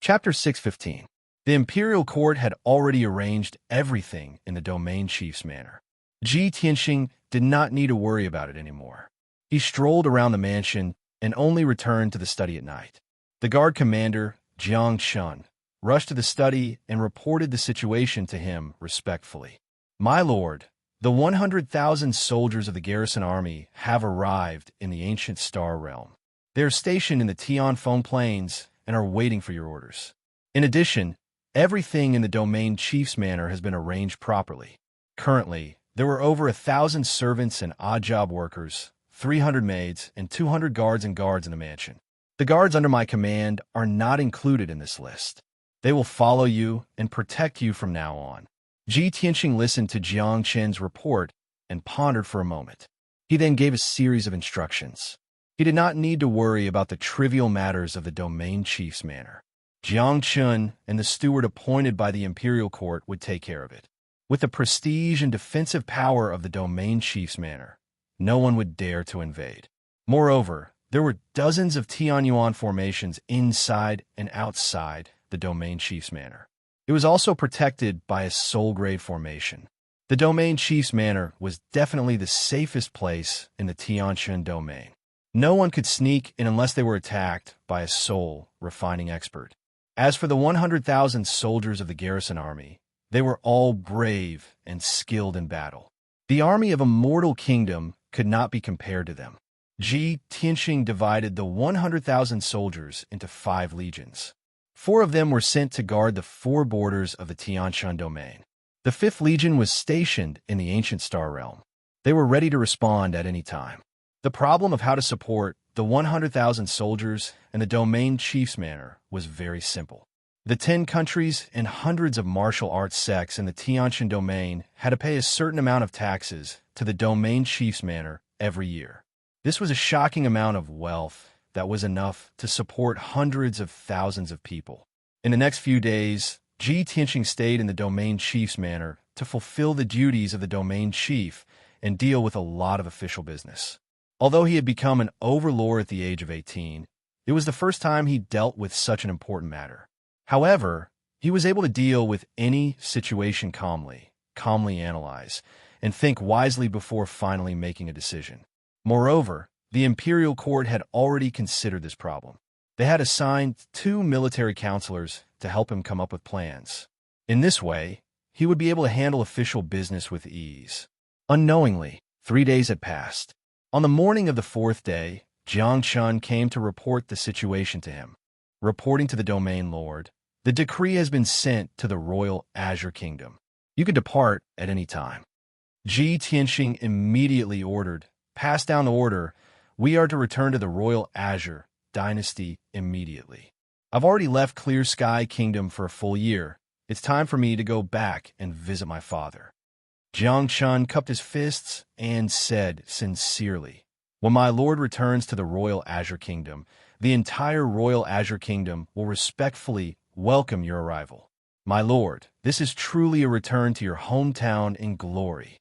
Chapter 615. The imperial court had already arranged everything in the domain chief's manor. Ji Tianxing did not need to worry about it anymore. He strolled around the mansion and only returned to the study at night. The guard commander, Jiang Chun, rushed to the study and reported the situation to him respectfully. "My lord, the 100,000 soldiers of the garrison army have arrived in the ancient star realm. They are stationed in the Tianfeng Plains and are waiting for your orders. In addition, everything in the domain chief's manor has been arranged properly. Currently, there were over 1,000 servants and odd job workers, 300 maids, and 200 guards in the mansion. The guards under my command are not included in this list. They will follow you and protect you from now on." Ji Tianxing listened to Jiang Chen's report and pondered for a moment. He then gave a series of instructions. He did not need to worry about the trivial matters of the domain chief's manor. Jiang Chun and the steward appointed by the imperial court would take care of it. With the prestige and defensive power of the domain chief's manor, no one would dare to invade. Moreover, there were dozens of Tianyuan formations inside and outside the domain chief's manor. It was also protected by a soul-grade formation. The domain chief's manor was definitely the safest place in the Tianxin domain. No one could sneak in unless they were attacked by a soul-refining expert. As for the 100,000 soldiers of the garrison army, they were all brave and skilled in battle. The army of a mortal kingdom could not be compared to them. Ji Tianxing divided the 100,000 soldiers into 5 legions. 4 of them were sent to guard the 4 borders of the Tianshan domain. The 5th legion was stationed in the ancient star realm. They were ready to respond at any time. The problem of how to support the 100,000 soldiers and the domain chief's manor was very simple. The 10 countries and hundreds of martial arts sects in the Tianshan domain had to pay a certain amount of taxes to the domain chief's manor every year. This was a shocking amount of wealth that was enough to support hundreds of thousands of people. In the next few days, Ji Tianxing stayed in the domain chief's manor to fulfill the duties of the domain chief and deal with a lot of official business. Although he had become an overlord at the age of 18, it was the first time he dealt with such an important matter. However, he was able to deal with any situation calmly analyze, and think wisely before finally making a decision. Moreover, the imperial court had already considered this problem. They had assigned 2 military counselors to help him come up with plans. In this way, he would be able to handle official business with ease. Unknowingly, 3 days had passed. On the morning of the 4th day, Jiang Chun came to report the situation to him. Reporting to the domain lord, "The decree has been sent to the royal Azure Kingdom. You can depart at any time." Ji Tianxing immediately passed down the order, "We are to return to the royal Azure dynasty immediately. I've already left Clear Sky Kingdom for a full year. It's time for me to go back and visit my father." Jiang Chun cupped his fists and said sincerely, "When my lord returns to the royal Azure Kingdom, the entire royal Azure Kingdom will respectfully welcome your arrival. My lord, this is truly a return to your hometown in glory."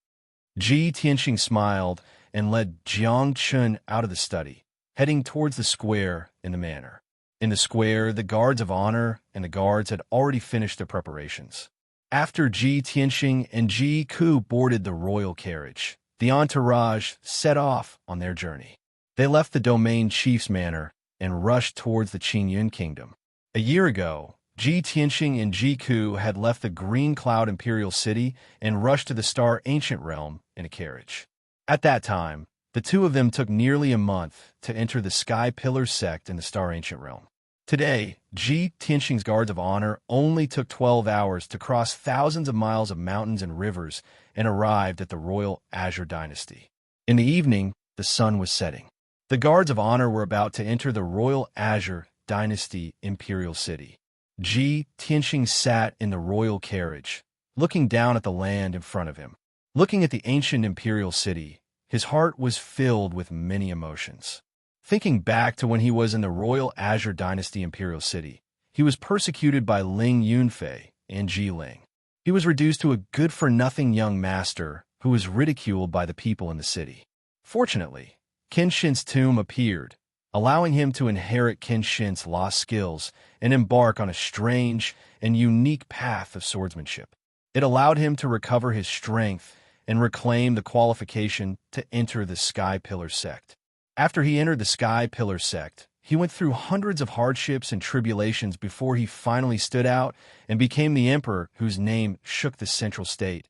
Ji Tianxing smiled and led Jiang Chun out of the study, heading towards the square in the manor. In the square, the guards of honor and the guards had already finished their preparations. After Ji Tianxing and Ji Ku boarded the royal carriage, the entourage set off on their journey. They left the domain chief's manor and rushed towards the Qingyun kingdom. A year ago, Ji Tianxing and Ji Ku had left the Green Cloud Imperial City and rushed to the Star Ancient Realm in a carriage. At that time, the 2 of them took nearly a month to enter the Sky Pillar sect in the Star Ancient Realm. Today, Ji Tianxing's guards of honor only took 12 hours to cross thousands of miles of mountains and rivers and arrived at the royal Azure dynasty. In the evening, the sun was setting. The guards of honor were about to enter the royal Azure dynasty imperial city. Ji Tianxing sat in the royal carriage, looking down at the land in front of him. Looking at the ancient imperial city, his heart was filled with many emotions. Thinking back to when he was in the royal Azure dynasty imperial city, he was persecuted by Ling Yunfei and Ji Ling. He was reduced to a good-for-nothing young master who was ridiculed by the people in the city. Fortunately, Kenshin's tomb appeared, allowing him to inherit Kenshin's lost skills and embark on a strange and unique path of swordsmanship. It allowed him to recover his strength and reclaim the qualification to enter the Sky Pillar sect. After he entered the Sky Pillar sect, he went through hundreds of hardships and tribulations before he finally stood out and became the emperor whose name shook the central state.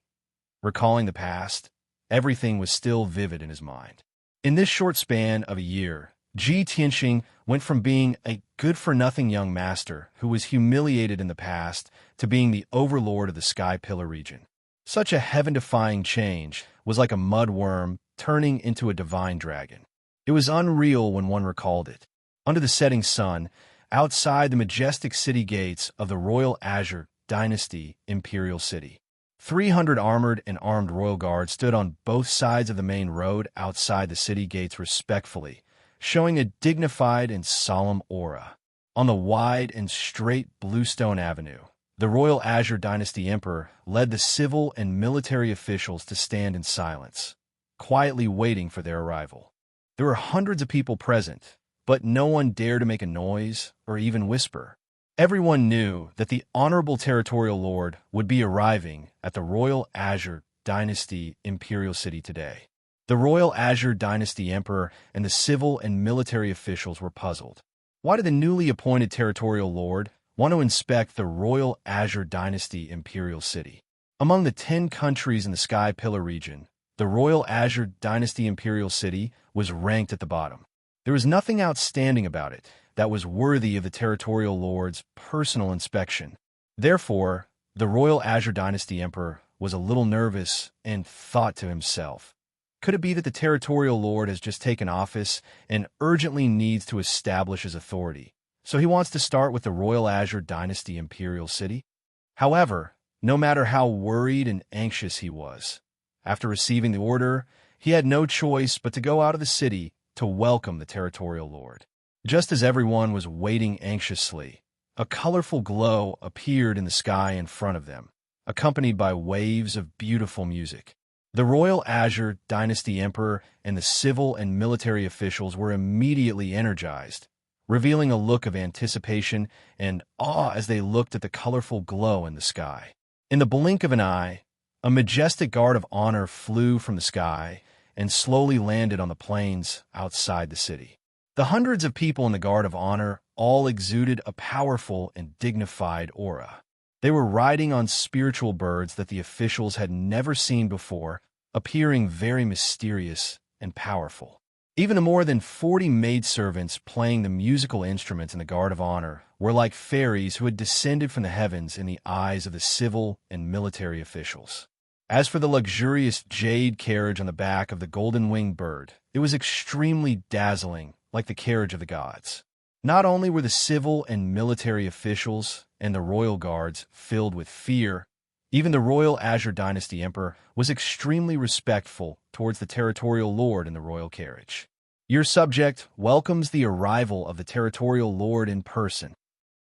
Recalling the past, everything was still vivid in his mind. In this short span of a year, Ji Tianxing went from being a good-for-nothing young master who was humiliated in the past to being the overlord of the Sky Pillar region. Such a heaven-defying change was like a mudworm turning into a divine dragon. It was unreal when one recalled it. Under the setting sun, outside the majestic city gates of the Royal Azure Dynasty Imperial City, 300 armored and armed royal guards stood on both sides of the main road outside the city gates respectfully, showing a dignified and solemn aura. On the wide and straight Bluestone Avenue, the Royal Azure Dynasty Emperor led the civil and military officials to stand in silence, quietly waiting for their arrival. There were hundreds of people present, but no one dared to make a noise or even whisper. Everyone knew that the honorable territorial lord would be arriving at the Royal Azure Dynasty Imperial City today. The Royal Azure Dynasty Emperor and the civil and military officials were puzzled. Why did the newly appointed territorial lord want to inspect the Royal Azure Dynasty Imperial City? Among the 10 countries in the Sky Pillar region, the Royal Azure Dynasty Imperial City was ranked at the bottom. There was nothing outstanding about it that was worthy of the territorial lord's personal inspection. Therefore, the Royal Azure Dynasty Emperor was a little nervous and thought to himself, could it be that the territorial lord has just taken office and urgently needs to establish his authority, so he wants to start with the Royal Azure Dynasty Imperial City? However, no matter how worried and anxious he was, after receiving the order, he had no choice but to go out of the city to welcome the territorial lord. Just as everyone was waiting anxiously, a colorful glow appeared in the sky in front of them, accompanied by waves of beautiful music. The Royal Azure Dynasty Emperor and the civil and military officials were immediately energized, revealing a look of anticipation and awe as they looked at the colorful glow in the sky. In the blink of an eye, a majestic guard of honor flew from the sky and slowly landed on the plains outside the city. The hundreds of people in the guard of honor all exuded a powerful and dignified aura. They were riding on spiritual birds that the officials had never seen before, appearing very mysterious and powerful. Even the more than 40 maidservants playing the musical instruments in the guard of honor were like fairies who had descended from the heavens in the eyes of the civil and military officials. As for the luxurious jade carriage on the back of the golden-winged bird, it was extremely dazzling, like the carriage of the gods. Not only were the civil and military officials and the royal guards filled with fear, even the Royal Azure Dynasty Emperor was extremely respectful towards the territorial lord in the royal carriage. Your subject welcomes the arrival of the territorial lord in person.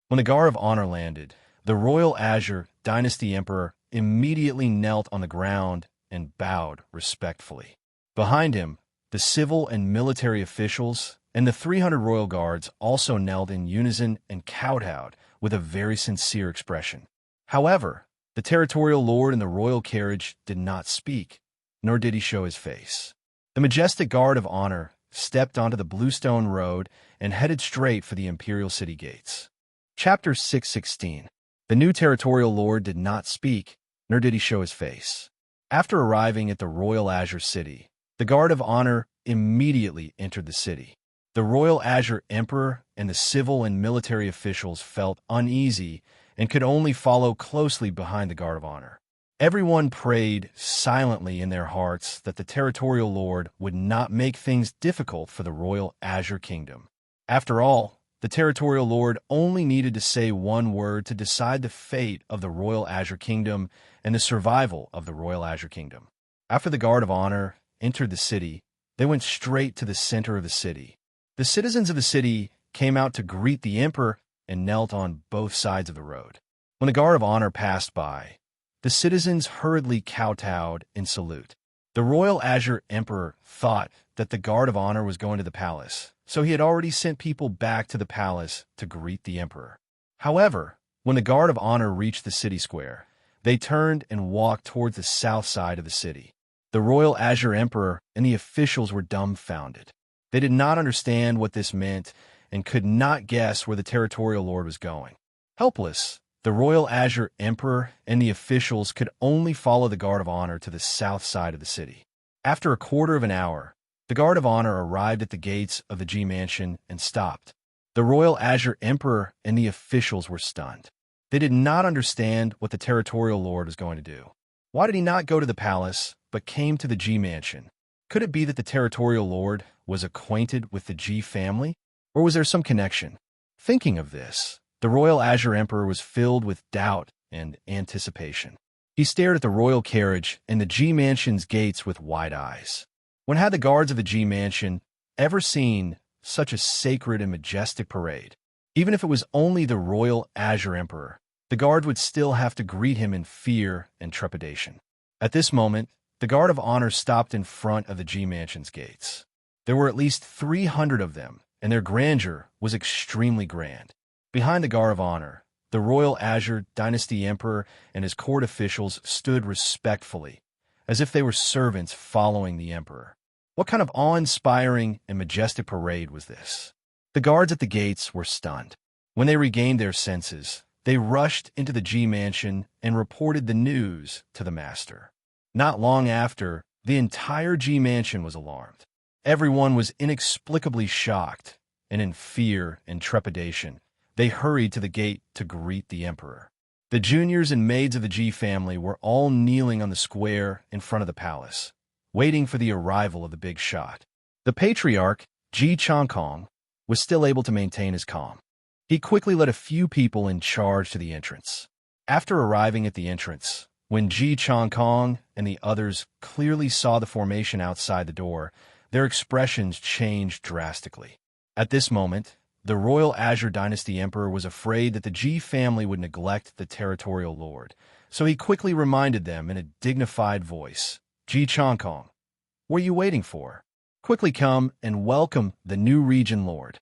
When the guard of honor landed, the Royal Azure Dynasty Emperor immediately knelt on the ground and bowed respectfully. Behind him, the civil and military officials and the 300 royal guards also knelt in unison and kowtowed with a very sincere expression. However, the territorial lord in the royal carriage did not speak, nor did he show his face. The majestic guard of honor stepped onto the Bluestone Road and headed straight for the imperial city gates. Chapter 616. The new territorial lord did not speak, nor did he show his face. After arriving at the Royal Azure City, the guard of honor immediately entered the city. The Royal Azure Emperor and the civil and military officials felt uneasy and could only follow closely behind the guard of honor. Everyone prayed silently in their hearts that the territorial lord would not make things difficult for the Royal Azure Kingdom. After all, the territorial lord only needed to say one word to decide the fate of the Royal Azure Kingdom and the survival of the Royal Azure Kingdom. After the guard of honor entered the city, they went straight to the center of the city. The citizens of the city came out to greet the emperor and knelt on both sides of the road. When the guard of honor passed by, the citizens hurriedly kowtowed in salute. The Royal Azure Emperor thought that the guard of honor was going to the palace, so he had already sent people back to the palace to greet the emperor. However, when the guard of honor reached the city square, they turned and walked towards the south side of the city. The royal azure emperor and the officials were dumbfounded. They did not understand what this meant and could not guess where the territorial lord was going. Helpless, the royal azure emperor and the officials could only follow the guard of honor to the south side of the city. After a quarter of an hour, the guard of honor arrived at the gates of the G mansion and stopped. The royal azure emperor and the officials were stunned. They did not understand what the territorial lord was going to do. Why did he not go to the palace, but came to the G mansion? Could it be that the territorial lord was acquainted with the G family? Or was there some connection? Thinking of this, the royal azure emperor was filled with doubt and anticipation. He stared at the royal carriage and the G mansion's gates with wide eyes. When had the guards of the G mansion ever seen such a sacred and majestic parade? Even if it was only the royal azure emperor, the guard would still have to greet him in fear and trepidation. At this moment, the guard of honor stopped in front of the G mansion's gates. There were at least 300 of them, and their grandeur was extremely grand. Behind the guard of honor, the royal azure dynasty emperor and his court officials stood respectfully, as if they were servants following the emperor. What kind of awe-inspiring and majestic parade was this? The guards at the gates were stunned. When they regained their senses, they rushed into the G mansion and reported the news to the master. Not long after, the entire G mansion was alarmed. Everyone was inexplicably shocked, and in fear and trepidation, they hurried to the gate to greet the emperor. The juniors and maids of the G family were all kneeling on the square in front of the palace, waiting for the arrival of the big shot. The patriarch, Ji Changkong, was still able to maintain his calm. He quickly led a few people in charge to the entrance. After arriving at the entrance, when Ji Changkong and the others clearly saw the formation outside the door, their expressions changed drastically. At this moment, the royal azure dynasty emperor was afraid that the Ji family would neglect the territorial lord, so he quickly reminded them in a dignified voice, "Ji Changkong, what are you waiting for? Quickly come and welcome the new region lord."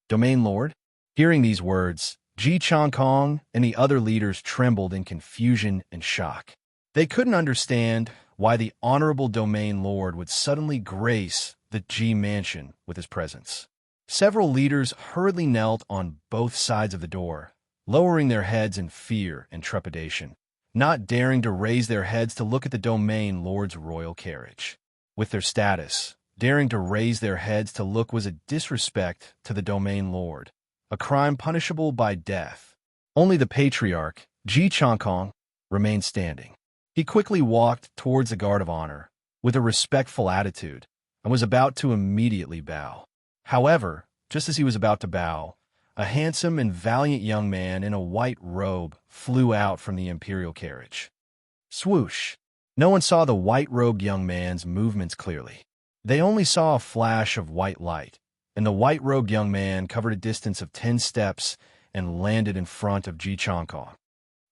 Domain lord? Hearing these words, Ji Changkong and the other leaders trembled in confusion and shock. They couldn't understand why the honorable domain lord would suddenly grace the Ji mansion with his presence. Several leaders hurriedly knelt on both sides of the door, lowering their heads in fear and trepidation, not daring to raise their heads to look at the domain lord's royal carriage. With their status, daring to raise their heads to look was a disrespect to the domain lord, a crime punishable by death. Only the patriarch, Ji Changkong, remained standing. He quickly walked towards the guard of honor with a respectful attitude and was about to immediately bow. However, just as he was about to bow, a handsome and valiant young man in a white robe flew out from the imperial carriage. Swoosh! No one saw the white-robed young man's movements clearly. They only saw a flash of white light, and the white-robed young man covered a distance of 10 steps and landed in front of Ji Changkong.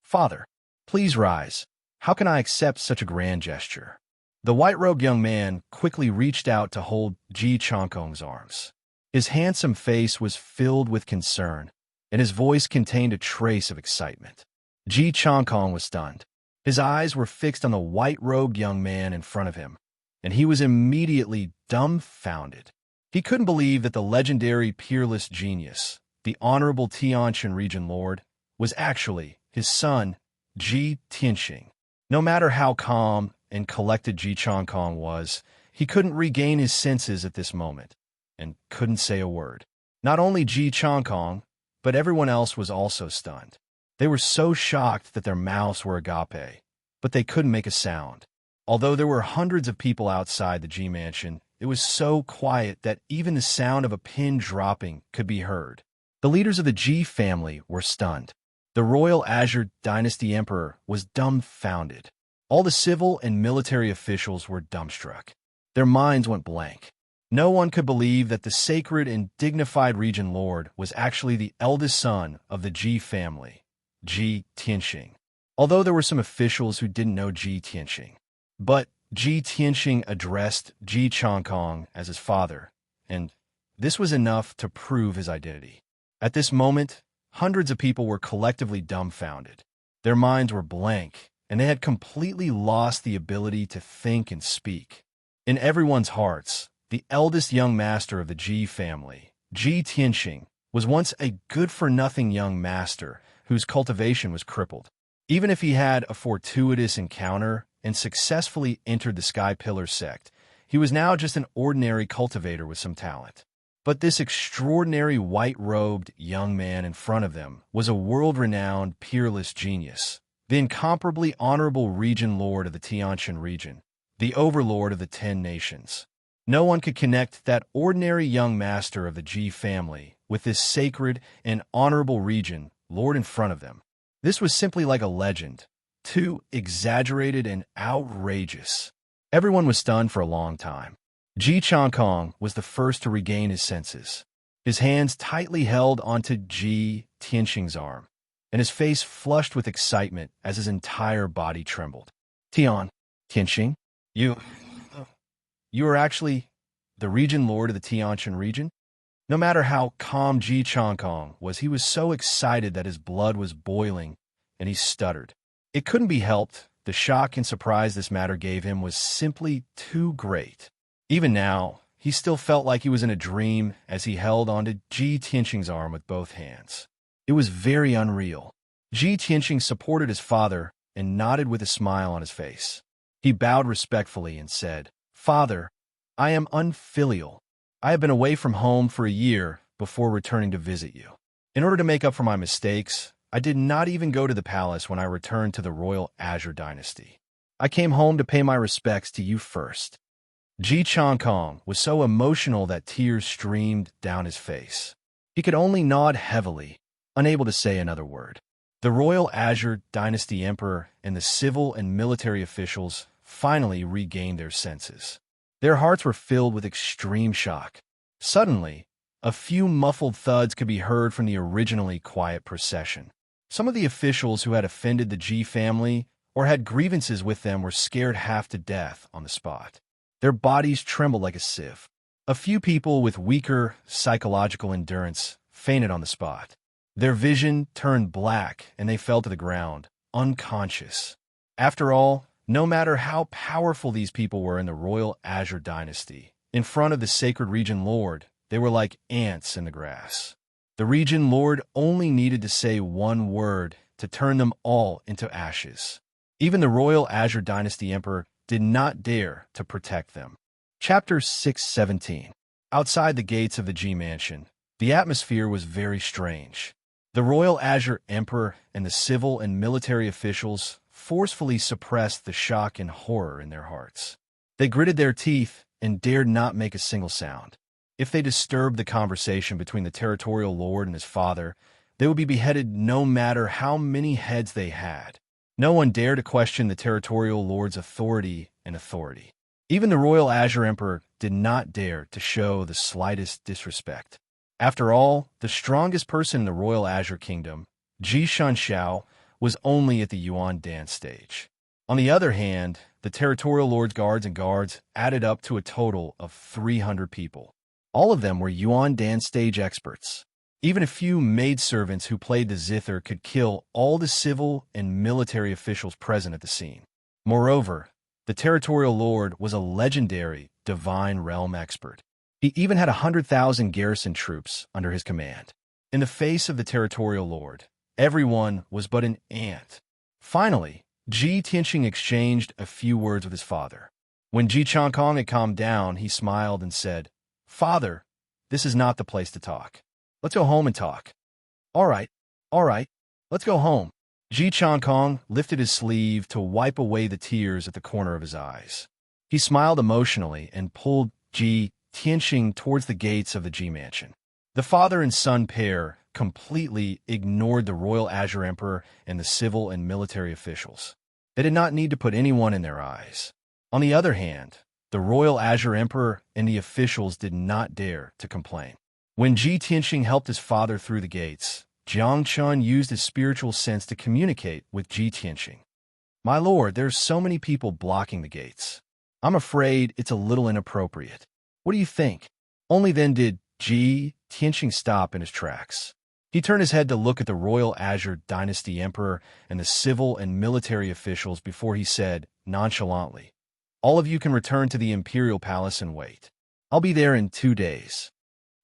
"Father, please rise. How can I accept such a grand gesture?" The white-robed young man quickly reached out to hold Ji Changkong's arms. His handsome face was filled with concern, and his voice contained a trace of excitement. Ji Changkong was stunned. His eyes were fixed on the white-robed young man in front of him, and he was immediately dumbfounded. He couldn't believe that the legendary peerless genius, the honorable Tianqian region lord, was actually his son, Ji Tianxing. No matter how calm and collected Ji Changkong was, he couldn't regain his senses at this moment, and couldn't say a word. Not only Ji Changkong, but everyone else was also stunned. They were so shocked that their mouths were agape, but they couldn't make a sound. Although there were hundreds of people outside the G mansion, it was so quiet that even the sound of a pin dropping could be heard. The leaders of the Ji family were stunned. The royal azure dynasty emperor was dumbfounded. All the civil and military officials were dumbstruck. Their minds went blank. No one could believe that the sacred and dignified region lord was actually the eldest son of the Ji family, Ji Tianxing. Although there were some officials who didn't know Ji Tianxing. But Ji Tianxing addressed Ji Changkong as his father, and This was enough to prove his identity. At this moment, hundreds of people were collectively dumbfounded. Their minds were blank, and they had completely lost the ability to think and speak. In everyone's hearts, the eldest young master of the Ji family, Ji Tianxing, was once a good-for-nothing young master whose cultivation was crippled. Even if he had a fortuitous encounter and successfully entered the Sky Pillar sect, he was now just an ordinary cultivator with some talent. But this extraordinary white-robed young man in front of them was a world-renowned, peerless genius, the incomparably honorable region lord of the Tianshan region, the overlord of the 10 nations. No one could connect that ordinary young master of the Ji family with this sacred and honorable region lord in front of them. This was simply like a legend, too exaggerated and outrageous. Everyone was stunned for a long time. Ji Changkong was the first to regain his senses. His hands tightly held onto Ji Tianxing's arm, and his face flushed with excitement as his entire body trembled. Tianxing, you are actually the region lord of the Tianshan region? No matter how calm Ji Changkong was, he was so excited that his blood was boiling, and he stuttered. It couldn't be helped. The shock and surprise this matter gave him was simply too great. Even now, he still felt like he was in a dream as he held onto Ji Tianxing's arm with both hands. It was very unreal. Ji Tianxing supported his father and nodded with a smile on his face. He bowed respectfully and said, "Father, I am unfilial. I have been away from home for a year before returning to visit you. In order to make up for my mistakes, I did not even go to the palace when I returned to the royal Azure dynasty. I came home to pay my respects to you first." Ji Changkong was so emotional that tears streamed down his face. He could only nod heavily, unable to say another word. The royal Azure dynasty emperor and the civil and military officials finally regained their senses. Their hearts were filled with extreme shock. Suddenly, a few muffled thuds could be heard from the originally quiet procession. Some of the officials who had offended the Ji family or had grievances with them were scared half to death on the spot. Their bodies trembled like a sieve. A few people with weaker psychological endurance fainted on the spot. Their vision turned black and they fell to the ground, unconscious. After all, no matter how powerful these people were in the royal Azure dynasty, in front of the sacred region lord, they were like ants in the grass. The region lord only needed to say one word to turn them all into ashes. Even the royal Azure dynasty emperor did not dare to protect them. Chapter 617. Outside the gates of the Ji mansion, the atmosphere was very strange. The royal Azure emperor and the civil and military officials forcefully suppressed the shock and horror in their hearts. They gritted their teeth and dared not make a single sound. If they disturbed the conversation between the territorial lord and his father, they would be beheaded no matter how many heads they had. No one dared to question the territorial lord's authority. Even the royal Azure emperor did not dare to show the slightest disrespect. After all, the strongest person in the royal Azure kingdom, Ji Shanxiao, was only at the Yuan dance stage. On the other hand, the territorial lord's guards added up to a total of 300 people. All of them were Yuan dance stage experts. Even a few maidservants who played the zither could kill all the civil and military officials present at the scene. Moreover, the territorial lord was a legendary divine realm expert. He even had 100,000 garrison troops under his command. In the face of the territorial lord, everyone was but an ant. Finally, Ji Tianxing exchanged a few words with his father. When Ji Changkong had calmed down, he smiled and said, "Father, this is not the place to talk. Let's go home and talk." All right, let's go home." Ji Changkong lifted his sleeve to wipe away the tears at the corner of his eyes. He smiled emotionally and pulled Ji Tianxing towards the gates of the Ji mansion. The father and son pair completely ignored the royal Azure emperor and the civil and military officials. They did not need to put anyone in their eyes. On the other hand, the royal Azure emperor and the officials did not dare to complain. When Ji Tianxing helped his father through the gates, Jiang Chun used his spiritual sense to communicate with Ji Tianxing. "My lord, there's so many people blocking the gates. I'm afraid it's a little inappropriate. What do you think?" Only then did Ji Tianxing stopped in his tracks. He turned his head to look at the royal Azure Dynasty Emperor and the civil and military officials before he said, nonchalantly, "All of you can return to the Imperial Palace and wait. I'll be there in 2 days."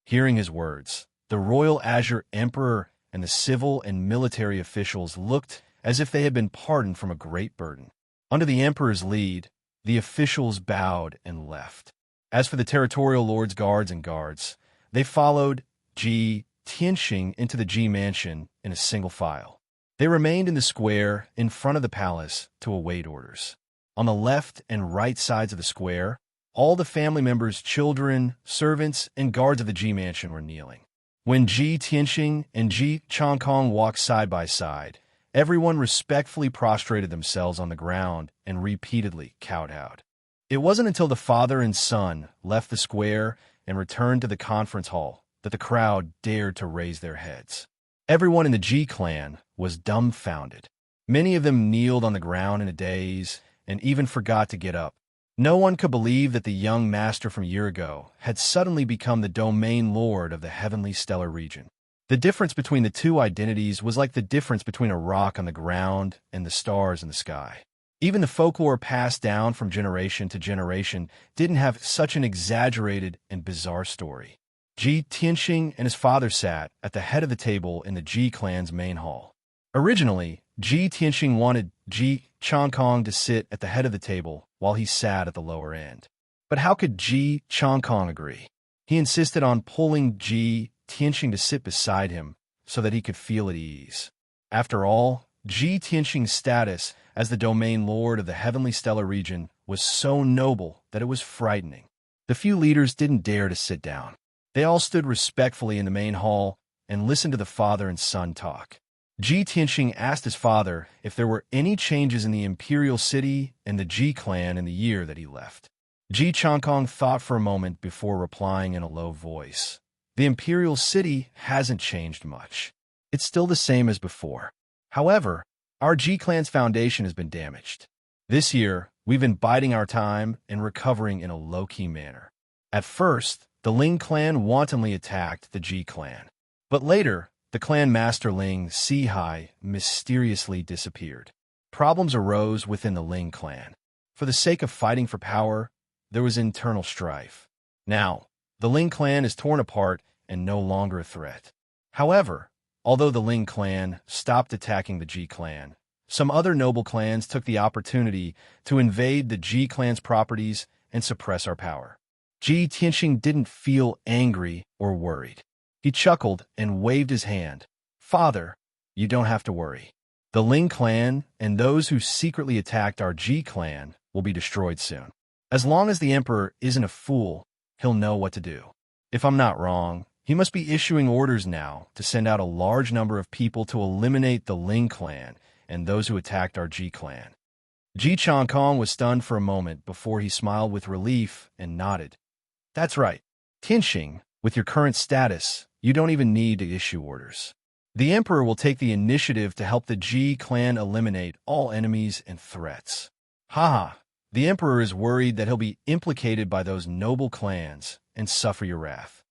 Hearing his words, the royal Azure Emperor and the civil and military officials looked as if they had been pardoned from a great burden. Under the Emperor's lead, the officials bowed and left. As for the territorial lords' guards and guards, they followed Ji Tianxing into the Ji mansion in a single file. They remained in the square in front of the palace to await orders. On the left and right sides of the square, all the family members, children, servants, and guards of the Ji mansion were kneeling. When Ji Tianxing and Ji Changkong walked side by side, everyone respectfully prostrated themselves on the ground and repeatedly kowtowed. It wasn't until the father and son left the square and returned to the conference hall that the crowd dared to raise their heads. Everyone in the Ji clan was dumbfounded. Many of them kneeled on the ground in a daze and even forgot to get up. No one could believe that the young master from a year ago had suddenly become the domain lord of the heavenly stellar region. The difference between the two identities was like the difference between a rock on the ground and the stars in the sky. Even the folklore passed down from generation to generation didn't have such an exaggerated and bizarre story. Ji Tianxing and his father sat at the head of the table in the Ji clan's main hall. Originally, Ji Tianxing wanted Ji Changkong to sit at the head of the table while he sat at the lower end. But how could Ji Changkong agree? He insisted on pulling Ji Tianxing to sit beside him so that he could feel at ease. After all, Ji Tianxing's status as the domain lord of the heavenly stellar region was so noble that it was frightening. The few leaders didn't dare to sit down. They all stood respectfully in the main hall and listened to the father and son talk. Ji Tianxing asked his father if there were any changes in the imperial city and the Ji clan in the year that he left. Ji Changkong thought for a moment before replying in a low voice. The imperial city hasn't changed much. It's still the same as before. However, our Ji clan's foundation has been damaged. This year, we've been biding our time and recovering in a low-key manner. At first, the Ling clan wantonly attacked the Ji clan. But later, the clan master Ling Sihai mysteriously disappeared. Problems arose within the Ling clan. For the sake of fighting for power, there was internal strife. Now, the Ling clan is torn apart and no longer a threat. However, although the Ling clan stopped attacking the Ji clan, some other noble clans took the opportunity to invade the Ji clan's properties and suppress our power. Ji Tianxing didn't feel angry or worried. He chuckled and waved his hand. "Father, you don't have to worry. The Ling clan and those who secretly attacked our Ji clan will be destroyed soon. As long as the emperor isn't a fool, he'll know what to do. If I'm not wrong, he must be issuing orders now to send out a large number of people to eliminate the Ling clan and those who attacked our Ji clan." Ji Changkong was stunned for a moment before he smiled with relief and nodded. "That's right. Tianxing, with your current status, you don't even need to issue orders. The emperor will take the initiative to help the Ji clan eliminate all enemies and threats." Haha, the emperor is worried that he'll be implicated by those noble clans and suffer your wrath.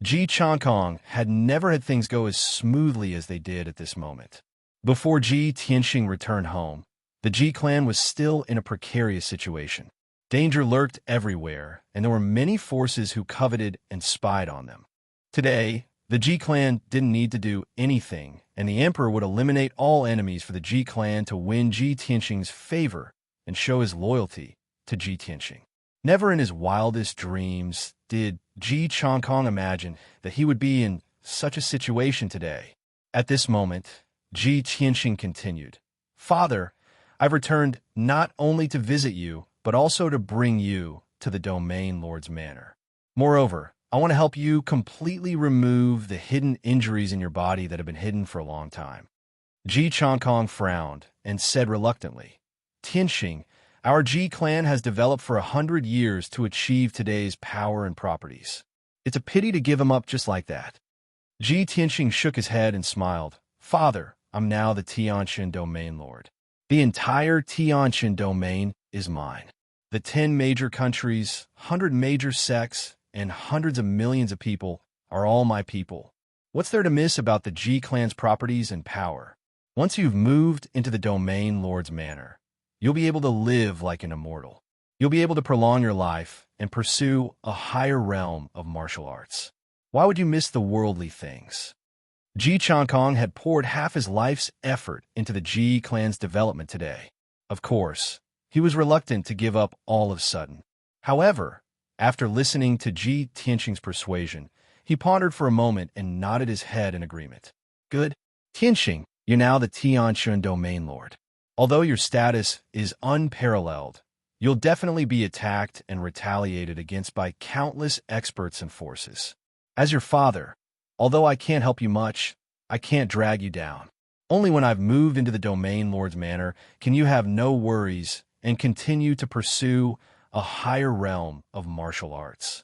Ji Changkong had never had things go as smoothly as they did at this moment. Before Ji Tianxing returned home, the Ji clan was still in a precarious situation. Danger lurked everywhere, and there were many forces who coveted and spied on them. Today, the Ji clan didn't need to do anything, and the emperor would eliminate all enemies for the Ji clan to win Ji Tianxing's favor and show his loyalty to Ji Tianxing. Never in his wildest dreams did Ji Changkong imagine that he would be in such a situation today. At this moment, Ji Tianxing continued, "Father, I've returned not only to visit you, but also to bring you to the Domain Lord's manor. Moreover, I want to help you completely remove the hidden injuries in your body that have been hidden for a long time." Ji Changkong frowned and said reluctantly, "Tianxing, our Ji clan has developed for 100 years to achieve today's power and properties. It's a pity to give them up just like that." Ji Tianxing shook his head and smiled. "Father, I'm now the Tianxin Domain Lord. The entire Tianxin domain is mine. The 10 major countries, 100 major sects, and hundreds of millions of people are all my people. What's there to miss about the G clan's properties and power? Once you've moved into the Domain Lord's manor, you'll be able to live like an immortal. You'll be able to prolong your life and pursue a higher realm of martial arts. Why would you miss the worldly things? Ji Chankong had poured half his life's effort into the Ji clan's development today. Of course, he was reluctant to give up all of a sudden. However, after listening to Ji Tianxing's persuasion, he pondered for a moment and nodded his head in agreement. Good. Tianxing, you're now the Tianxun Domain Lord. Although your status is unparalleled, you'll definitely be attacked and retaliated against by countless experts and forces. As your father, although I can't help you much, I can't drag you down. Only when I've moved into the Domain Lord's manor can you have no worries and continue to pursue a higher realm of martial arts.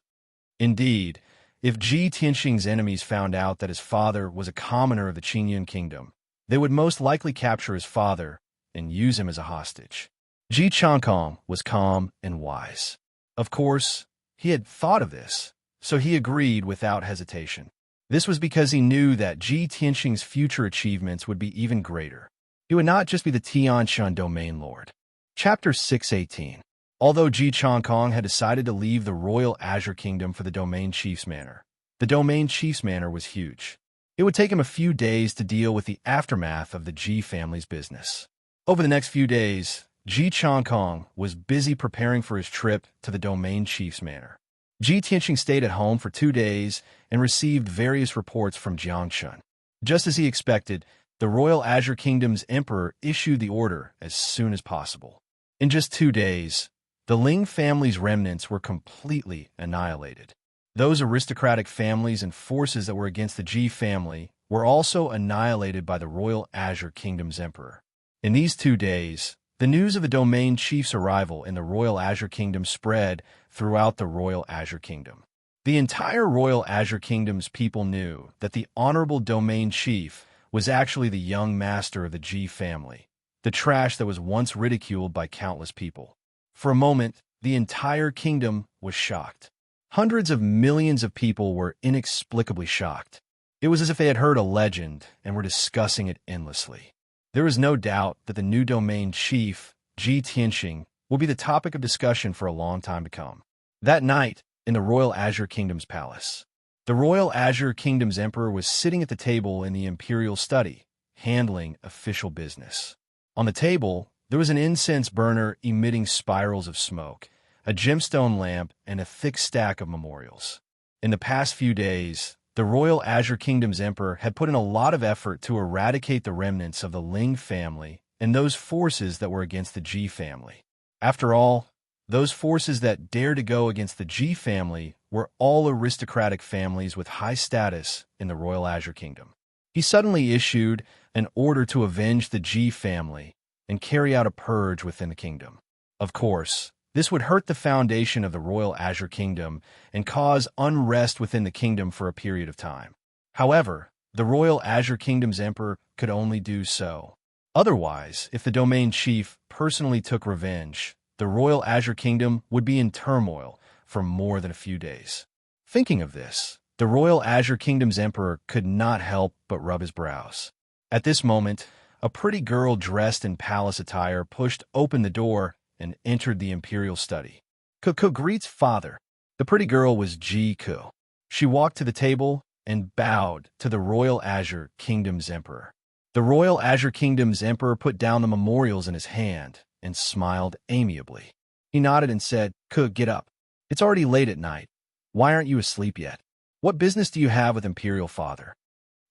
Indeed, if Ji Tianxing's enemies found out that his father was a commoner of the Qingyun kingdom, they would most likely capture his father and use him as a hostage. Ji Chankong was calm and wise. Of course, he had thought of this, so he agreed without hesitation. This was because he knew that Ji Tianxing's future achievements would be even greater. He would not just be the Tianxun Domain Lord. Chapter 618. Although Ji Chankong had decided to leave the Royal Azure Kingdom for the Domain Chief's Manor, the Domain Chief's Manor was huge. It would take him a few days to deal with the aftermath of the Ji family's business. Over the next few days, Ji Chankong was busy preparing for his trip to the Domain Chief's Manor. Ji Tianxing stayed at home for 2 days and received various reports from Jiangshun. Just as he expected, the Royal Azure Kingdom's emperor issued the order as soon as possible. In just 2 days, the Ling family's remnants were completely annihilated. Those aristocratic families and forces that were against the Ji family were also annihilated by the Royal Azure Kingdom's emperor. In these 2 days, the news of the Domain Chief's arrival in the Royal Azure Kingdom spread throughout the Royal Azure Kingdom. The entire Royal Azure Kingdom's people knew that the Honorable Domain Chief was actually the young master of the Ji family, the trash that was once ridiculed by countless people. For a moment, the entire kingdom was shocked. Hundreds of millions of people were inexplicably shocked. It was as if they had heard a legend and were discussing it endlessly. There was no doubt that the new domain chief, Ji Tianxing, will be the topic of discussion for a long time to come. That night, in the Royal Azure Kingdom's palace, the Royal Azure Kingdom's emperor was sitting at the table in the imperial study, handling official business. On the table, there was an incense burner emitting spirals of smoke, a gemstone lamp, and a thick stack of memorials. In the past few days, the Royal Azure Kingdom's emperor had put in a lot of effort to eradicate the remnants of the Ling family and those forces that were against the Ji family. After all, those forces that dared to go against the Ji family were all aristocratic families with high status in the Royal Azure Kingdom. He suddenly issued an order to avenge the Ji family and carry out a purge within the kingdom. Of course, this would hurt the foundation of the Royal Azure Kingdom and cause unrest within the kingdom for a period of time. However, the Royal Azure Kingdom's emperor could only do so. Otherwise, if the domain chief personally took revenge, the Royal Azure Kingdom would be in turmoil for more than a few days. Thinking of this, the Royal Azure Kingdom's emperor could not help but rub his brows. At this moment, a pretty girl dressed in palace attire pushed open the door and entered the imperial study. Ku greets father. The pretty girl was Ji Ku. She walked to the table and bowed to the Royal Azure Kingdom's emperor. The Royal Azure Kingdom's emperor put down the memorials in his hand and smiled amiably. He nodded and said, "Ku, get up. It's already late at night. Why aren't you asleep yet? What business do you have with Imperial Father?"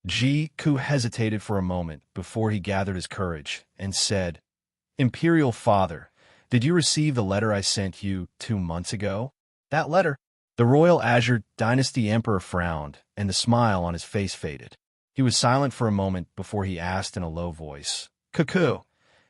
Ji Ku hesitated for a moment before he gathered his courage and said, "Imperial Father, did you receive the letter I sent you 2 months ago?" "That letter?" The Royal Azure Dynasty Emperor frowned, and the smile on his face faded. He was silent for a moment before he asked in a low voice, "Ku,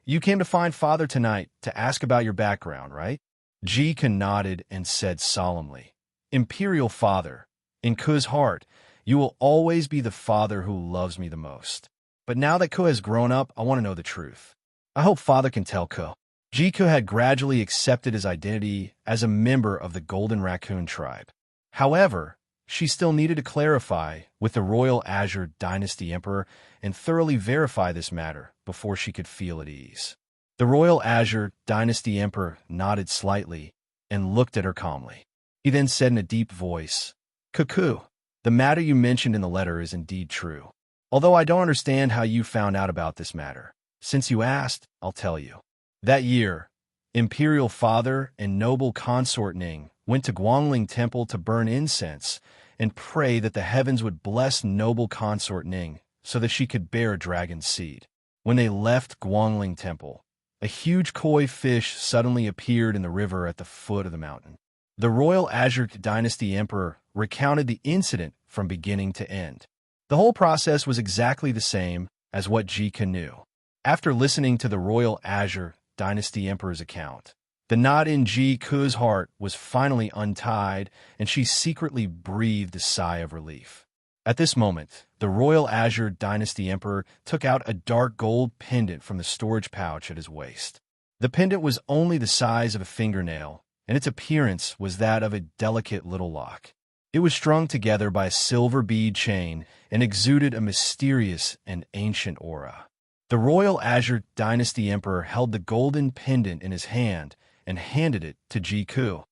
you came to find Father tonight to ask about your background, right?" Ji Ku nodded and said solemnly, "Imperial Father, in Ku's heart, you will always be the father who loves me the most. But now that Ku has grown up, I want to know the truth. I hope Father can tell Ku." Ji Ku had gradually accepted his identity as a member of the Golden Raccoon tribe. However, she still needed to clarify with the royal Azure Dynasty Emperor and thoroughly verify this matter before she could feel at ease. The royal Azure Dynasty Emperor nodded slightly and looked at her calmly. He then said in a deep voice, "Cuckoo, the matter you mentioned in the letter is indeed true. Although I don't understand how you found out about this matter. Since you asked, I'll tell you. That year, Imperial Father and Noble Consort Ning went to Guangling Temple to burn incense and pray that the heavens would bless Noble Consort Ning so that she could bear a dragon's seed. When they left Guangling Temple, a huge koi fish suddenly appeared in the river at the foot of the mountain. The royal Azure Dynasty Emperor recounted the incident from beginning to end. The whole process was exactly the same as what Jika knew. After listening to the royal Azure Dynasty Emperor's account, the knot in Jiku's heart was finally untied, and she secretly breathed a sigh of relief. At this moment, the royal Azure Dynasty Emperor took out a dark gold pendant from the storage pouch at his waist. The pendant was only the size of a fingernail, and its appearance was that of a delicate little lock. It was strung together by a silver bead chain and exuded a mysterious and ancient aura. The royal Azure Dynasty Emperor held the golden pendant in his hand and handed it to Jiku.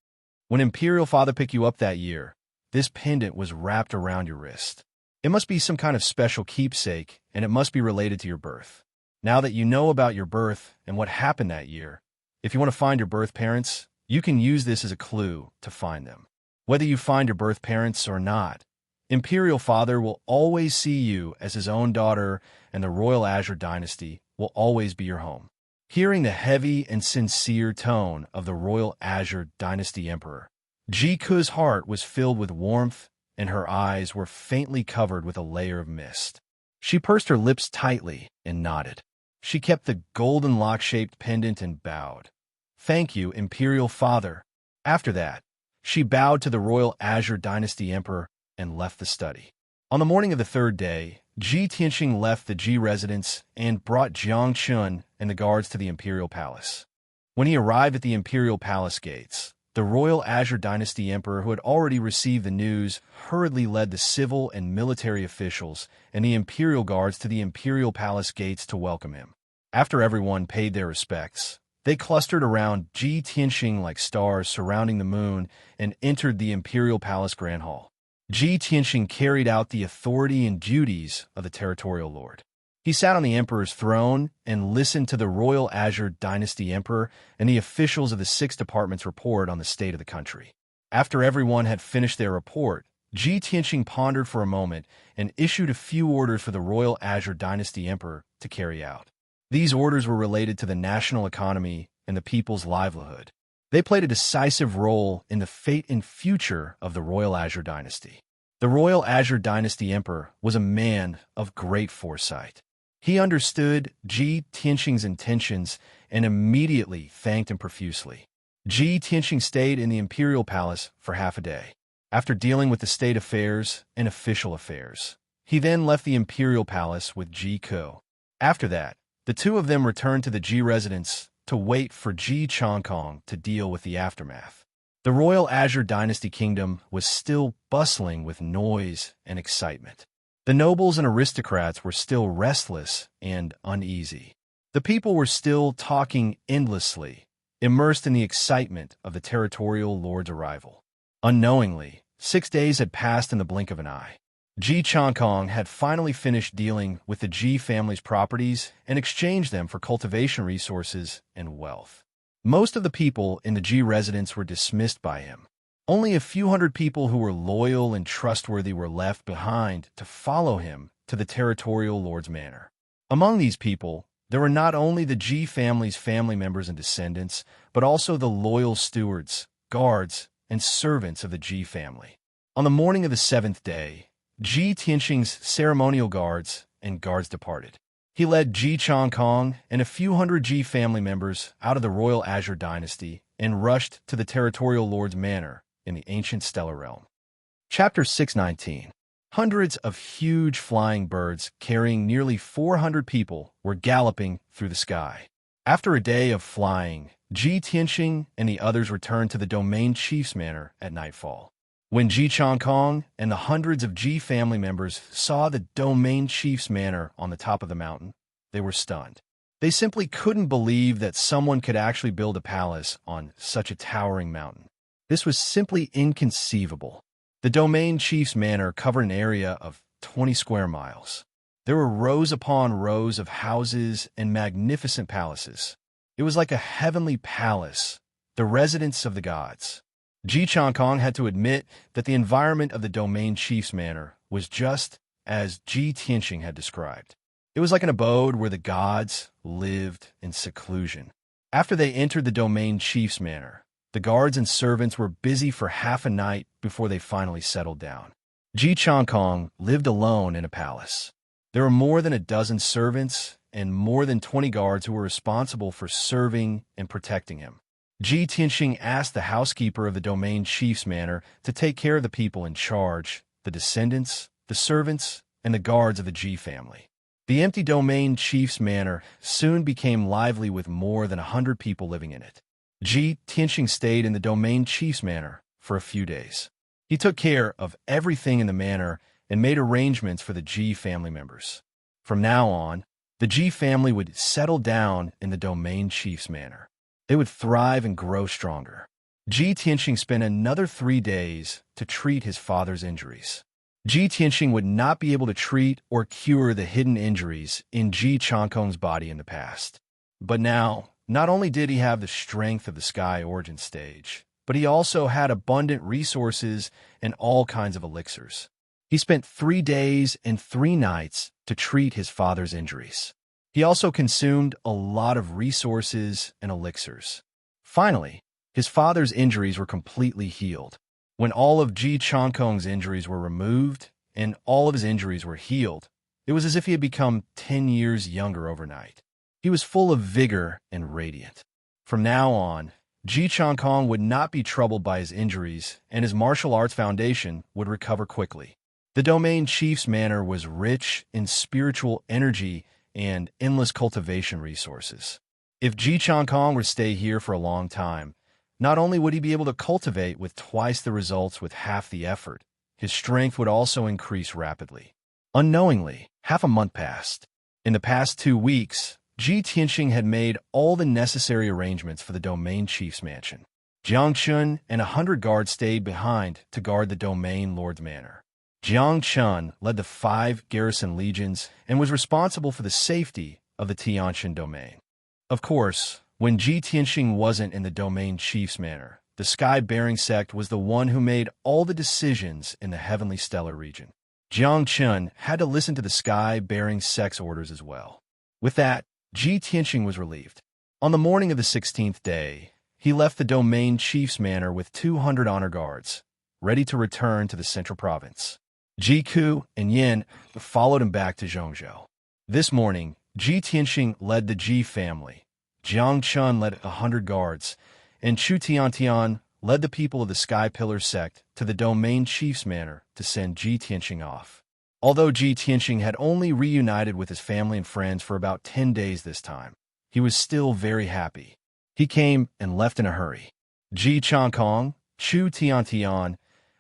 When Imperial Father picked you up that year, this pendant was wrapped around your wrist. It must be some kind of special keepsake, and it must be related to your birth. Now that you know about your birth and what happened that year, if you want to find your birth parents, you can use this as a clue to find them. Whether you find your birth parents or not, Imperial Father will always see you as his own daughter, and the Royal Azure Dynasty will always be your home. Hearing the heavy and sincere tone of the Royal Azure Dynasty Emperor, Jiku's heart was filled with warmth, and her eyes were faintly covered with a layer of mist. She pursed her lips tightly and nodded. She kept the golden lock-shaped pendant and bowed. "Thank you, Imperial Father." After that, she bowed to the Royal Azure Dynasty Emperor and left the study. On the morning of the third day, Ji Tianxing left the Ji residence and brought Jiang Chun and the guards to the Imperial Palace. When he arrived at the Imperial Palace gates, the Royal Azure Dynasty Emperor, who had already received the news, hurriedly led the civil and military officials and the Imperial Guards to the Imperial Palace gates to welcome him. After everyone paid their respects, they clustered around Ji Tianxing like stars surrounding the moon and entered the Imperial Palace Grand Hall. Ji Tianxing carried out the authority and duties of the territorial lord. He sat on the emperor's throne and listened to the Royal Azure Dynasty Emperor and the officials of the 6 departments report on the state of the country. After everyone had finished their report, Ji Tianxing pondered for a moment and issued a few orders for the Royal Azure Dynasty Emperor to carry out. These orders were related to the national economy and the people's livelihood. They played a decisive role in the fate and future of the Royal Azure Dynasty. The Royal Azure Dynasty Emperor was a man of great foresight. He understood Ji Tianxing's intentions and immediately thanked him profusely. Ji Tianxing stayed in the Imperial Palace for half a day. After dealing with the state affairs and official affairs, he then left the Imperial Palace with Ji Ko. After that, the two of them returned to the Ji residence to wait for Ji Chongkong to deal with the aftermath. The Royal Azure Dynasty Kingdom was still bustling with noise and excitement. The nobles and aristocrats were still restless and uneasy. The people were still talking endlessly, immersed in the excitement of the territorial lord's arrival. Unknowingly, 6 days had passed in the blink of an eye. Ji Chongkong had finally finished dealing with the Ji family's properties and exchanged them for cultivation resources and wealth. Most of the people in the Ji residence were dismissed by him. Only a few hundred people who were loyal and trustworthy were left behind to follow him to the territorial lord's manor. Among these people, there were not only the Ji family's family members and descendants, but also the loyal stewards, guards, and servants of the Ji family. On the morning of the 7th day, Ji Tianxing's ceremonial guards and guards departed. He led Ji Chongkong and a few hundred Ji family members out of the Royal Azure Dynasty and rushed to the territorial lord's manor in the ancient stellar realm. Chapter 619. Hundreds of huge flying birds carrying nearly 400 people were galloping through the sky. After a day of flying, Ji Tianxing and the others returned to the domain chief's manor at nightfall. When Ji Kong and the hundreds of Ji family members saw the domain chief's manor on the top of the mountain, they were stunned. They simply couldn't believe that someone could actually build a palace on such a towering mountain. This was simply inconceivable. The domain chief's manor covered an area of 20 square miles. There were rows upon rows of houses and magnificent palaces. It was like a heavenly palace, the residence of the gods. Ji Kong had to admit that the environment of the domain chief's manor was just as Ji Tianxing had described. It was like an abode where the gods lived in seclusion. After they entered the domain chief's manor, the guards and servants were busy for half a night before they finally settled down. Ji Kong lived alone in a palace. There were more than a dozen servants and more than 20 guards who were responsible for serving and protecting him. Ji Tianxing asked the housekeeper of the domain chief's manor to take care of the people in charge, the descendants, the servants, and the guards of the Ji family. The empty domain chief's manor soon became lively with more than 100 people living in it. Ji Tianxing stayed in the domain chief's manor for a few days. He took care of everything in the manor and made arrangements for the Ji family members. From now on, the Ji family would settle down in the domain chief's manor. They would thrive and grow stronger. Ji Tianxing spent another 3 days to treat his father's injuries. Ji Tianxing would not be able to treat or cure the hidden injuries in Ji Kong's body in the past. But now, not only did he have the strength of the Sky Origin stage, but he also had abundant resources and all kinds of elixirs. He spent 3 days and 3 nights to treat his father's injuries. He also consumed a lot of resources and elixirs. Finally, his father's injuries were completely healed. When all of Ji Kong's injuries were removed and all of his injuries were healed, it was as if he had become 10 years younger overnight. He was full of vigor and radiant. From now on, Ji Kong would not be troubled by his injuries, and his martial arts foundation would recover quickly. The domain chief's manor was rich in spiritual energy and endless cultivation resources. If Ji Kong were to stay here for a long time, not only would he be able to cultivate with twice the results with half the effort, his strength would also increase rapidly. Unknowingly, half a month passed. In the past 2 weeks, Ji Tianxing had made all the necessary arrangements for the domain chief's mansion. Jiang Chun and 100 guards stayed behind to guard the domain lord's manor. Jiang Chun led the 5 garrison legions and was responsible for the safety of the Tianxin domain. Of course, when Ji Tianxing wasn't in the domain chief's manor, the sky-bearing sect was the one who made all the decisions in the heavenly stellar region. Jiang Chun had to listen to the sky-bearing sect's orders as well. With that, Ji Tianxing was relieved. On the morning of the 16th day, he left the domain chief's manor with 200 honor guards, ready to return to the central province. Ji Ku and Yin followed him back to Zhongzhou. This morning, Ji Tianxing led the Ji family. Jiang Chun led 100 guards, and Chu Tiantian led the people of the Sky Pillar sect to the domain chief's manor to send Ji Tianxing off. Although Ji Tianxing had only reunited with his family and friends for about 10 days this time, he was still very happy. He came and left in a hurry. Ji Kong, Chu Tiantian,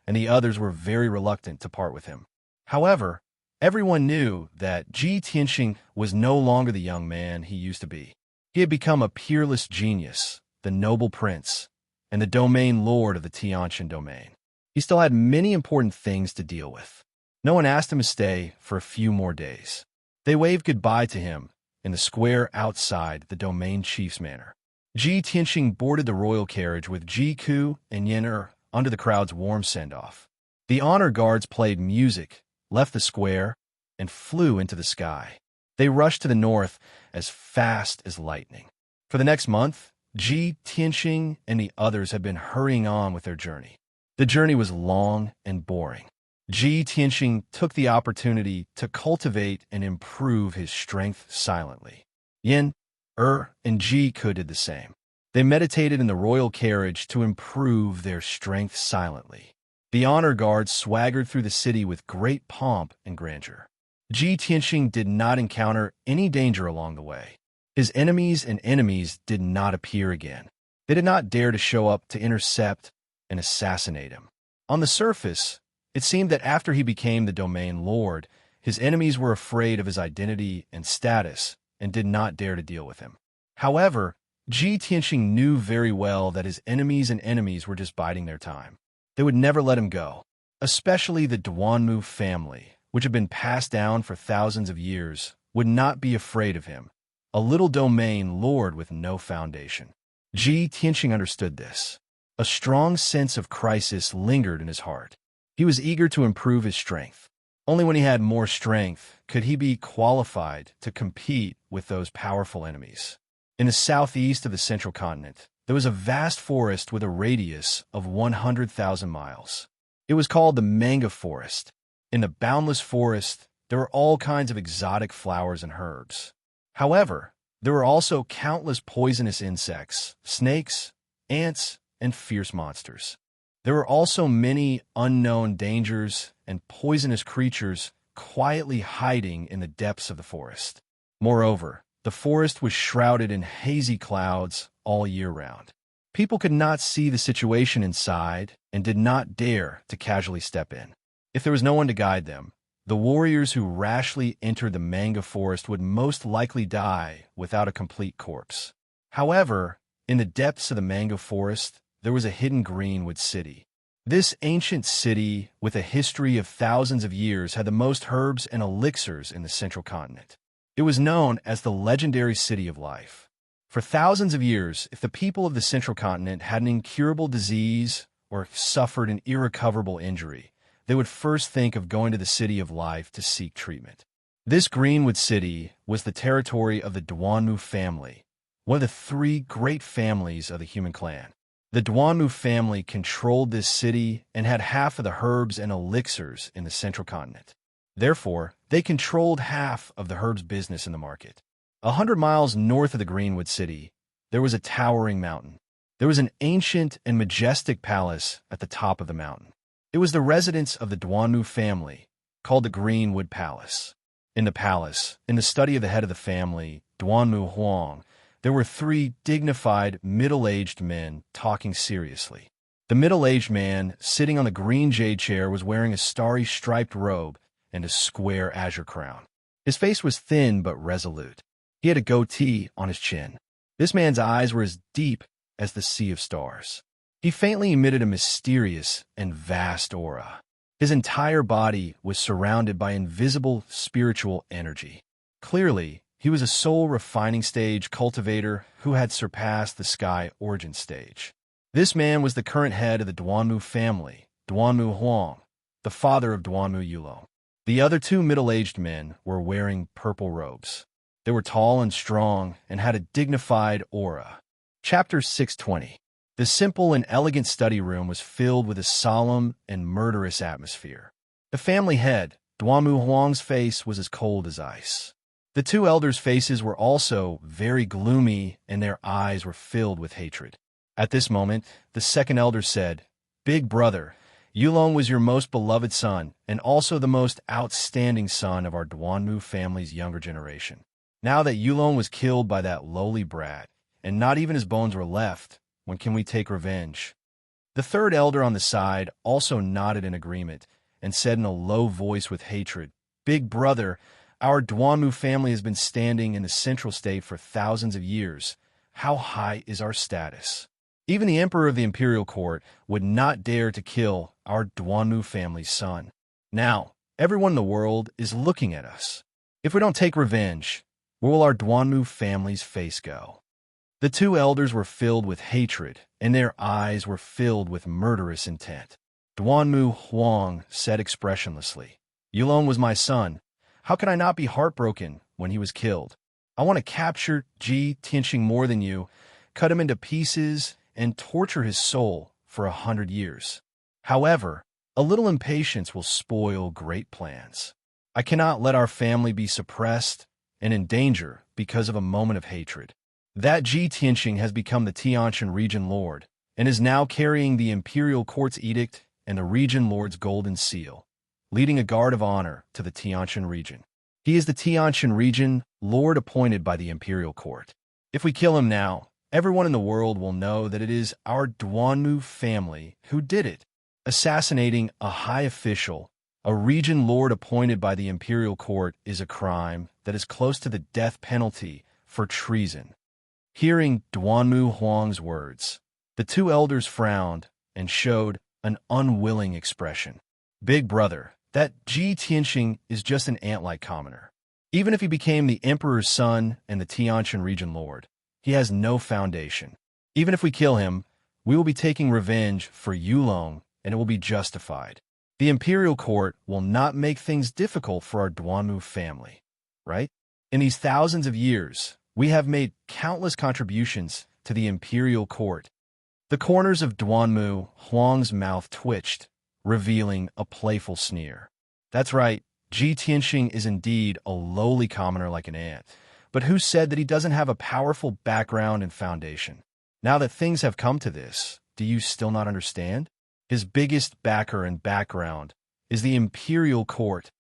and the others were very reluctant to part with him. However, everyone knew that Ji Tianxing was no longer the young man he used to be. He had become a peerless genius, the noble prince, and the domain lord of the Tianxin domain. He still had many important things to deal with. No one asked him to stay for a few more days. They waved goodbye to him in the square outside the domain chief's manor. Ji Tianxing boarded the royal carriage with Ji Ku and Yin under the crowd's warm send-off. The honor guards played music, left the square, and flew into the sky. They rushed to the north as fast as lightning. For the next month, Ji Tianxing and the others had been hurrying on with their journey. The journey was long and boring. Ji Tianxing took the opportunity to cultivate and improve his strength silently. Yin, and Ji Ku did the same. They meditated in the royal carriage to improve their strength silently. The honor guards swaggered through the city with great pomp and grandeur. Ji Tianxing did not encounter any danger along the way. His enemies did not appear again. They did not dare to show up to intercept and assassinate him. On the surface, it seemed that after he became the domain lord, his enemies were afraid of his identity and status and did not dare to deal with him. However, Ji Tianxing knew very well that his enemies were just biding their time. They would never let him go, especially the Duanmu family, which had been passed down for thousands of years, would not be afraid of him, a little domain lord with no foundation. Ji Tianxing understood this. A strong sense of crisis lingered in his heart. He was eager to improve his strength. Only when he had more strength could he be qualified to compete with those powerful enemies. In the southeast of the central continent, there was a vast forest with a radius of 100,000 miles. It was called the Manga Forest. In the boundless forest, there were all kinds of exotic flowers and herbs. However, there were also countless poisonous insects, snakes, ants, and fierce monsters. There were also many unknown dangers and poisonous creatures quietly hiding in the depths of the forest. Moreover, the forest was shrouded in hazy clouds all year round. People could not see the situation inside and did not dare to casually step in. If there was no one to guide them, the warriors who rashly entered the manga forest would most likely die without a complete corpse. However, in the depths of the manga forest, there was a hidden greenwood city. This ancient city, with a history of thousands of years, had the most herbs and elixirs in the central continent. It was known as the legendary City of Life. For thousands of years, if the people of the central continent had an incurable disease or suffered an irrecoverable injury, they would first think of going to the City of Life to seek treatment. This Greenwood City was the territory of the Duanmu family, one of the three great families of the human clan. The Duanmu family controlled this city and had half of the herbs and elixirs in the central continent. Therefore, they controlled half of the herbs business in the market. 100 miles north of the Greenwood City, there was a towering mountain. There was an ancient and majestic palace at the top of the mountain. It was the residence of the Duanmu family, called the Greenwood Palace. In the palace, in the study of the head of the family, Duanmu Huang, there were three dignified, middle-aged men talking seriously. The middle-aged man, sitting on the green jade chair, was wearing a starry striped robe and a square azure crown. His face was thin but resolute. He had a goatee on his chin. This man's eyes were as deep as the sea of stars. He faintly emitted a mysterious and vast aura. His entire body was surrounded by invisible spiritual energy. Clearly, he was a soul refining stage cultivator who had surpassed the sky origin stage. This man was the current head of the Duanmu family, Duanmu Huang, the father of Duanmu Yulong. The other two middle-aged men were wearing purple robes. They were tall and strong and had a dignified aura. Chapter 620. The simple and elegant study room was filled with a solemn and murderous atmosphere. The family head, Duanmu Huang's face was as cold as ice. The two elders' faces were also very gloomy and their eyes were filled with hatred. At this moment, the second elder said, "Big brother, Yulong was your most beloved son and also the most outstanding son of our Duanmu family's younger generation. Now that Yulong was killed by that lowly brat, and not even his bones were left, when can we take revenge?" The third elder on the side also nodded in agreement and said in a low voice with hatred, "Big brother, our Duanmu family has been standing in the central state for thousands of years. How high is our status? Even the emperor of the imperial court would not dare to kill our Duanmu family's son. Now, everyone in the world is looking at us. If we don't take revenge, where will our Duanmu family's face go?" The two elders were filled with hatred, and their eyes were filled with murderous intent. Duanmu Huang said expressionlessly, "Yulong was my son. How can I not be heartbroken when he was killed? I want to capture Ji Tianxing more than you, cut him into pieces, and torture his soul for 100 years. However, a little impatience will spoil great plans. I cannot let our family be suppressed and in danger because of a moment of hatred. That Ji Tianxing has become the Tianshan region lord and is now carrying the imperial court's edict and the region lord's golden seal, leading a guard of honor to the Tianshan region. He is the Tianshan region lord appointed by the imperial court. If we kill him now, everyone in the world will know that it is our Duanmu family who did it. Assassinating a high official, a region lord appointed by the imperial court, is a crime that is close to the death penalty for treason. Hearing Duanmu Huang's words, the two elders frowned and showed an unwilling expression. Big brother, that Ji Tianxing is just an ant-like commoner. Even if he became the emperor's son and the Tianshan region lord, he has no foundation. Even if we kill him, we will be taking revenge for Yulong, and it will be justified. The imperial court will not make things difficult for our Duanmu family, right? In these thousands of years, we have made countless contributions to the imperial court. The corners of Duanmu Huang's mouth twitched, revealing a playful sneer. That's right, Ji Tianxing is indeed a lowly commoner like an ant. But who said that he doesn't have a powerful background and foundation? Now that things have come to this, do you still not understand? His biggest backer and background is the imperial court.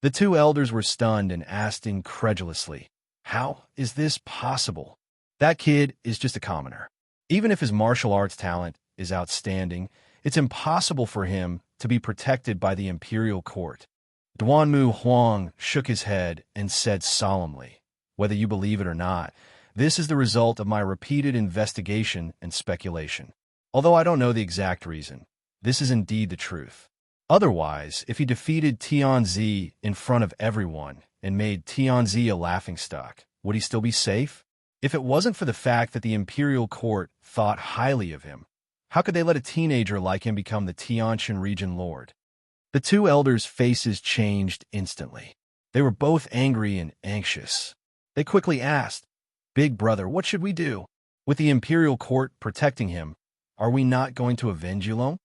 The two elders were stunned and asked incredulously, "How is this possible? That kid is just a commoner. Even if his martial arts talent is outstanding, it's impossible for him to be protected by the imperial court." Duanmu Huang shook his head and said solemnly, "Whether you believe it or not, this is the result of my repeated investigation and speculation. Although I don't know the exact reason, this is indeed the truth. Otherwise, if he defeated Tianzi in front of everyone and made Tianzi a laughingstock, would he still be safe? If it wasn't for the fact that the imperial court thought highly of him, how could they let a teenager like him become the Tianshan region lord?" The two elders' faces changed instantly. They were both angry and anxious. They quickly asked, "Big brother, what should we do? With the imperial court protecting him, are we not going to avenge Yulong?"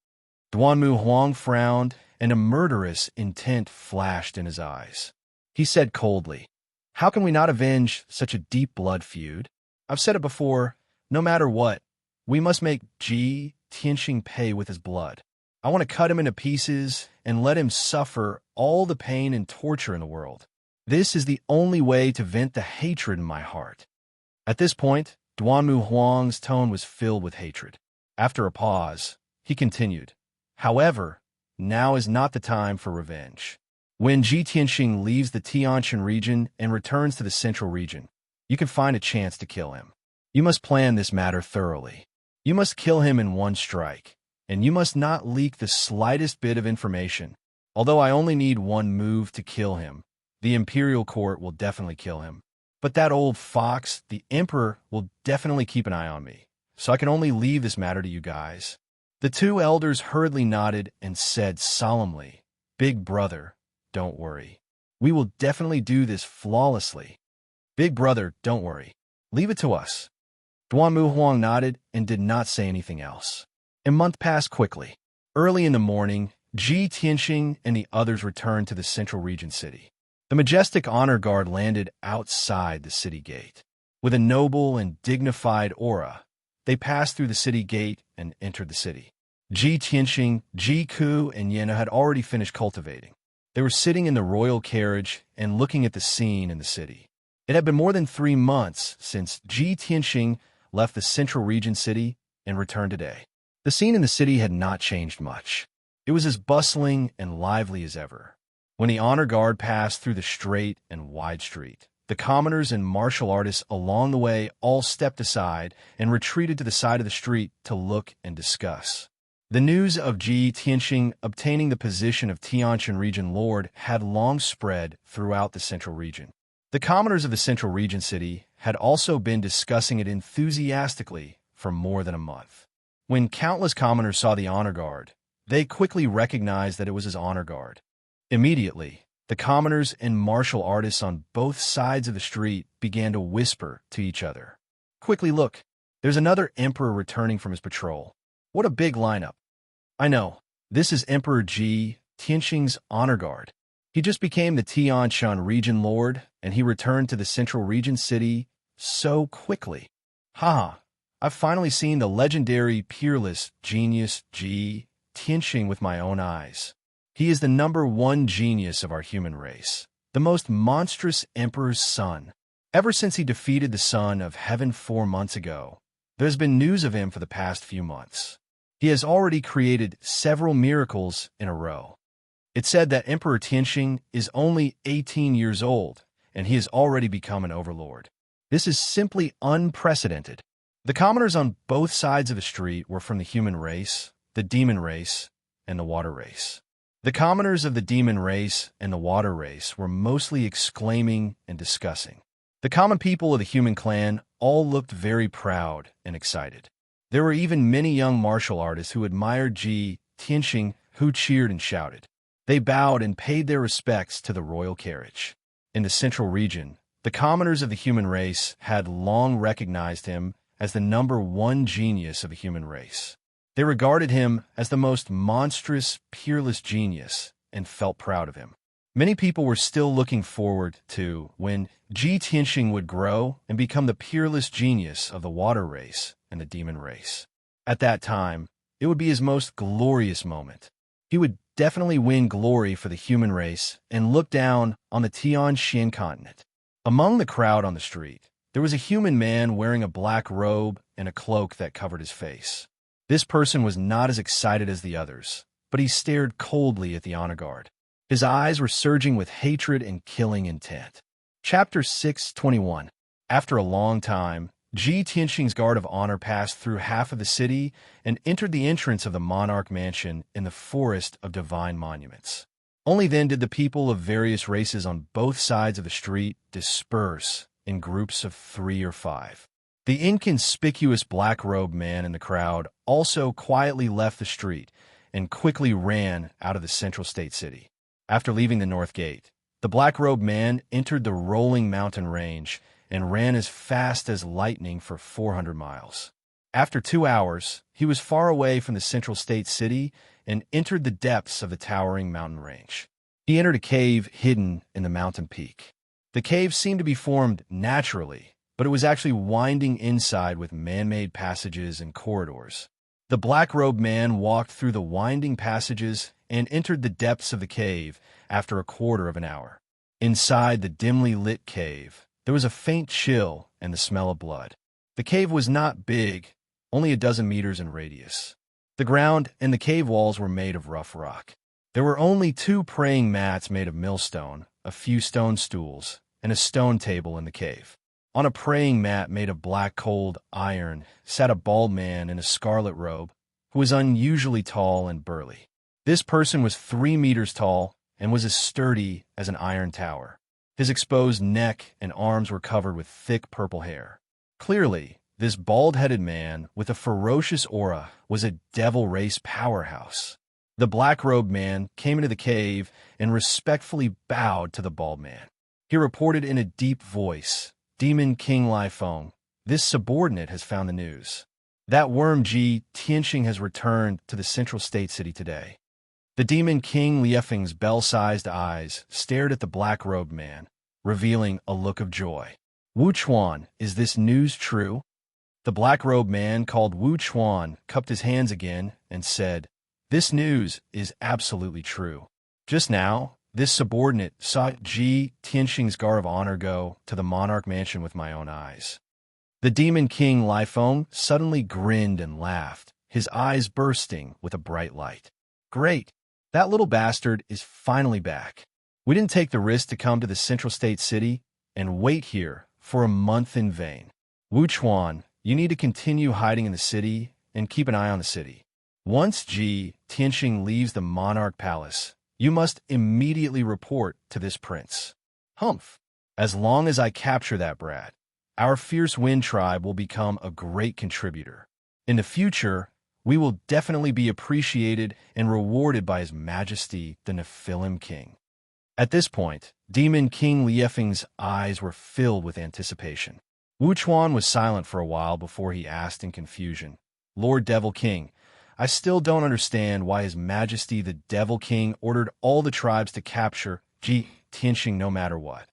Duanmu Huang frowned, and a murderous intent flashed in his eyes. He said coldly, "How can we not avenge such a deep blood feud? I've said it before, no matter what, we must make Ji Tianxing pay with his blood. I want to cut him into pieces and let him suffer all the pain and torture in the world. This is the only way to vent the hatred in my heart." At this point, Duanmu Huang's tone was filled with hatred. After a pause, he continued, "However, now is not the time for revenge. When Ji Tianxing leaves the Tianshan region and returns to the central region, you can find a chance to kill him. You must plan this matter thoroughly. You must kill him in one strike, and you must not leak the slightest bit of information. Although I only need one move to kill him, the imperial court will definitely kill him. But that old fox, the emperor, will definitely keep an eye on me, so I can only leave this matter to you guys." The two elders hurriedly nodded and said solemnly, "Big brother, don't worry. We will definitely do this flawlessly. Big brother, don't worry. Leave it to us." Duanmu Huang nodded and did not say anything else. A month passed quickly. Early in the morning, Ji Tianxing and the others returned to the central region city. The majestic honor guard landed outside the city gate. With a noble and dignified aura, they passed through the city gate and entered the city. Ji Tianxing, Ji Ku, and Yena had already finished cultivating. They were sitting in the royal carriage and looking at the scene in the city. It had been more than 3 months since Ji Tianxing left the central region city and returned today. The scene in the city had not changed much. It was as bustling and lively as ever. When the honor guard passed through the straight and wide street, the commoners and martial artists along the way all stepped aside and retreated to the side of the street to look and discuss. The news of Ji Tianxing obtaining the position of Tianshan region lord had long spread throughout the central region. The commoners of the central region city had also been discussing it enthusiastically for more than a month. When countless commoners saw the honor guard, they quickly recognized that it was his honor guard. Immediately, the commoners and martial artists on both sides of the street began to whisper to each other. "Quickly look, there's another emperor returning from his patrol. What a big lineup. I know, this is Emperor Ji Tianxing's honor guard. He just became the Tianshan region lord, and he returned to the central region city so quickly. Haha, I've finally seen the legendary peerless genius Ji Tianxing with my own eyes. He is the #1 genius of our human race, the most monstrous emperor's son. Ever since he defeated the son of heaven 4 months ago, there's been news of him for the past few months. He has already created several miracles in a row. It's said that Emperor Tianxing is only 18 years old, and he has already become an overlord. This is simply unprecedented. The commoners on both sides of the street were from the human race, the demon race, and the water race. The commoners of the demon race and the water race were mostly exclaiming and discussing. The common people of the human clan all looked very proud and excited. There were even many young martial artists who admired Tianxing, who cheered and shouted. They bowed and paid their respects to the royal carriage. In the central region, the commoners of the human race had long recognized him as the #1 genius of the human race. They regarded him as the most monstrous, peerless genius and felt proud of him. Many people were still looking forward to when Tianxing would grow and become the peerless genius of the water race and the demon race. At that time, it would be his most glorious moment. He would definitely win glory for the human race and look down on the Tianxian continent. Among the crowd on the street, there was a human man wearing a black robe and a cloak that covered his face. This person was not as excited as the others, but he stared coldly at the honor guard. His eyes were surging with hatred and killing intent. Chapter 6:21. After a long time, Tianxing's guard of honor passed through half of the city and entered the entrance of the monarch mansion in the forest of divine monuments. Only then did the people of various races on both sides of the street disperse in groups of 3 or 5. The inconspicuous black-robed man in the crowd also quietly left the street and quickly ran out of the central state city. After leaving the north gate, the black-robed man entered the rolling mountain range and ran as fast as lightning for 400 miles. After 2 hours, he was far away from the central state city and entered the depths of the towering mountain range. He entered a cave hidden in the mountain peak. The cave seemed to be formed naturally, but it was actually winding inside with man-made passages and corridors. The black-robed man walked through the winding passages and entered the depths of the cave after a quarter of an hour. Inside the dimly lit cave, there was a faint chill and the smell of blood. The cave was not big, only a dozen meters in radius. The ground and the cave walls were made of rough rock. There were only 2 praying mats made of millstone, a few stone stools, and a stone table in the cave. On a praying mat made of black cold iron sat a bald man in a scarlet robe who was unusually tall and burly. This person was 3 meters tall and was as sturdy as an iron tower. His exposed neck and arms were covered with thick purple hair. Clearly, this bald-headed man with a ferocious aura was a devil race powerhouse. The black-robed man came into the cave and respectfully bowed to the bald man. He reported in a deep voice, "Demon King Lai Feng, this subordinate has found the news. That worm Tianxing has returned to the central state city today." The Demon King Liefeng's bell-sized eyes stared at the black-robed man, revealing a look of joy. "Wu Chuan, is this news true?" The black-robed man called Wu Chuan cupped his hands again and said, "This news is absolutely true. Just now, this subordinate saw Tianxing's guard of honor go to the monarch mansion with my own eyes." The Demon King Lai Feng suddenly grinned and laughed, his eyes bursting with a bright light. "Great! That little bastard is finally back. We didn't take the risk to come to the central state city and wait here for a month in vain. Wu Chuan, you need to continue hiding in the city and keep an eye on the city. Once Tianxing leaves the monarch palace, you must immediately report to this prince." "Humph. As long as I capture that brat, our fierce wind tribe will become a great contributor. In the future, we will definitely be appreciated and rewarded by His Majesty, the Nephilim King." At this point, Demon King Liefeng's eyes were filled with anticipation. Wu Chuan was silent for a while before he asked in confusion, "Lord Devil King, I still don't understand why His Majesty the Devil King ordered all the tribes to capture Tianxing no matter what.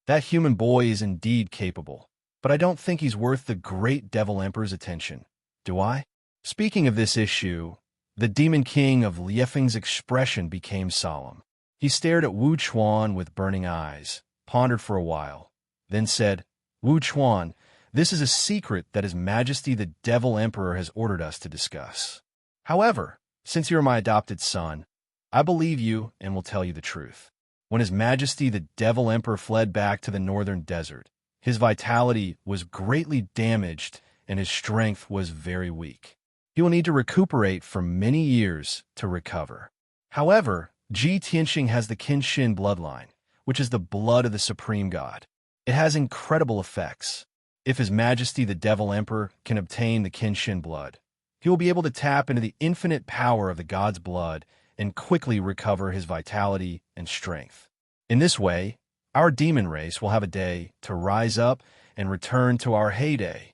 That human boy is indeed capable, but I don't think he's worth the great Devil Emperor's attention. Do I?" Speaking of this issue, the Demon King of Liefeng's expression became solemn. He stared at Wu Chuan with burning eyes, pondered for a while, then said, "Wu Chuan, this is a secret that His Majesty the Devil Emperor has ordered us to discuss." However, since you are my adopted son, I believe you and will tell you the truth. When His Majesty the Devil Emperor fled back to the northern desert, his vitality was greatly damaged and his strength was very weak. He will need to recuperate for many years to recover. However, Ji Tianxing has the Qin bloodline, which is the blood of the Supreme God. It has incredible effects. If His Majesty the Devil Emperor can obtain the Qin blood, he will be able to tap into the infinite power of the God's blood and quickly recover his vitality and strength. In this way, our demon race will have a day to rise up and return to our heyday.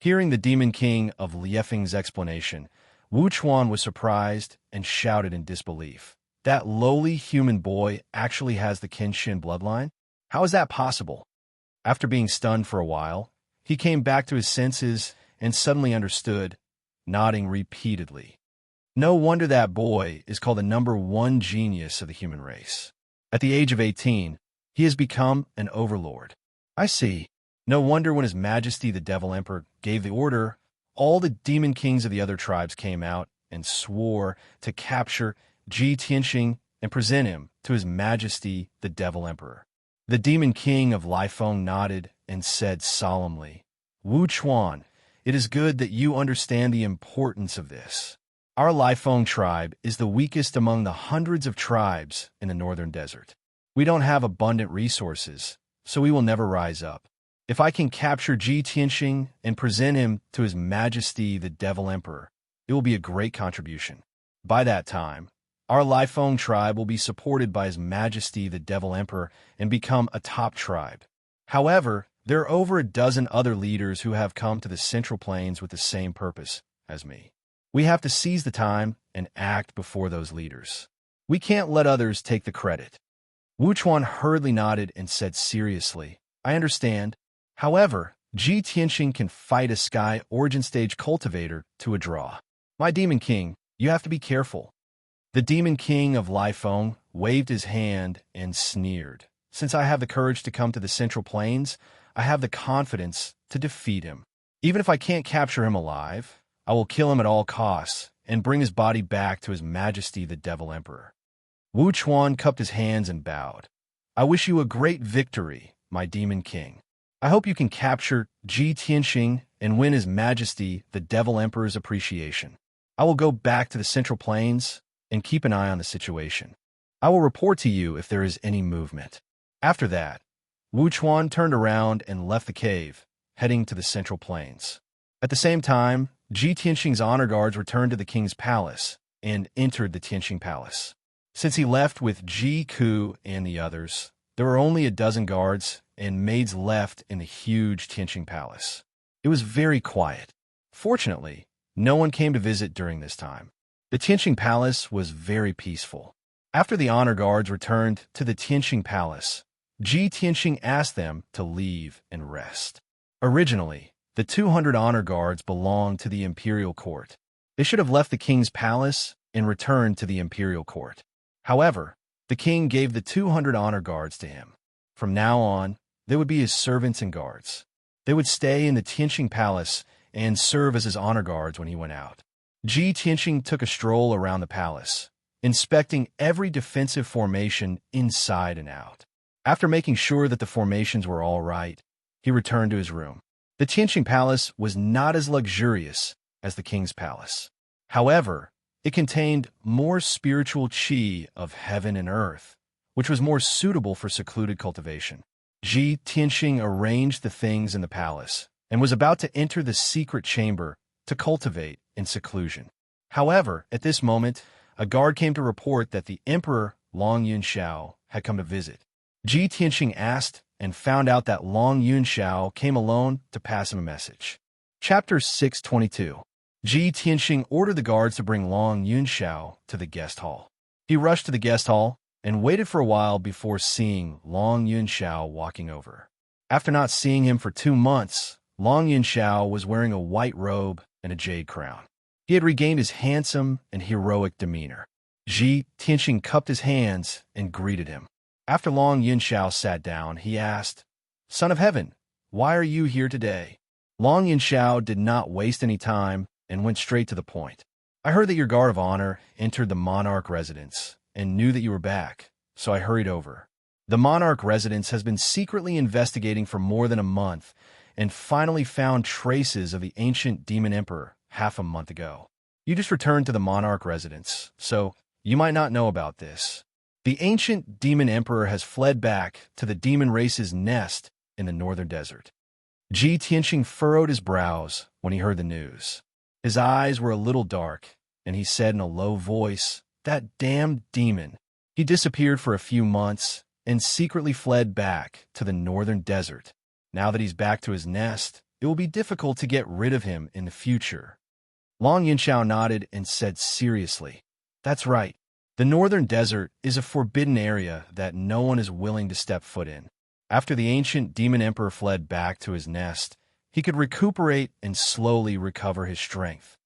Hearing the Demon King of Liefeng's explanation, Wu Chuan was surprised and shouted in disbelief. That lowly human boy actually has the Qin bloodline? How is that possible? After being stunned for a while, he came back to his senses and suddenly understood, nodding repeatedly. No wonder that boy is called the #1 genius of the human race. At the age of 18, he has become an overlord. I see. No wonder when His Majesty the Devil Emperor gave the order, all the demon kings of the other tribes came out and swore to capture Ji Tianxing and present him to His Majesty the Devil Emperor. The Demon King of Liefeng nodded and said solemnly, Wu Chuan, it is good that you understand the importance of this. Our Liefeng tribe is the weakest among the hundreds of tribes in the northern desert. We don't have abundant resources, so we will never rise up. If I can capture Ji Tianxing and present him to His Majesty the Devil Emperor, it will be a great contribution. By that time, our Liefeng tribe will be supported by His Majesty the Devil Emperor and become a top tribe. However, there are over a dozen other leaders who have come to the Central Plains with the same purpose as me. We have to seize the time and act before those leaders. We can't let others take the credit. Wu Chuan hurriedly nodded and said seriously, I understand. However, Ji Tianxing can fight a Sky Origin Stage cultivator to a draw. My Demon King, you have to be careful. The Demon King of Liefeng waved his hand and sneered. Since I have the courage to come to the Central Plains, I have the confidence to defeat him. Even if I can't capture him alive, I will kill him at all costs and bring his body back to His Majesty the Devil Emperor. Wu Chuan cupped his hands and bowed. I wish you a great victory, my Demon King. I hope you can capture Ji Tianxing and win His Majesty the Devil Emperor's appreciation. I will go back to the Central Plains and keep an eye on the situation. I will report to you if there is any movement. After that, Wu Chuan turned around and left the cave, heading to the Central Plains. At the same time, Ji Tianxing's honor guards returned to the king's palace and entered the Tianxing Palace. Since he left with Ji Ku and the others, there were only a dozen guards and maids left in the huge Tianxing Palace. It was very quiet. Fortunately, no one came to visit during this time. The Tianxing Palace was very peaceful. After the honor guards returned to the Tianxing Palace, Ji Tianxing asked them to leave and rest. Originally, the 200 honor guards belonged to the imperial court. They should have left the king's palace and returned to the imperial court. However, the king gave the 200 honor guards to him. From now on, they would be his servants and guards. They would stay in the Tianxing Palace and serve as his honor guards when he went out. Ji Tianxing took a stroll around the palace, inspecting every defensive formation inside and out. After making sure that the formations were all right, he returned to his room. The Tianxing Palace was not as luxurious as the king's palace. However, it contained more spiritual qi of heaven and earth, which was more suitable for secluded cultivation. Ji Tianxing arranged the things in the palace and was about to enter the secret chamber to cultivate in seclusion. However, at this moment, a guard came to report that the Emperor Long Yunxiao had come to visit. Ji Tianxing asked and found out that Long Yunxiao came alone to pass him a message. Chapter 622. Ji Tianxing ordered the guards to bring Long Yunxiao to the guest hall. He rushed to the guest hall and waited for a while before seeing Long Yunxiao walking over. After not seeing him for 2 months, Long Yunxiao was wearing a white robe and a jade crown. He had regained his handsome and heroic demeanor. Ji Tianxing cupped his hands and greeted him. After Long Yunxiao sat down, he asked, Son of Heaven, why are you here today? Long Yunxiao did not waste any time and went straight to the point. I heard that your guard of honor entered the monarch residence and knew that you were back, so I hurried over. The monarch residence has been secretly investigating for more than a month and finally found traces of the ancient demon emperor half a month ago. You just returned to the monarch residence, so you might not know about this. The ancient demon emperor has fled back to the demon race's nest in the northern desert. Ji Tianqing furrowed his brows when he heard the news. His eyes were a little dark, and he said in a low voice, "That damned demon. He disappeared for a few months and secretly fled back to the northern desert. Now that he's back to his nest, it will be difficult to get rid of him in the future." Long Yinxiao nodded and said seriously, "That's right. The northern desert is a forbidden area that no one is willing to step foot in. After the ancient demon emperor fled back to his nest, he could recuperate and slowly recover his strength.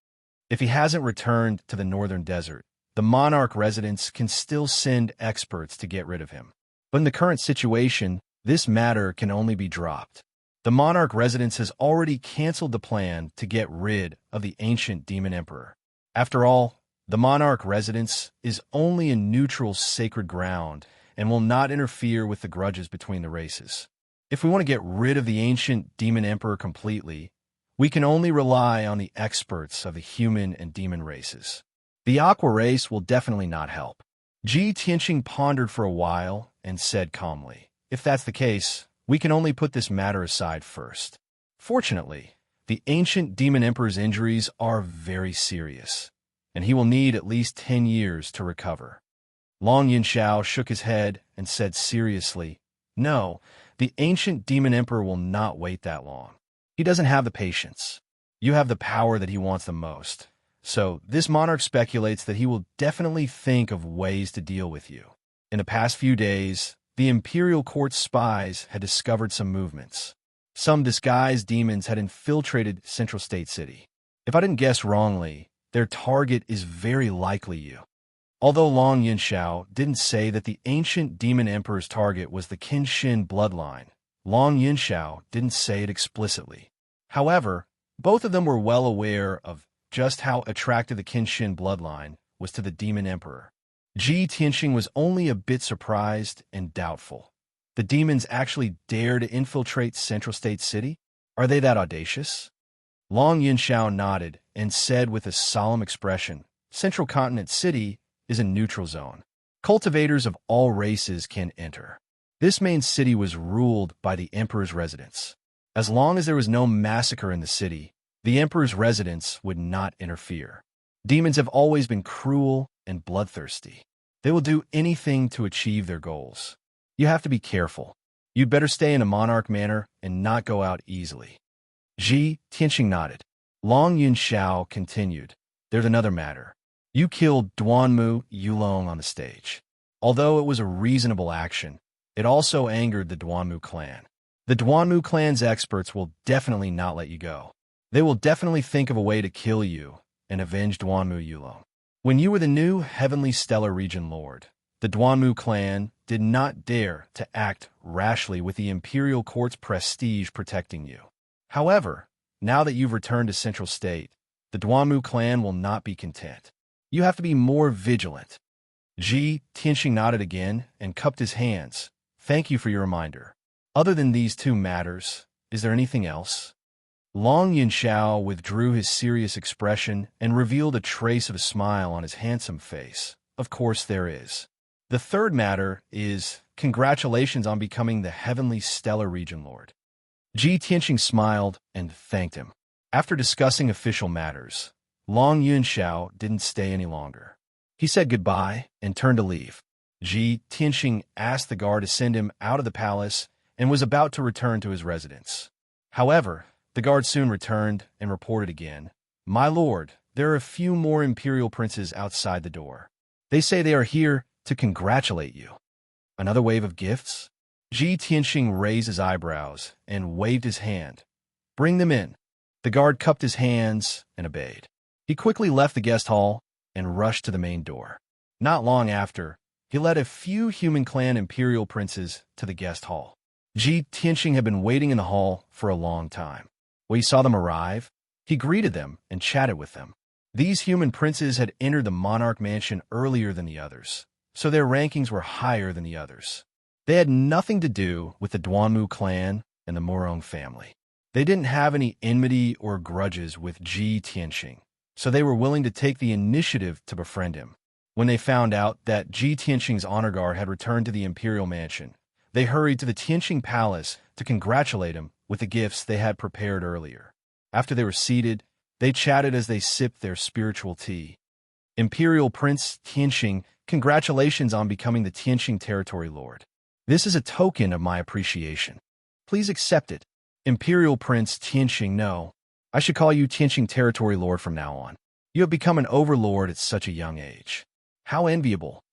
If he hasn't returned to the northern desert, the monarch residence can still send experts to get rid of him. But in the current situation, this matter can only be dropped. The monarch residence has already canceled the plan to get rid of the ancient demon emperor. After all, the monarch residence is only a neutral sacred ground and will not interfere with the grudges between the races. If we want to get rid of the ancient demon emperor completely, we can only rely on the experts of the human and demon races. The aqua race will definitely not help." Ji Tianqing pondered for a while and said calmly, "If that's the case, we can only put this matter aside first. Fortunately, the ancient demon emperor's injuries are very serious, and he will need at least 10 years to recover." Long Yinxiao shook his head and said seriously, "No, the ancient demon emperor will not wait that long. He doesn't have the patience. You have the power that he wants the most. So this monarch speculates that he will definitely think of ways to deal with you. In the past few days, the imperial court spies had discovered some movements. Some disguised demons had infiltrated Central State City. If I didn't guess wrongly, their target is very likely you." Although Long Yinxiao didn't say that the ancient demon emperor's target was the Qin bloodline, Long Yinxiao didn't say it explicitly. However, both of them were well aware of just how attractive the Qin bloodline was to the demon emperor. Ji Tianqing was only a bit surprised and doubtful. The demons actually dare to infiltrate Central State City? Are they that audacious? Long Yinxiao nodded and said with a solemn expression, "Central Continent City is a neutral zone. Cultivators of all races can enter. This main city was ruled by the emperor's residence. As long as there was no massacre in the city, the emperor's residence would not interfere. Demons have always been cruel and bloodthirsty. They will do anything to achieve their goals. You have to be careful. You'd better stay in a monarch manner and not go out easily." Ji Tianqing nodded. Long Yinxiao continued, "There's another matter. You killed Duanmu Yulong on the stage. Although it was a reasonable action, it also angered the Duanmu clan. The Duanmu clan's experts will definitely not let you go. They will definitely think of a way to kill you and avenge Duanmu Yulong. When you were the new Heavenly Stellar Region Lord, the Duanmu clan did not dare to act rashly with the Imperial Court's prestige protecting you. However, now that you've returned to Central State, the Duanmu clan will not be content. You have to be more vigilant." Ji Tianqing nodded again and cupped his hands. "Thank you for your reminder. Other than these two matters, is there anything else?" Long Yinxiao withdrew his serious expression and revealed a trace of a smile on his handsome face. "Of course there is. The third matter is congratulations on becoming the Heavenly Stellar Region Lord." Ji Tianqing smiled and thanked him. After discussing official matters, Long Yunxiao didn't stay any longer. He said goodbye and turned to leave. Ji Tianqing asked the guard to send him out of the palace and was about to return to his residence. However, the guard soon returned and reported again, "My lord, there are a few more imperial princes outside the door. They say they are here to congratulate you." Another wave of gifts? Ji Tianqing raised his eyebrows and waved his hand. "Bring them in." The guard cupped his hands and obeyed. He quickly left the guest hall and rushed to the main door. Not long after, he led a few human clan imperial princes to the guest hall. Ji Tianqing had been waiting in the hall for a long time. When he saw them arrive, he greeted them and chatted with them. These human princes had entered the monarch mansion earlier than the others, so their rankings were higher than the others. They had nothing to do with the Duanmu clan and the Morong family. They didn't have any enmity or grudges with Ji Tianxing, so they were willing to take the initiative to befriend him. When they found out that Ji Tianxing's honor guard had returned to the imperial mansion, they hurried to the Tianxing palace to congratulate him with the gifts they had prepared earlier. After they were seated, they chatted as they sipped their spiritual tea. Imperial Prince Tianxing, congratulations on becoming the Tianxing territory lord. This is a token of my appreciation. Please accept it. Imperial Prince Tianxing, no. I should call you Tianxing territory lord from now on. You have become an overlord at such a young age. How enviable.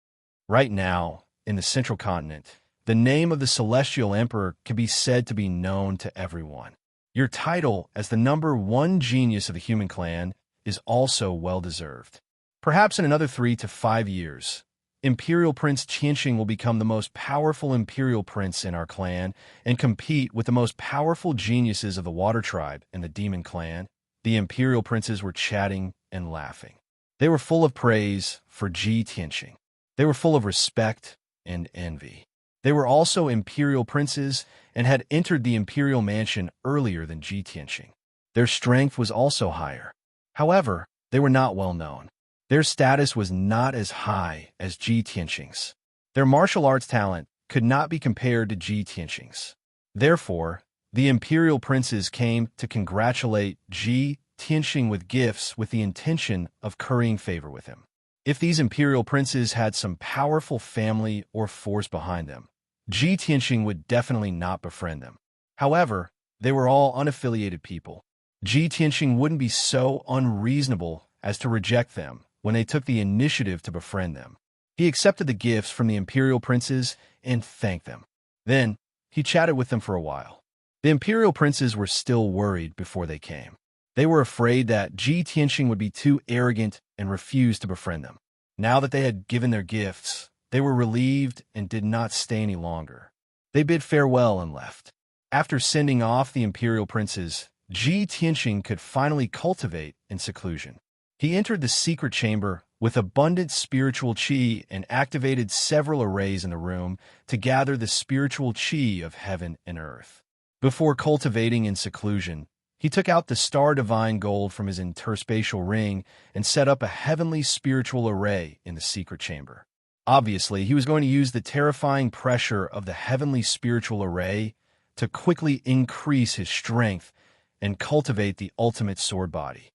Right now, in the central continent, the name of the celestial emperor can be said to be known to everyone. Your title as the #1 genius of the human clan is also well-deserved. Perhaps in another 3 to 5 years, Imperial Prince Tianxing will become the most powerful imperial prince in our clan and compete with the most powerful geniuses of the Water Tribe and the Demon Clan. The imperial princes were chatting and laughing. They were full of praise for Ji Tianxing. They were full of respect and envy. They were also imperial princes and had entered the imperial mansion earlier than Ji Tianxing. Their strength was also higher. However, they were not well known. Their status was not as high as Ji Tianxing's. Their martial arts talent could not be compared to Ji Tianxing's. Therefore, the imperial princes came to congratulate Ji Tianxing with gifts with the intention of currying favor with him. If these imperial princes had some powerful family or force behind them, Ji Tianxing would definitely not befriend them. However, they were all unaffiliated people. Ji Tianxing wouldn't be so unreasonable as to reject them when they took the initiative to befriend them. He accepted the gifts from the imperial princes and thanked them. Then, he chatted with them for a while. The imperial princes were still worried before they came. They were afraid that Ji Tianxing would be too arrogant and refuse to befriend them. Now that they had given their gifts, they were relieved and did not stay any longer. They bid farewell and left. After sending off the imperial princes, Ji Tianxing could finally cultivate in seclusion. He entered the secret chamber with abundant spiritual qi and activated several arrays in the room to gather the spiritual qi of heaven and earth. Before cultivating in seclusion, he took out the star divine gold from his interspatial ring and set up a heavenly spiritual array in the secret chamber. Obviously, he was going to use the terrifying pressure of the heavenly spiritual array to quickly increase his strength and cultivate the ultimate sword body.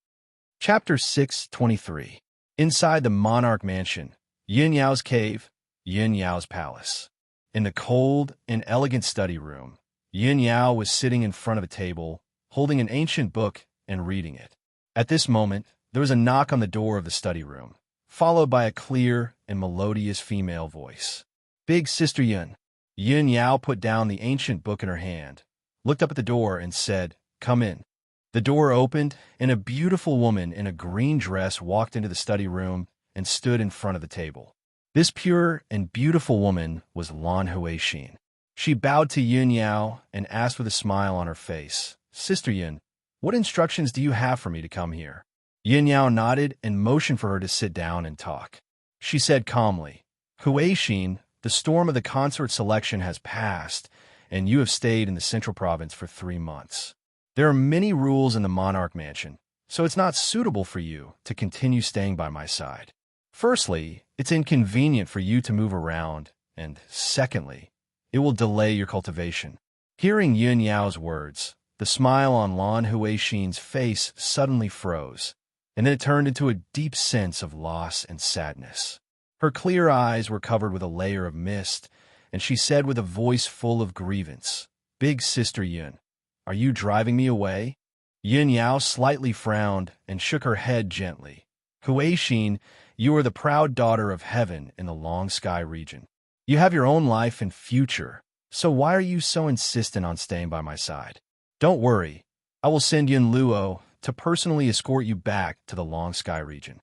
Chapter 623. Inside the monarch mansion, Yin Yao's cave, Yin Yao's palace. In the cold and elegant study room, Yin Yao was sitting in front of a table, holding an ancient book and reading it. At this moment, there was a knock on the door of the study room, followed by a clear and melodious female voice. "Big Sister Yin." Yin Yao put down the ancient book in her hand, looked up at the door, and said, "Come in." The door opened, and a beautiful woman in a green dress walked into the study room and stood in front of the table. This pure and beautiful woman was Lan Huixin. She bowed to Yin Yao and asked with a smile on her face, "Sister Yin, what instructions do you have for me to come here?" Yin Yao nodded and motioned for her to sit down and talk. She said calmly, "Huixin, the storm of the consort selection has passed, and you have stayed in the central province for 3 months. There are many rules in the monarch mansion, so it's not suitable for you to continue staying by my side. Firstly, it's inconvenient for you to move around, and secondly, it will delay your cultivation." Hearing Yin Yao's words, the smile on Lan Huixin's face suddenly froze, and then it turned into a deep sense of loss and sadness. Her clear eyes were covered with a layer of mist, and she said with a voice full of grievance, "Big Sister Yin, are you driving me away?" Yin Yao slightly frowned and shook her head gently. "Huixin, you are the proud daughter of heaven in the Long Sky region. You have your own life and future, so why are you so insistent on staying by my side? Don't worry, I will send Yin Luo to personally escort you back to the Long Sky region."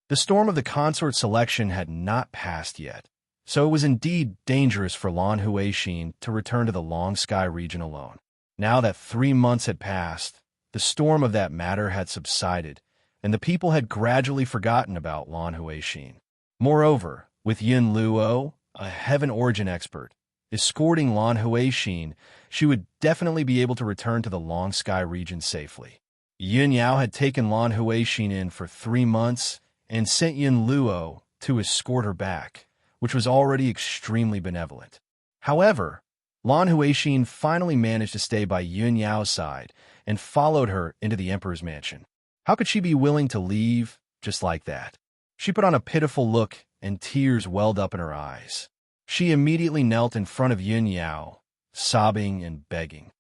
The storm of the consort selection had not passed yet, so it was indeed dangerous for Lan Huixin to return to the Long Sky region alone. Now that 3 months had passed, the storm of that matter had subsided, and the people had gradually forgotten about Lan Huixin. Moreover, with Yun Luo, a heaven origin expert, escorting Lan Huixin, she would definitely be able to return to the Long Sky region safely. Yun Yao had taken Lan Huixin in for 3 months and sent Yun Luo to escort her back, which was already extremely benevolent. However, Lan Huixin finally managed to stay by Yun Yao's side and followed her into the emperor's mansion. How could she be willing to leave just like that? She put on a pitiful look and tears welled up in her eyes. She immediately knelt in front of Yun Yao, sobbing and begging.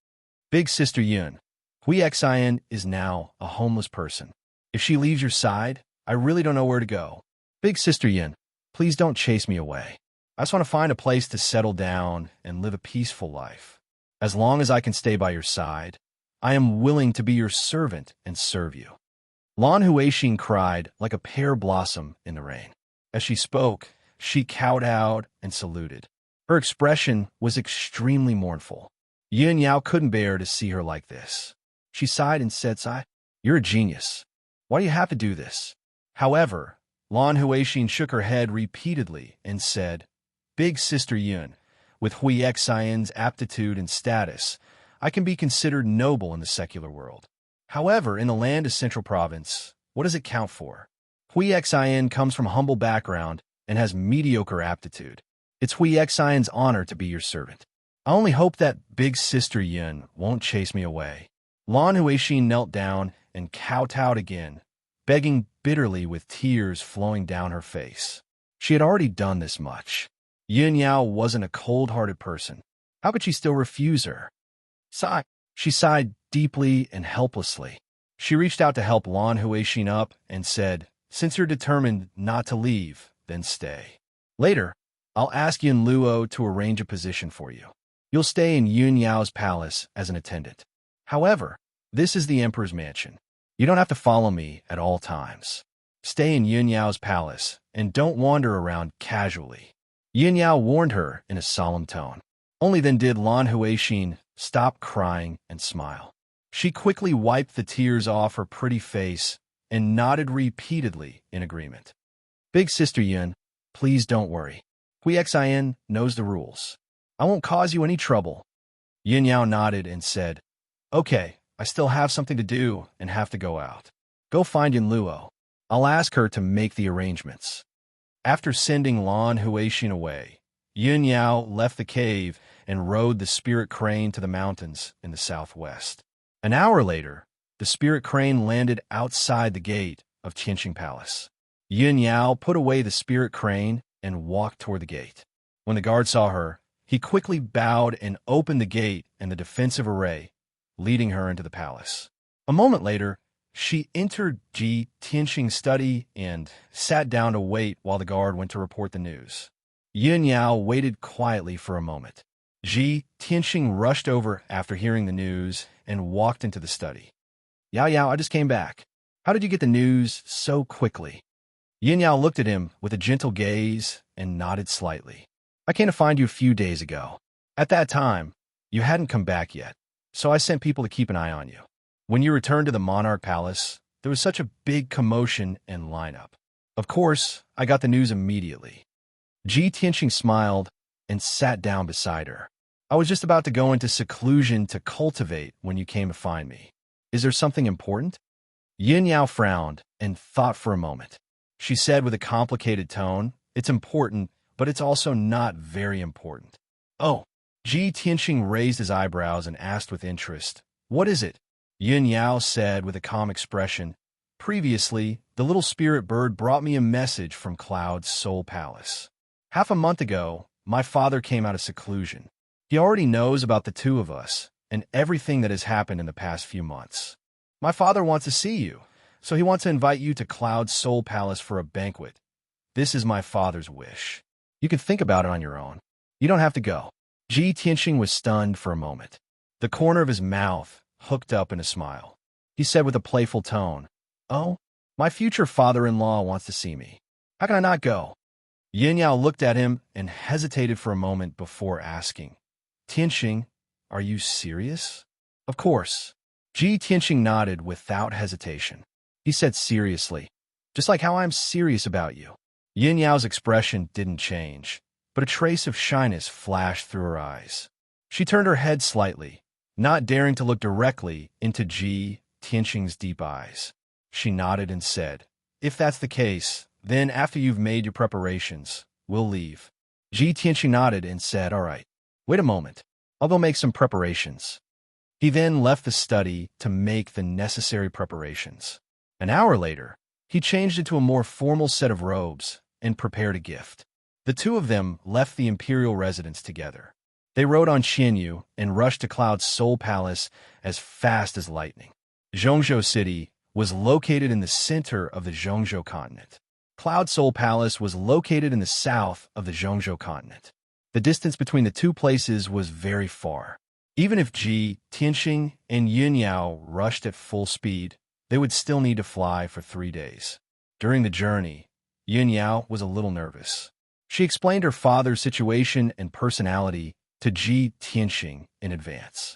Big Sister Yun, Hui Xian is now a homeless person. If she leaves your side, I really don't know where to go. Big Sister Yun, please don't chase me away. I just want to find a place to settle down and live a peaceful life. As long as I can stay by your side, I am willing to be your servant and serve you. Lan Huixin cried like a pear blossom in the rain. As she spoke, she kowtowed and saluted. Her expression was extremely mournful. Yun Yao couldn't bear to see her like this. She sighed and said, "You're a genius. Why do you have to do this?" However, Lan Huixin shook her head repeatedly and said, "Big Sister Yun, with Hui Xian's aptitude and status, I can be considered noble in the secular world. However, in the land of Central Province, what does it count for? Hui Xian comes from humble background and has mediocre aptitude. It's Hui Xian's honor to be your servant. I only hope that Big Sister Yun won't chase me away." Lan Huixin knelt down and kowtowed again, begging bitterly with tears flowing down her face. She had already done this much. Yun Yao wasn't a cold-hearted person. How could she still refuse her? She sighed deeply and helplessly. She reached out to help Lan Huixin up and said, "Since you're determined not to leave, then stay. Later, I'll ask Yun Luo to arrange a position for you. You'll stay in Yun Yao's palace as an attendant. However, this is the emperor's mansion. You don't have to follow me at all times. Stay in Yun Yao's palace and don't wander around casually." Yun Yao warned her in a solemn tone. Only then did Lan Huixin stop crying and smile. She quickly wiped the tears off her pretty face and nodded repeatedly in agreement. "Big Sister Yun, please don't worry. Hui Xian knows the rules. I won't cause you any trouble." Yun Yao nodded and said, "Okay, I still have something to do and have to go out. Go find Yun Luo. I'll ask her to make the arrangements." After sending Lan Huixin away, Yun Yao left the cave and rode the spirit crane to the mountains in the southwest. An hour later, the spirit crane landed outside the gate of Qianxing Palace. Yun Yao put away the spirit crane and walked toward the gate. When the guard saw her, he quickly bowed and opened the gate in the defensive array, leading her into the palace. A moment later, she entered Ji Tianxing's study and sat down to wait while the guard went to report the news. Yun Yao waited quietly for a moment. Ji Tianxing rushed over after hearing the news and walked into the study. Yao, I just came back. How did you get the news so quickly?" Yun Yao looked at him with a gentle gaze and nodded slightly. "I came to find you a few days ago. At that time, you hadn't come back yet, so I sent people to keep an eye on you. When you returned to the Monarch Palace, there was such a big commotion and lineup. Of course, I got the news immediately." Ji Tianxing smiled and sat down beside her. "I was just about to go into seclusion to cultivate when you came to find me. Is there something important?" Yun Yao frowned and thought for a moment. She said with a complicated tone, "It's important, but it's also not very important." "Oh." Ji Tianxing raised his eyebrows and asked with interest, "What is it?" Yun Yao said with a calm expression, "Previously, the little spirit bird brought me a message from Cloud's Soul Palace. Half a month ago, my father came out of seclusion. He already knows about the two of us and everything that has happened in the past few months. My father wants to see you, so he wants to invite you to Cloud's Soul Palace for a banquet. This is my father's wish. You can think about it on your own. You don't have to go." Ji Tianxing was stunned for a moment. The corner of his mouth hooked up in a smile. He said with a playful tone, "Oh, my future father-in-law wants to see me. How can I not go?" Yun Yao looked at him and hesitated for a moment before asking, "Tianxing, are you serious?" "Of course." Ji Tianxing nodded without hesitation. he said seriously, just like how I'm serious about you. Yin Yao's expression didn't change, but a trace of shyness flashed through her eyes. She turned her head slightly, not daring to look directly into Ji Tianqing's deep eyes. She nodded and said, "If that's the case, then after you've made your preparations, we'll leave." Ji Tianqing nodded and said, "All right. Wait a moment. I'll go make some preparations." He then left the study to make the necessary preparations. An hour later, he changed into a more formal set of robes and prepared a gift. The two of them left the imperial residence together. They rode on Qianyu and rushed to Cloud's Soul Palace as fast as lightning. Zhongzhou City was located in the center of the Zhongzhou continent. Cloud Soul Palace was located in the south of the Zhongzhou continent. The distance between the two places was very far. Even if Ji Tianqing and Yin Yao rushed at full speed, they would still need to fly for 3 days. During the journey, Yin Yao was a little nervous. She explained her father's situation and personality to Ji Tianqing in advance.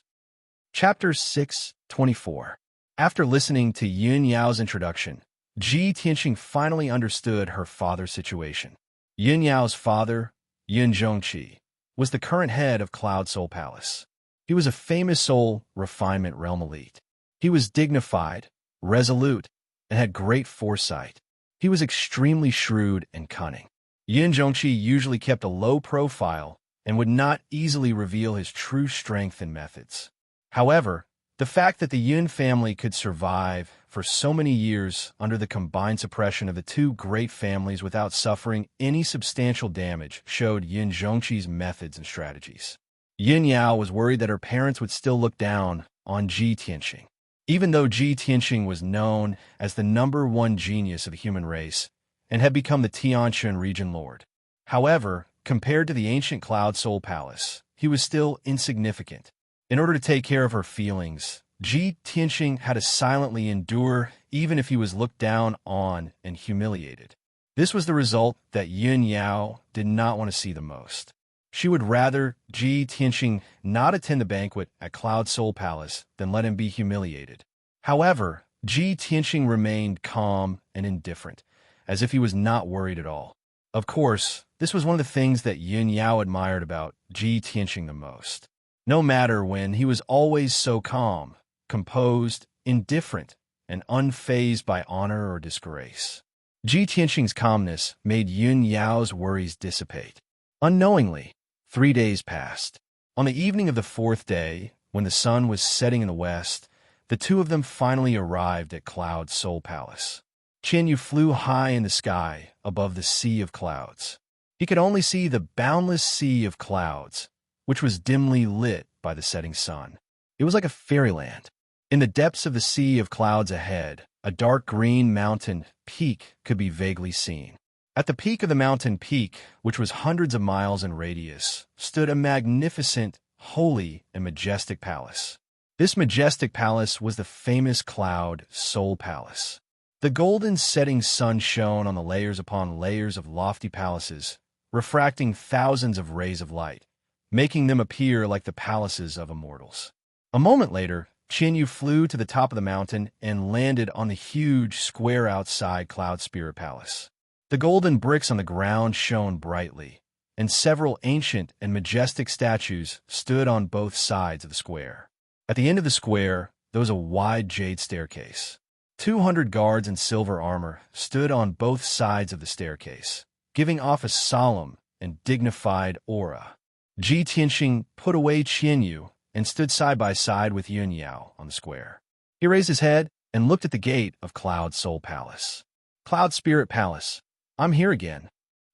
Chapter 6:24. After listening to Yin Yao's introduction, Ji Tianqing finally understood her father's situation. Yin Yao's father, Yin Zhongqi, was the current head of Cloud Soul Palace. He was a famous soul refinement realm elite. He was dignified, resolute, and had great foresight. He was extremely shrewd and cunning. Yin Zhongqi usually kept a low profile and would not easily reveal his true strength and methods. However, the fact that the Yin family could survive for so many years under the combined suppression of the two great families without suffering any substantial damage showed Yin Zhongqi's methods and strategies. Yin Yao was worried that her parents would still look down on Ji Tianqing. Even though Ji Tianqing was known as the #1 genius of the human race and had become the Tianquan region lord. However, compared to the ancient Cloud Soul Palace, he was still insignificant. In order to take care of her feelings, Ji Tianqing had to silently endure even if he was looked down on and humiliated. This was the result that Yin Yao did not want to see the most. She would rather Ji Tianqing not attend the banquet at Cloud Soul Palace than let him be humiliated. However, Ji Tianqing remained calm and indifferent, as if he was not worried at all. Of course, this was one of the things that Yin Yao admired about Ji Tianqing the most. No matter when, he was always so calm, composed, indifferent, and unfazed by honor or disgrace. Ji Tianqing's calmness made Yin Yao's worries dissipate. Unknowingly, 3 days passed. On the evening of the 4th day, when the sun was setting in the west, the two of them finally arrived at Cloud Soul Palace. Qianyu flew high in the sky above the sea of clouds. He could only see the boundless sea of clouds, which was dimly lit by the setting sun. It was like a fairyland. In the depths of the sea of clouds ahead, a dark green mountain peak could be vaguely seen. At the peak of the mountain peak, which was hundreds of miles in radius, stood a magnificent, holy, and majestic palace. This majestic palace was the famous Cloud Soul Palace. The golden setting sun shone on the layers upon layers of lofty palaces, refracting thousands of rays of light, making them appear like the palaces of immortals. A moment later, Qianyu flew to the top of the mountain and landed on the huge square outside Cloud Spirit Palace. The golden bricks on the ground shone brightly, and several ancient and majestic statues stood on both sides of the square. At the end of the square, there was a wide jade staircase. 200 guards in silver armor stood on both sides of the staircase, giving off a solemn and dignified aura. Ji Tianqing put away Qianyu and stood side by side with Yin Yao on the square. He raised his head and looked at the gate of Cloud Soul Palace. Cloud Spirit Palace, I'm here again.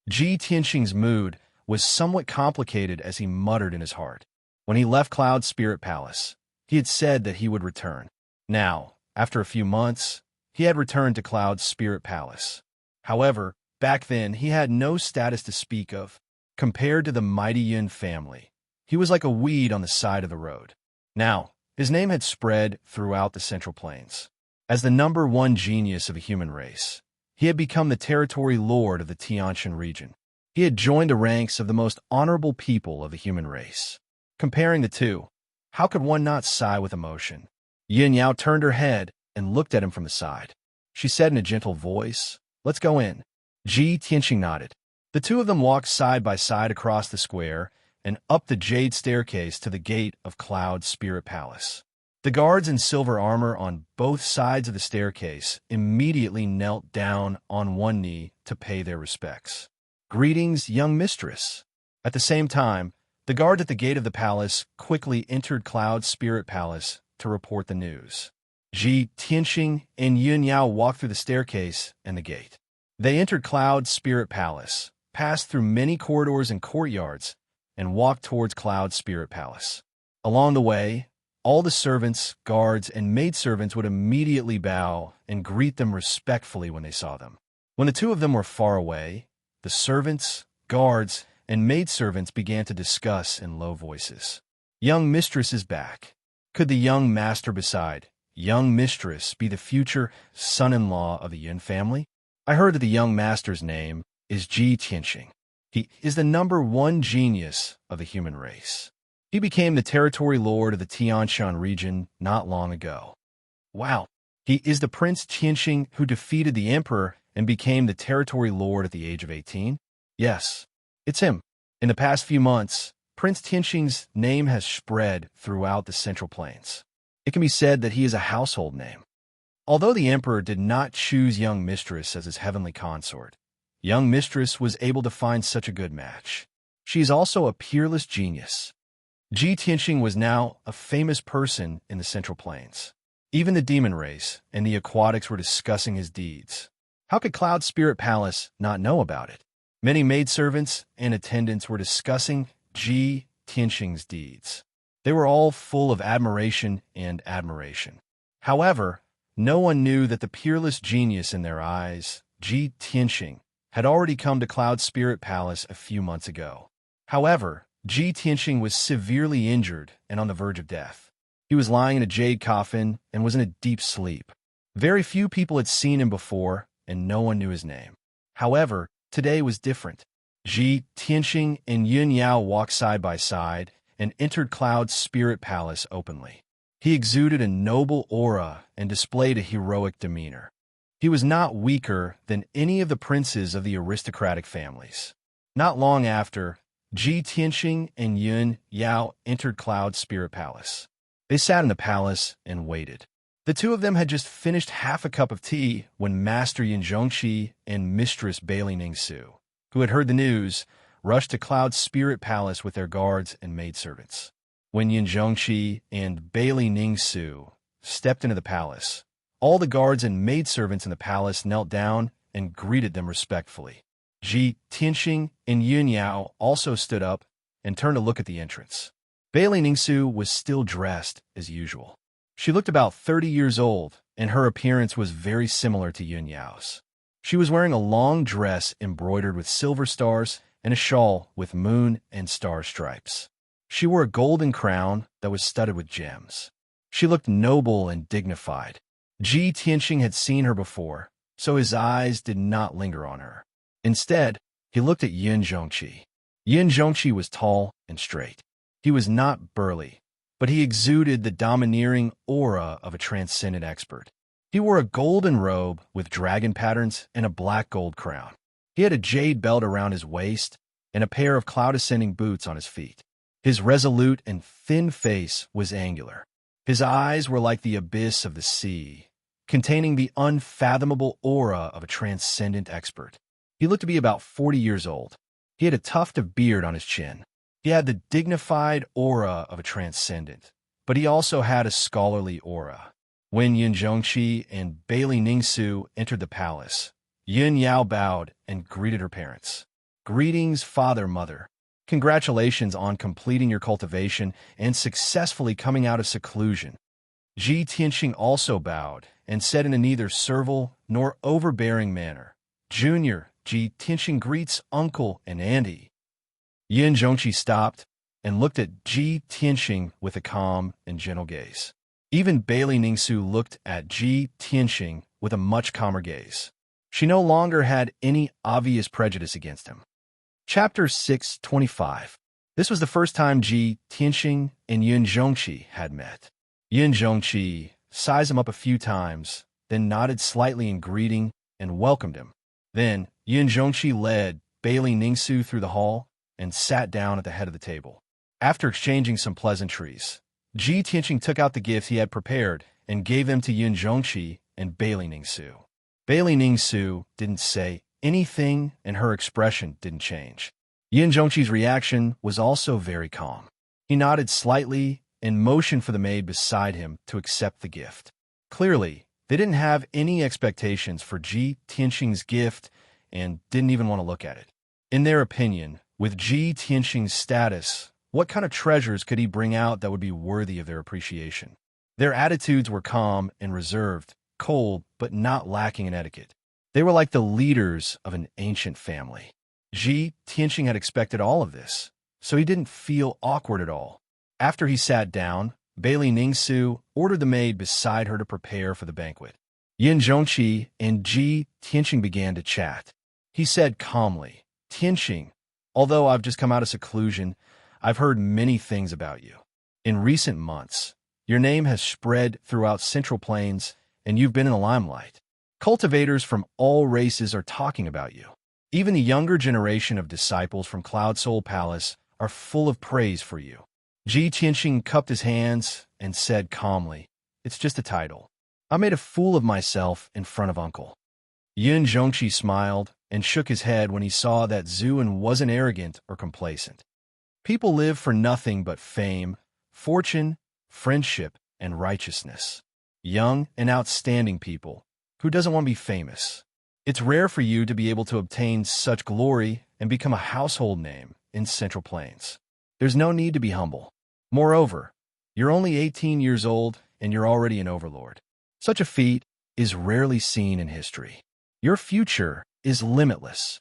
Ji Tianqing's mood was somewhat complicated as he muttered in his heart. When he left Cloud Spirit Palace, he had said that he would return. Now, after a few months, he had returned to Cloud Spirit Palace. However, back then he had no status to speak of. Compared to the mighty Yin family, he was like a weed on the side of the road. Now, his name had spread throughout the Central Plains. As the #1 genius of the human race, he had become the territory lord of the Tianquan region. He had joined the ranks of the most honorable people of the human race. Comparing the two, how could one not sigh with emotion? Yin Yao turned her head and looked at him from the side. she said in a gentle voice. "Let's go in." Ji Tianxing nodded. The two of them walked side by side across the square and up the jade staircase to the gate of Cloud Spirit Palace. The guards in silver armor on both sides of the staircase immediately knelt down on one knee to pay their respects. "Greetings, young mistress." At the same time, the guard at the gate of the palace quickly entered Cloud Spirit Palace to report the news. Ji Tianxing and Yun Yao walked through the staircase and the gate. They entered Cloud Spirit Palace, passed through many corridors and courtyards, and walked towards Cloud Spirit Palace. Along the way, all the servants, guards, and maidservants would immediately bow and greet them respectfully when they saw them. When the two of them were far away, the servants, guards, and maidservants began to discuss in low voices. "Young mistress is back. Could the young master beside young mistress be the future son-in-law of the Yun family? I heard that the young master's name is Ji Tianxing. He is the #1 genius of the human race. He became the territory lord of the Tianshan region not long ago." "Wow, he is the Prince Tianxing who defeated the emperor and became the territory lord at the age of 18? "Yes, it's him. In the past few months, Prince Tianxing's name has spread throughout the Central Plains. It can be said that he is a household name." Although the emperor did not choose young mistress as his heavenly consort, young mistress was able to find such a good match. She is also a peerless genius. Ji Tianxing was now a famous person in the Central Plains. Even the demon race and the aquatics were discussing his deeds. How could Cloud Spirit Palace not know about it? Many maidservants and attendants were discussing Ji Tianxing's deeds. They were all full of admiration and admiration. However, no one knew that the peerless genius in their eyes, Ji Tianxing, had already come to Cloud Spirit Palace a few months ago. However, Ji Tianxing was severely injured and on the verge of death. He was lying in a jade coffin and was in a deep sleep. Very few people had seen him before, and no one knew his name. However, today was different. Ji Tianxing and Yun Yao walked side by side and entered Cloud Spirit Palace openly. He exuded a noble aura and displayed a heroic demeanor. He was not weaker than any of the princes of the aristocratic families. Not long after, Ji Tianxing and Yun Yao entered Cloud Spirit Palace. They sat in the palace and waited. The two of them had just finished half a cup of tea when Master Yin Zhongqi and Mistress Bailey Ningsu, who had heard the news, rushed to Cloud Spirit Palace with their guards and maidservants. When Yin Zhongqi and Bailey Ningsu stepped into the palace, all the guards and maidservants in the palace knelt down and greeted them respectfully. Ji Tianxing and Yun Yao also stood up and turned to look at the entrance. Bailey Ningsu was still dressed as usual. She looked about 30 years old, and her appearance was very similar to Yun Yao's. She was wearing a long dress embroidered with silver stars and a shawl with moon and star stripes. She wore a golden crown that was studded with gems. She looked noble and dignified. Ji Tianxing had seen her before, so his eyes did not linger on her. Instead, he looked at Yin Zhongqi. Yin Zhongqi was tall and straight. He was not burly, but he exuded the domineering aura of a transcendent expert. He wore a golden robe with dragon patterns and a black gold crown. He had a jade belt around his waist and a pair of cloud-ascending boots on his feet. His resolute and thin face was angular. His eyes were like the abyss of the sea, containing the unfathomable aura of a transcendent expert. He looked to be about 40 years old. He had a tuft of beard on his chin. He had the dignified aura of a transcendent, but he also had a scholarly aura. When Yin Zhongqi and Bailey Ningsu entered the palace, Yun Yao bowed and greeted her parents. "Greetings, father, mother. Congratulations on completing your cultivation and successfully coming out of seclusion." Ji Tianxing also bowed and said in a neither servile nor overbearing manner, "Junior, Ji Tianxing greets uncle and auntie." Yin Zhongqi stopped and looked at Ji Tianxing with a calm and gentle gaze. Even Bailey Ningsu looked at Ji Tianxing with a much calmer gaze. She no longer had any obvious prejudice against him. Chapter 625. This was the first time Ji Tianxing and Yin Zhongqi had met. Yin Zhongqi sized him up a few times then nodded slightly in greeting and welcomed him. Then, Yin Zhongqi led Bailey Ningsu through the hall and sat down at the head of the table. After exchanging some pleasantries, Ji Tianqing took out the gifts he had prepared and gave them to Yin Zhongqi and Bailey Ningsu. Bailey Ningsu didn't say anything, and her expression didn't change. Yin Zhongqi's reaction was also very calm. He nodded slightly and motioned for the maid beside him to accept the gift. Clearly, they didn't have any expectations for Ji Tianqing's gift and didn't even want to look at it. In their opinion, with Ji Tianqing's status, what kind of treasures could he bring out that would be worthy of their appreciation? Their attitudes were calm and reserved, cold, but not lacking in etiquette. They were like the leaders of an ancient family. Ji Tianqing had expected all of this, so he didn't feel awkward at all. After he sat down, Bailey Ningsu ordered the maid beside her to prepare for the banquet. Yin Zhongqi and Ji Tianqing began to chat. He said calmly, "Tianqing, although I've just come out of seclusion, I've heard many things about you. In recent months, your name has spread throughout Central Plains, and you've been in the limelight. Cultivators from all races are talking about you. Even the younger generation of disciples from Cloud Soul Palace are full of praise for you." Ji Tianqing cupped his hands and said calmly, "It's just a title. I made a fool of myself in front of Uncle." Yin Zhongqi smiled and shook his head when he saw that Zuan wasn't arrogant or complacent. People live for nothing but fame, fortune, friendship, and righteousness. Young and outstanding people. Who doesn't want to be famous? It's rare for you to be able to obtain such glory and become a household name in Central Plains. There's no need to be humble. Moreover, you're only 18 years old and you're already an overlord. Such a feat is rarely seen in history. Your future is limitless.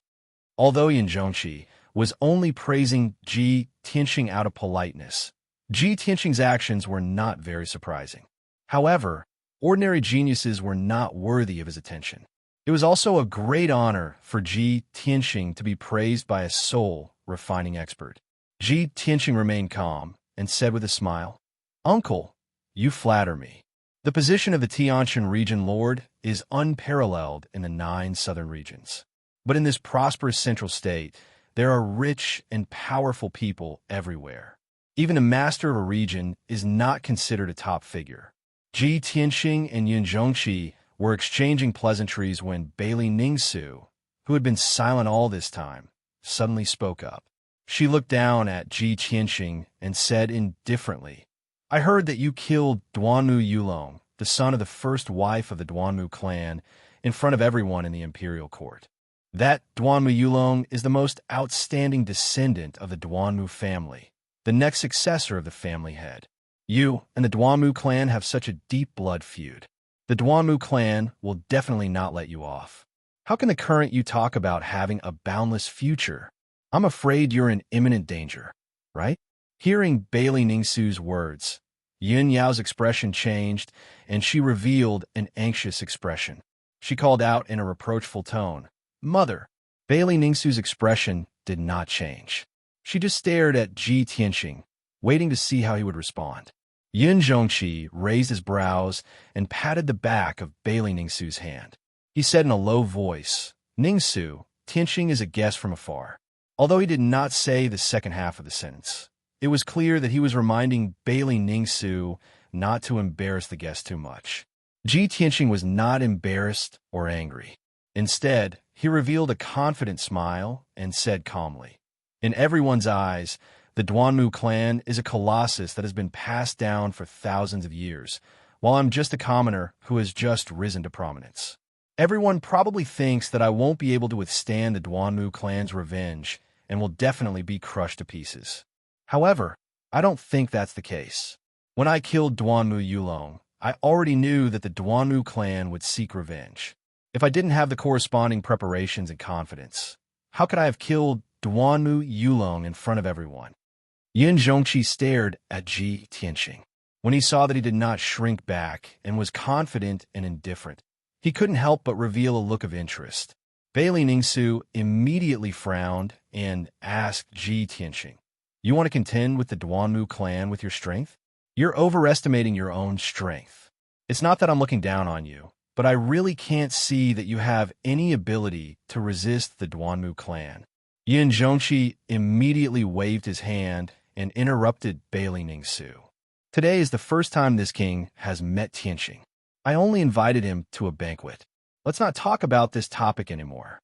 Although Yin Zhongqi was only praising Ji Tianqing out of politeness, Ji Tianqing's actions were not very surprising. However, ordinary geniuses were not worthy of his attention. It was also a great honor for Ji Tianqing to be praised by a soul-refining expert. Ji Tianqing remained calm and said with a smile, "Uncle, you flatter me. The position of the Tianshan region lord is unparalleled in the 9 southern regions. But in this prosperous central state, there are rich and powerful people everywhere. Even a master of a region is not considered a top figure." Ji Tianqing and Yin Zhongqi were exchanging pleasantries when Bailey Ningsu, who had been silent all this time, suddenly spoke up. She looked down at Ji Tianqing and said indifferently, "I heard that you killed Duanmu Yulong, the son of the first wife of the Duanmu clan, in front of everyone in the imperial court. That Duanmu Yulong is the most outstanding descendant of the Duanmu family, the next successor of the family head. You and the Duanmu clan have such a deep blood feud. The Duanmu clan will definitely not let you off. How can the current you talk about having a boundless future? I'm afraid you're in imminent danger, right?" Hearing Bailey Ningsu's words, Yin Yao's expression changed, and she revealed an anxious expression. She called out in a reproachful tone, "Mother." Bailey Ningsu's expression did not change. She just stared at Ji Tianqing, waiting to see how he would respond. Yin Zhongqi raised his brows and patted the back of Bailey Ningsu's hand. He said in a low voice, "Ningsu, Tianqing is a guest from afar." Although he did not say the second half of the sentence, it was clear that he was reminding Bailey Ningsu not to embarrass the guest too much. Ji Tianqing was not embarrassed or angry. Instead, he revealed a confident smile and said calmly, "In everyone's eyes, the Duanmu clan is a colossus that has been passed down for thousands of years, while I'm just a commoner who has just risen to prominence. Everyone probably thinks that I won't be able to withstand the Duanmu clan's revenge and will definitely be crushed to pieces. However, I don't think that's the case. When I killed Duanmu Yulong, I already knew that the Duanmu clan would seek revenge. If I didn't have the corresponding preparations and confidence, how could I have killed Duanmu Yulong in front of everyone?" Yin Zhongqi stared at Ji Tianqing. When he saw that he did not shrink back and was confident and indifferent, he couldn't help but reveal a look of interest. Bailey Ningsu immediately frowned and asked Ji Tianqing, "You want to contend with the Duanmu clan with your strength? You're overestimating your own strength. It's not that I'm looking down on you, but I really can't see that you have any ability to resist the Duanmu clan. Yin Zhongqi immediately waved his hand and interrupted Bailey Ningsu. Today is the first time this king has met Tianxing. I only invited him to a banquet. Let's not talk about this topic anymore.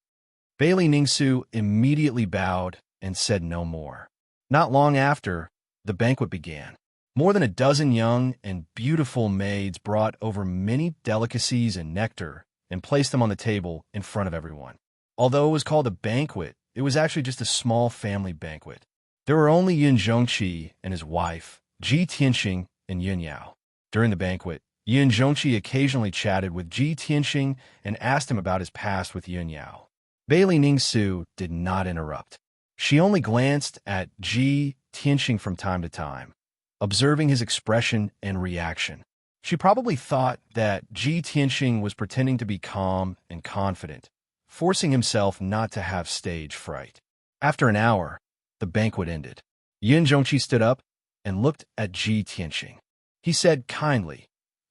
Bailey Ningsu immediately bowed and said no more. Not long after, the banquet began. More than a dozen young and beautiful maids brought over many delicacies and nectar and placed them on the table in front of everyone. Although it was called a banquet, it was actually just a small family banquet. There were only Yin Zhongqi and his wife, Ji Tianxing, and Yin Yao. During the banquet, Yin Zhongqi occasionally chatted with Ji Tianxing and asked him about his past with Yin Yao. Bailey Ningsu did not interrupt. She only glanced at Ji Tianxing from time to time, observing his expression and reaction. She probably thought that Ji Tianxing was pretending to be calm and confident, forcing himself not to have stage fright. After an hour, the banquet ended. Yin Zhongqi stood up and looked at Ji Tianxing. He said kindly,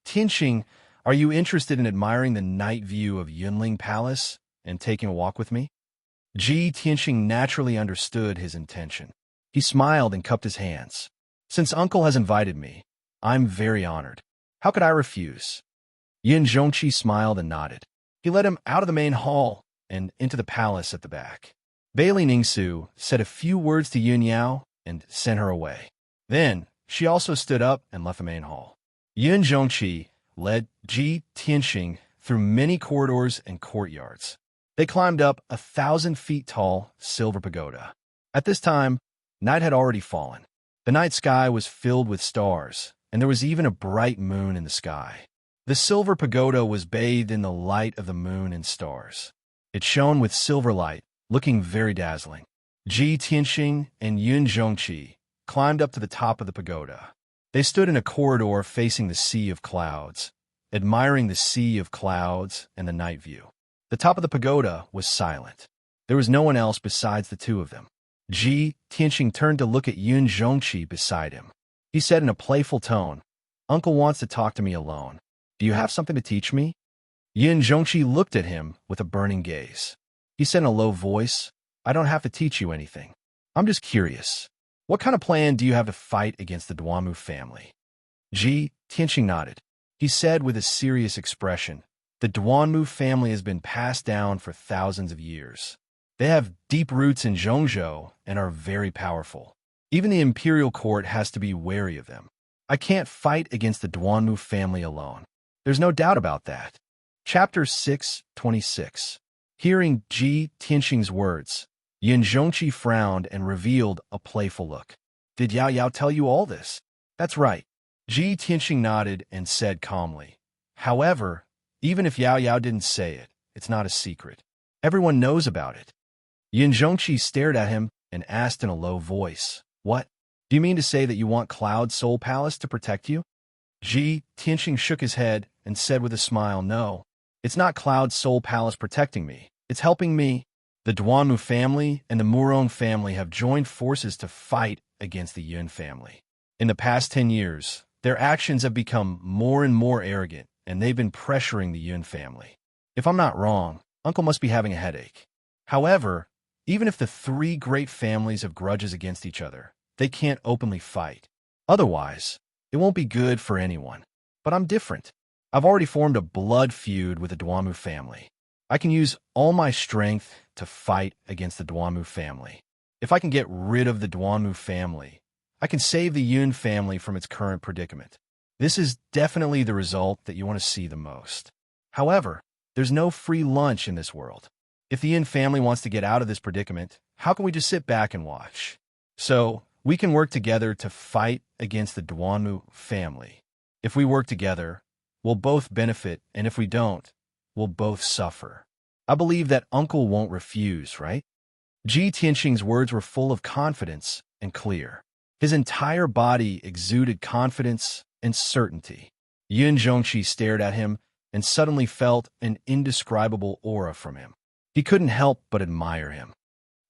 "Tianxing, are you interested in admiring the night view of Yunling Palace and taking a walk with me?" Ji Tianxing naturally understood his intention. He smiled and cupped his hands. "Since uncle has invited me, I'm very honored. How could I refuse?" Yin Zhongqi smiled and nodded. He led him out of the main hall and into the palace at the back. Bailey Ningsu said a few words to Yin Yao and sent her away. Then, she also stood up and left the main hall. Yin Zhongqi led Ji Tianxing through many corridors and courtyards. They climbed up 1,000 feet tall silver pagoda. At this time, night had already fallen. The night sky was filled with stars, and there was even a bright moon in the sky. The silver pagoda was bathed in the light of the moon and stars. It shone with silver light, looking very dazzling. Ji Tianxing and Yin Zhongqi climbed up to the top of the pagoda. They stood in a corridor facing the sea of clouds, admiring the sea of clouds and the night view. The top of the pagoda was silent. There was no one else besides the two of them. Ji Tianxing turned to look at Yin Zhongqi beside him. He said in a playful tone, "Uncle wants to talk to me alone. Do you have something to teach me?" Yin Zhongqi looked at him with a burning gaze. He said in a low voice, "I don't have to teach you anything. I'm just curious. What kind of plan do you have to fight against the Duanmu family?" Ji Tianxing nodded. He said with a serious expression, "The Duanmu family has been passed down for thousands of years. They have deep roots in Zhongzhou and are very powerful. Even the imperial court has to be wary of them. I can't fight against the Duanmu family alone. There's no doubt about that." Chapter 6:26. Hearing Ji Tianxing's words, Yin Zhongqi frowned and revealed a playful look. "Did Yao Yao tell you all this?" "That's right." Ji Tianxing nodded and said calmly. "However, even if Yao Yao didn't say it, it's not a secret. Everyone knows about it." Yin Zhongqi stared at him and asked in a low voice, "What? Do you mean to say that you want Cloud Soul Palace to protect you?" Ji Tianxing shook his head and said with a smile, "No, it's not Cloud Soul Palace protecting me. It's helping me. The Duanmu family and the Murong family have joined forces to fight against the Yun family. In the past 10 years, their actions have become more and more arrogant, and they've been pressuring the Yun family. If I'm not wrong, Uncle must be having a headache. However, even if the three great families have grudges against each other, they can't openly fight. Otherwise, it won't be good for anyone. But I'm different. I've already formed a blood feud with the Duanmu family. I can use all my strength to fight against the Duanmu family. If I can get rid of the Duanmu family, I can save the Yun family from its current predicament. This is definitely the result that you want to see the most. However, there's no free lunch in this world. If the Yin family wants to get out of this predicament, how can we just sit back and watch? So, we can work together to fight against the Duanmu family. If we work together, we'll both benefit, and if we don't, we'll both suffer. I believe that Uncle won't refuse, right?" Ji Tianxing's words were full of confidence and clear. His entire body exuded confidence and certainty. Yin Zhongqi stared at him and suddenly felt an indescribable aura from him. He couldn't help but admire him.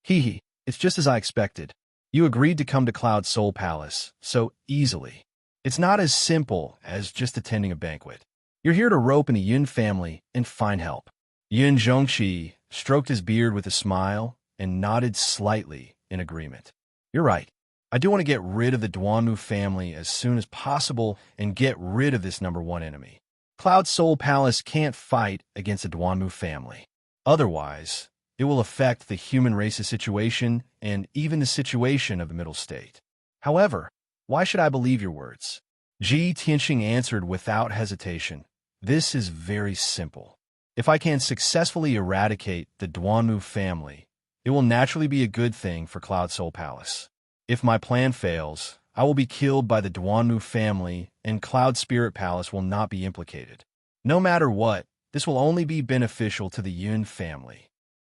Hee, it's just as I expected. You agreed to come to Cloud Soul Palace so easily. It's not as simple as just attending a banquet. You're here to rope in the Yun family and find help. Yun Zhongqi stroked his beard with a smile and nodded slightly in agreement. You're right. I do want to get rid of the Duanmu family as soon as possible and get rid of this number one enemy. Cloud Soul Palace can't fight against the Duanmu family. Otherwise, it will affect the human race's situation and even the situation of the Middle State. However, why should I believe your words? Ji Tianxing answered without hesitation. This is very simple. If I can successfully eradicate the Duanmu family, it will naturally be a good thing for Cloud Soul Palace. If my plan fails, I will be killed by the Duanmu family and Cloud Spirit Palace will not be implicated. No matter what, this will only be beneficial to the Yun family.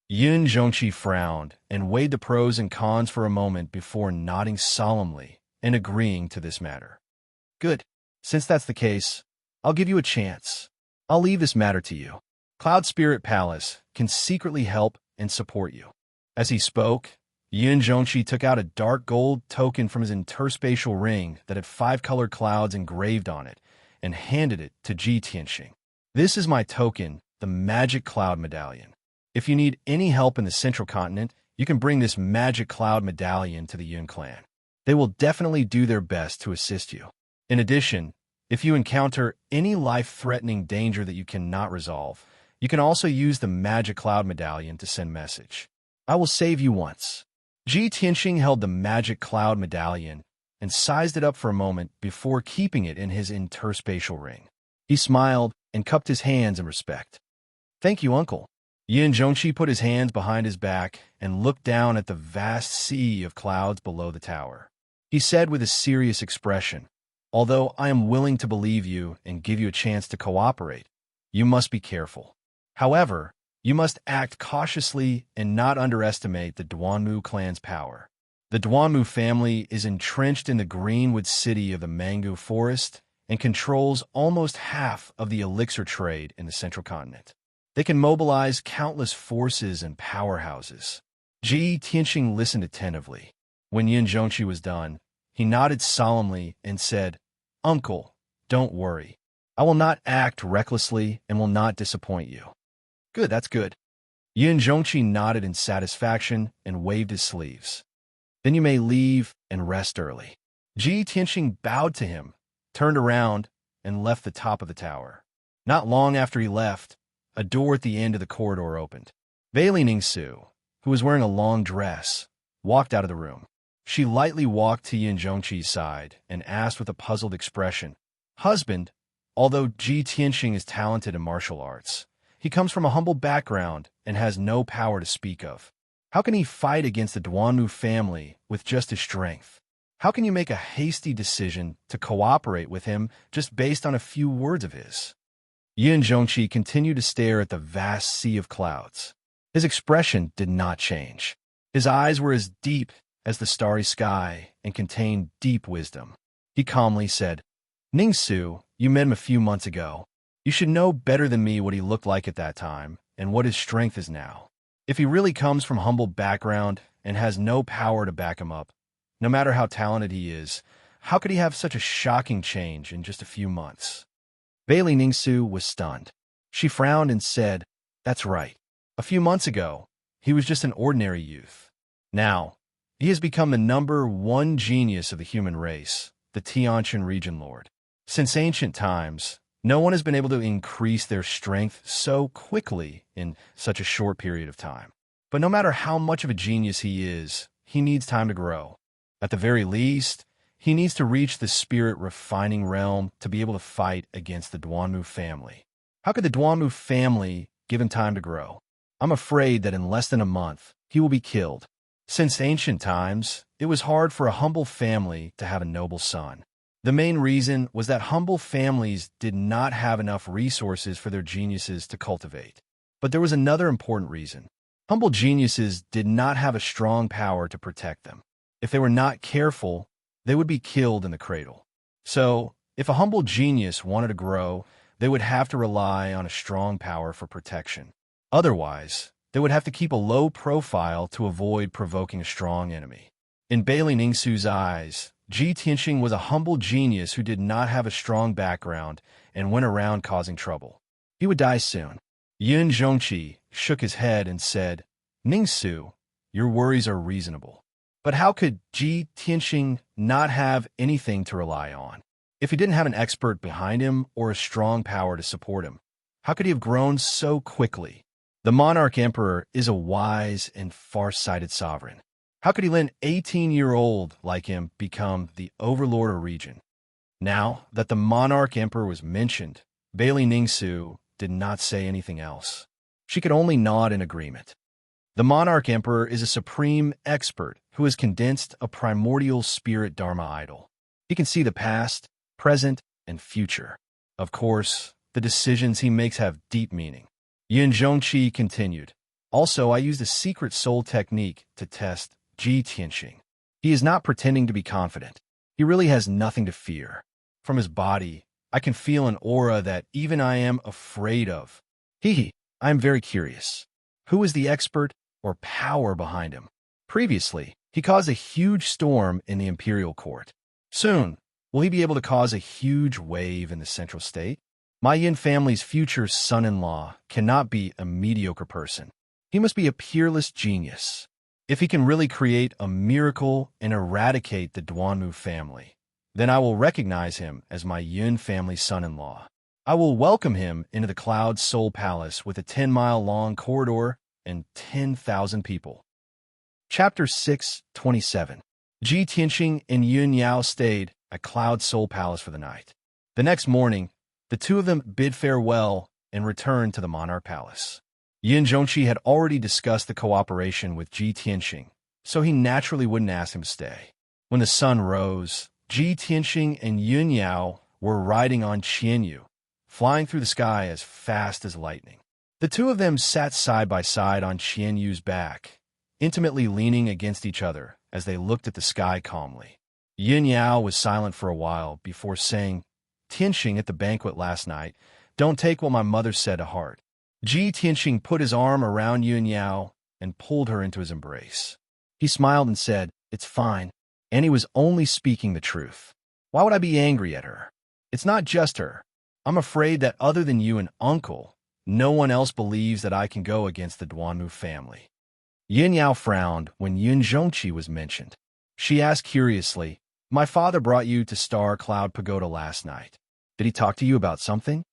Yun Zhongqi frowned and weighed the pros and cons for a moment before nodding solemnly and agreeing to this matter. Good. Since that's the case, I'll give you a chance. I'll leave this matter to you. Cloud Spirit Palace can secretly help and support you. As he spoke, Yun Zhongqi took out a dark gold token from his interspatial ring that had 5 colored clouds engraved on it and handed it to Ji Tianxing. This is my token, the Magic Cloud Medallion. If you need any help in the Central Continent, you can bring this Magic Cloud Medallion to the Yun clan. They will definitely do their best to assist you. In addition, if you encounter any life-threatening danger that you cannot resolve, you can also use the Magic Cloud Medallion to send message. I will save you once. Ji Tianxing held the Magic Cloud Medallion and sized it up for a moment before keeping it in his interspatial ring. He smiled and cupped his hands in respect. Thank you, uncle. Yun Zhongqi put his hands behind his back and looked down at the vast sea of clouds below the tower. He said with a serious expression, although I am willing to believe you and give you a chance to cooperate, you must be careful. However, you must act cautiously and not underestimate the Duanmu clan's power. The Duanmu family is entrenched in the greenwood city of the Mangu Forest and controls almost half of the elixir trade in the Central Continent. They can mobilize countless forces and powerhouses. Ji Tianxing listened attentively. When Yun Zhongqi was done, he nodded solemnly and said, Uncle, don't worry. I will not act recklessly and will not disappoint you. Good, that's good. Yun Zhongqi nodded in satisfaction and waved his sleeves. Then you may leave and rest early. Ji Tianxing bowed to him, turned around, and left the top of the tower. Not long after he left, a door at the end of the corridor opened. Bailey Ningsu, who was wearing a long dress, walked out of the room. She lightly walked to Yun Zhongqi's side and asked with a puzzled expression, Husband, although Ji Tianxing is talented in martial arts, he comes from a humble background and has no power to speak of. How can he fight against the Duanmu family with just his strength? How can you make a hasty decision to cooperate with him just based on a few words of his? Yun Zhongqi continued to stare at the vast sea of clouds. His expression did not change. His eyes were as deep as the starry sky and contained deep wisdom. He calmly said, Ningsu, you met him a few months ago. You should know better than me what he looked like at that time and what his strength is now. If he really comes from humble background and has no power to back him up, no matter how talented he is, how could he have such a shocking change in just a few months? Bailey Ningsu was stunned. She frowned and said, That's right. A few months ago, he was just an ordinary youth. Now, he has become the number one genius of the human race, the Tianqian region lord. Since ancient times, no one has been able to increase their strength so quickly in such a short period of time. But no matter how much of a genius he is, he needs time to grow. At the very least, he needs to reach the spirit refining realm to be able to fight against the Duanmu family. How could the Duanmu family give him time to grow? I'm afraid that in less than a month, he will be killed. Since ancient times, it was hard for a humble family to have a noble son. The main reason was that humble families did not have enough resources for their geniuses to cultivate. But there was another important reason. Humble geniuses did not have a strong power to protect them. If they were not careful, they would be killed in the cradle. So, if a humble genius wanted to grow, they would have to rely on a strong power for protection. Otherwise, they would have to keep a low profile to avoid provoking a strong enemy. In Bailey Ningsu's eyes, Ji Tianxing was a humble genius who did not have a strong background and went around causing trouble. He would die soon. Yun Zhongqi shook his head and said, Ningsu, your worries are reasonable. But how could Ji Tianxing not have anything to rely on? If he didn't have an expert behind him or a strong power to support him, how could he have grown so quickly? The monarch emperor is a wise and far-sighted sovereign. How could he let an 18-year-old like him become the overlord of a region? Now that the monarch emperor was mentioned, Bailey Ningsu did not say anything else. She could only nod in agreement. The monarch emperor is a supreme expert who has condensed a primordial spirit dharma idol. He can see the past, present, and future. Of course, the decisions he makes have deep meaning. Yun Zhongqi continued, Also, I used a secret soul technique to test Ji Tianxing. He is not pretending to be confident. He really has nothing to fear. From his body, I can feel an aura that even I am afraid of. I am very curious. Who is the expert or power behind him? Previously, he caused a huge storm in the imperial court. Soon, will he be able to cause a huge wave in the central state? My Yin family's future son-in-law cannot be a mediocre person. He must be a peerless genius. If he can really create a miracle and eradicate the Duanmu family, then I will recognize him as my Yun family son-in-law. I will welcome him into the Cloud Soul Palace with a 10-mile-long corridor and 10,000 people. Chapter 6:27. Ji Tianxing and Yun Yao stayed at Cloud Soul Palace for the night. The next morning, the two of them bid farewell and returned to the Monarch Palace. Yun Zhongqi had already discussed the cooperation with Ji Tianxing, so he naturally wouldn't ask him to stay. When the sun rose, Ji Tianxing and Yun Yao were riding on Qianyu, flying through the sky as fast as lightning. The two of them sat side by side on Qianyu's back, intimately leaning against each other as they looked at the sky calmly. Yun Yao was silent for a while before saying, Tianxing at the banquet last night, don't take what my mother said to heart. Ji Tianxing put his arm around Yun Yao and pulled her into his embrace. He smiled and said, It's fine, and he was only speaking the truth. Why would I be angry at her? It's not just her. I'm afraid that other than you and Uncle, no one else believes that I can go against the Duanmu family. Yin Yao frowned when Yun Zhongqi was mentioned. She asked curiously, My father brought you to Star Cloud Pagoda last night. Did he talk to you about something?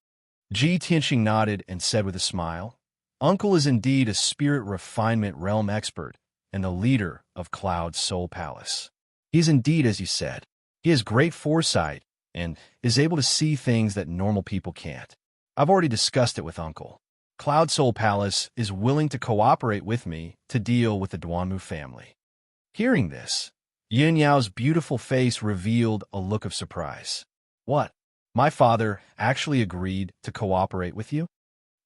Ji Tianxing nodded and said with a smile, Uncle is indeed a spirit refinement realm expert and the leader of Cloud Soul Palace. He is indeed, as you said. He has great foresight and is able to see things that normal people can't. I've already discussed it with Uncle. Cloud Soul Palace is willing to cooperate with me to deal with the Duanmu family. Hearing this, Yun Yao's beautiful face revealed a look of surprise. What? My father actually agreed to cooperate with you?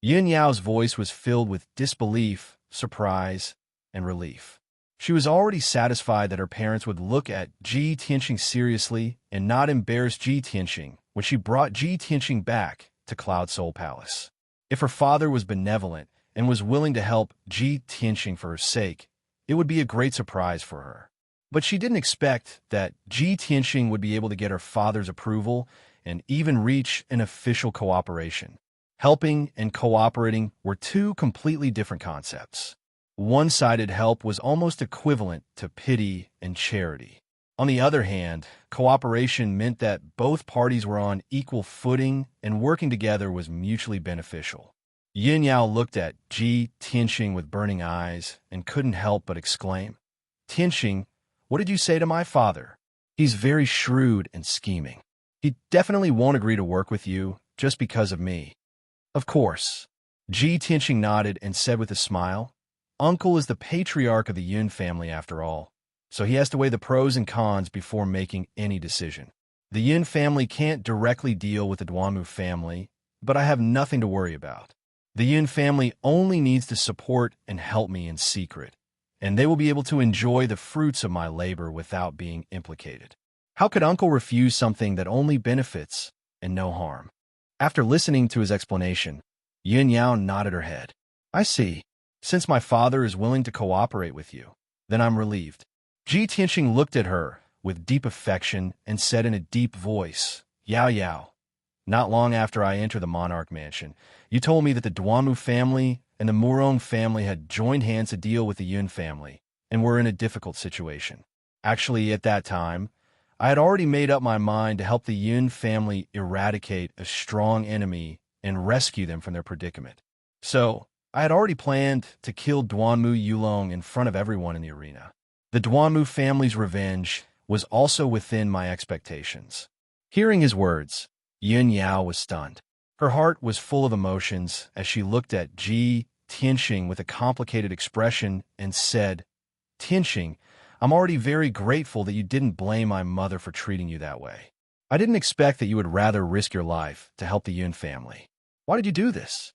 Yun Yao's voice was filled with disbelief, surprise, and relief. She was already satisfied that her parents would look at Ji Tianxing seriously and not embarrass Ji Tianxing when she brought Ji Tianxing back to Cloud Soul Palace. If her father was benevolent and was willing to help Ji Tianxing for her sake, it would be a great surprise for her. But she didn't expect that Ji Tianxing would be able to get her father's approval and even reach an official cooperation. Helping and cooperating were two completely different concepts. One-sided help was almost equivalent to pity and charity. On the other hand, cooperation meant that both parties were on equal footing and working together was mutually beneficial. Yin Yao looked at Ji Tianxing with burning eyes and couldn't help but exclaim, Tianxing, what did you say to my father? He's very shrewd and scheming. He definitely won't agree to work with you just because of me. Of course. Ji Tianxing nodded and said with a smile, Uncle is the patriarch of the Yun family after all, so he has to weigh the pros and cons before making any decision. The Yun family can't directly deal with the Duanmu family, but I have nothing to worry about. The Yun family only needs to support and help me in secret, and they will be able to enjoy the fruits of my labor without being implicated. How could Uncle refuse something that only benefits and no harm? After listening to his explanation, Yin Yao nodded her head. I see. Since my father is willing to cooperate with you, then I'm relieved. Ji Tianxing looked at her with deep affection and said in a deep voice, "Yao Yao, not long after I entered the monarch mansion, you told me that the Duamu family and the Murong family had joined hands to deal with the Yun family and were in a difficult situation. Actually, at that time, I had already made up my mind to help the Yun family eradicate a strong enemy and rescue them from their predicament. So, I had already planned to kill Duanmu Yulong in front of everyone in the arena. The Duanmu family's revenge was also within my expectations." Hearing his words, Yun Yao was stunned. Her heart was full of emotions as she looked at Ji Tianxing with a complicated expression and said, "Tianxing, I'm already very grateful that you didn't blame my mother for treating you that way. I didn't expect that you would rather risk your life to help the Yun family. Why did you do this?"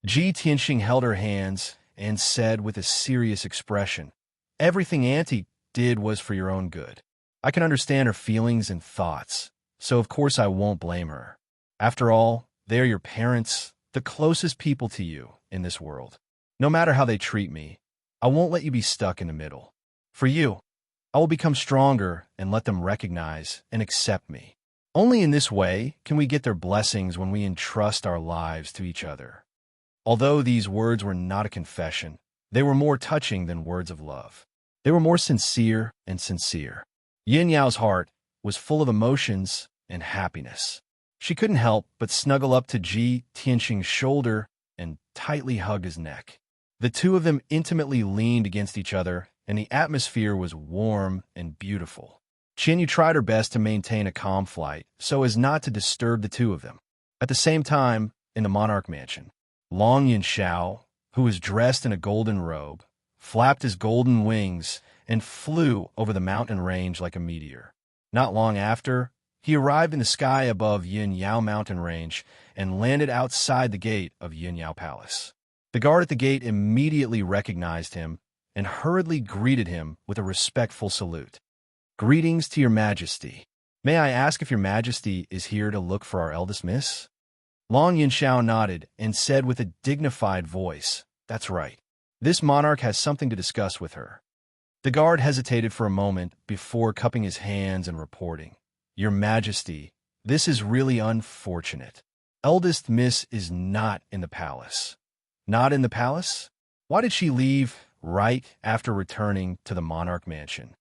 Ji Tianxing held her hands and said with a serious expression, "Everything Auntie did was for your own good. I can understand her feelings and thoughts, so of course I won't blame her. After all, they are your parents, the closest people to you in this world. No matter how they treat me, I won't let you be stuck in the middle. For you, I will become stronger and let them recognize and accept me. Only in this way can we get their blessings when we entrust our lives to each other." Although these words were not a confession, they were more touching than words of love. They were more sincere and sincere. Yin Yao's heart was full of emotions and happiness. She couldn't help but snuggle up to Ji Tianxing's shoulder and tightly hug his neck. The two of them intimately leaned against each other, and the atmosphere was warm and beautiful. Qin Yu tried her best to maintain a calm flight so as not to disturb the two of them. At the same time, in the monarch mansion, Long Yunxiao, who was dressed in a golden robe, flapped his golden wings and flew over the mountain range like a meteor. Not long after, he arrived in the sky above Yin Yao mountain range and landed outside the gate of Yin Yao Palace. The guard at the gate immediately recognized him and hurriedly greeted him with a respectful salute. "Greetings to your majesty. May I ask if your majesty is here to look for our eldest miss?" Long Yunxiao nodded and said with a dignified voice, "That's right. This monarch has something to discuss with her." The guard hesitated for a moment before cupping his hands and reporting, "Your majesty, this is really unfortunate. Eldest miss is not in the palace." "Not in the palace? Why did she leave right after returning to the monarch mansion?"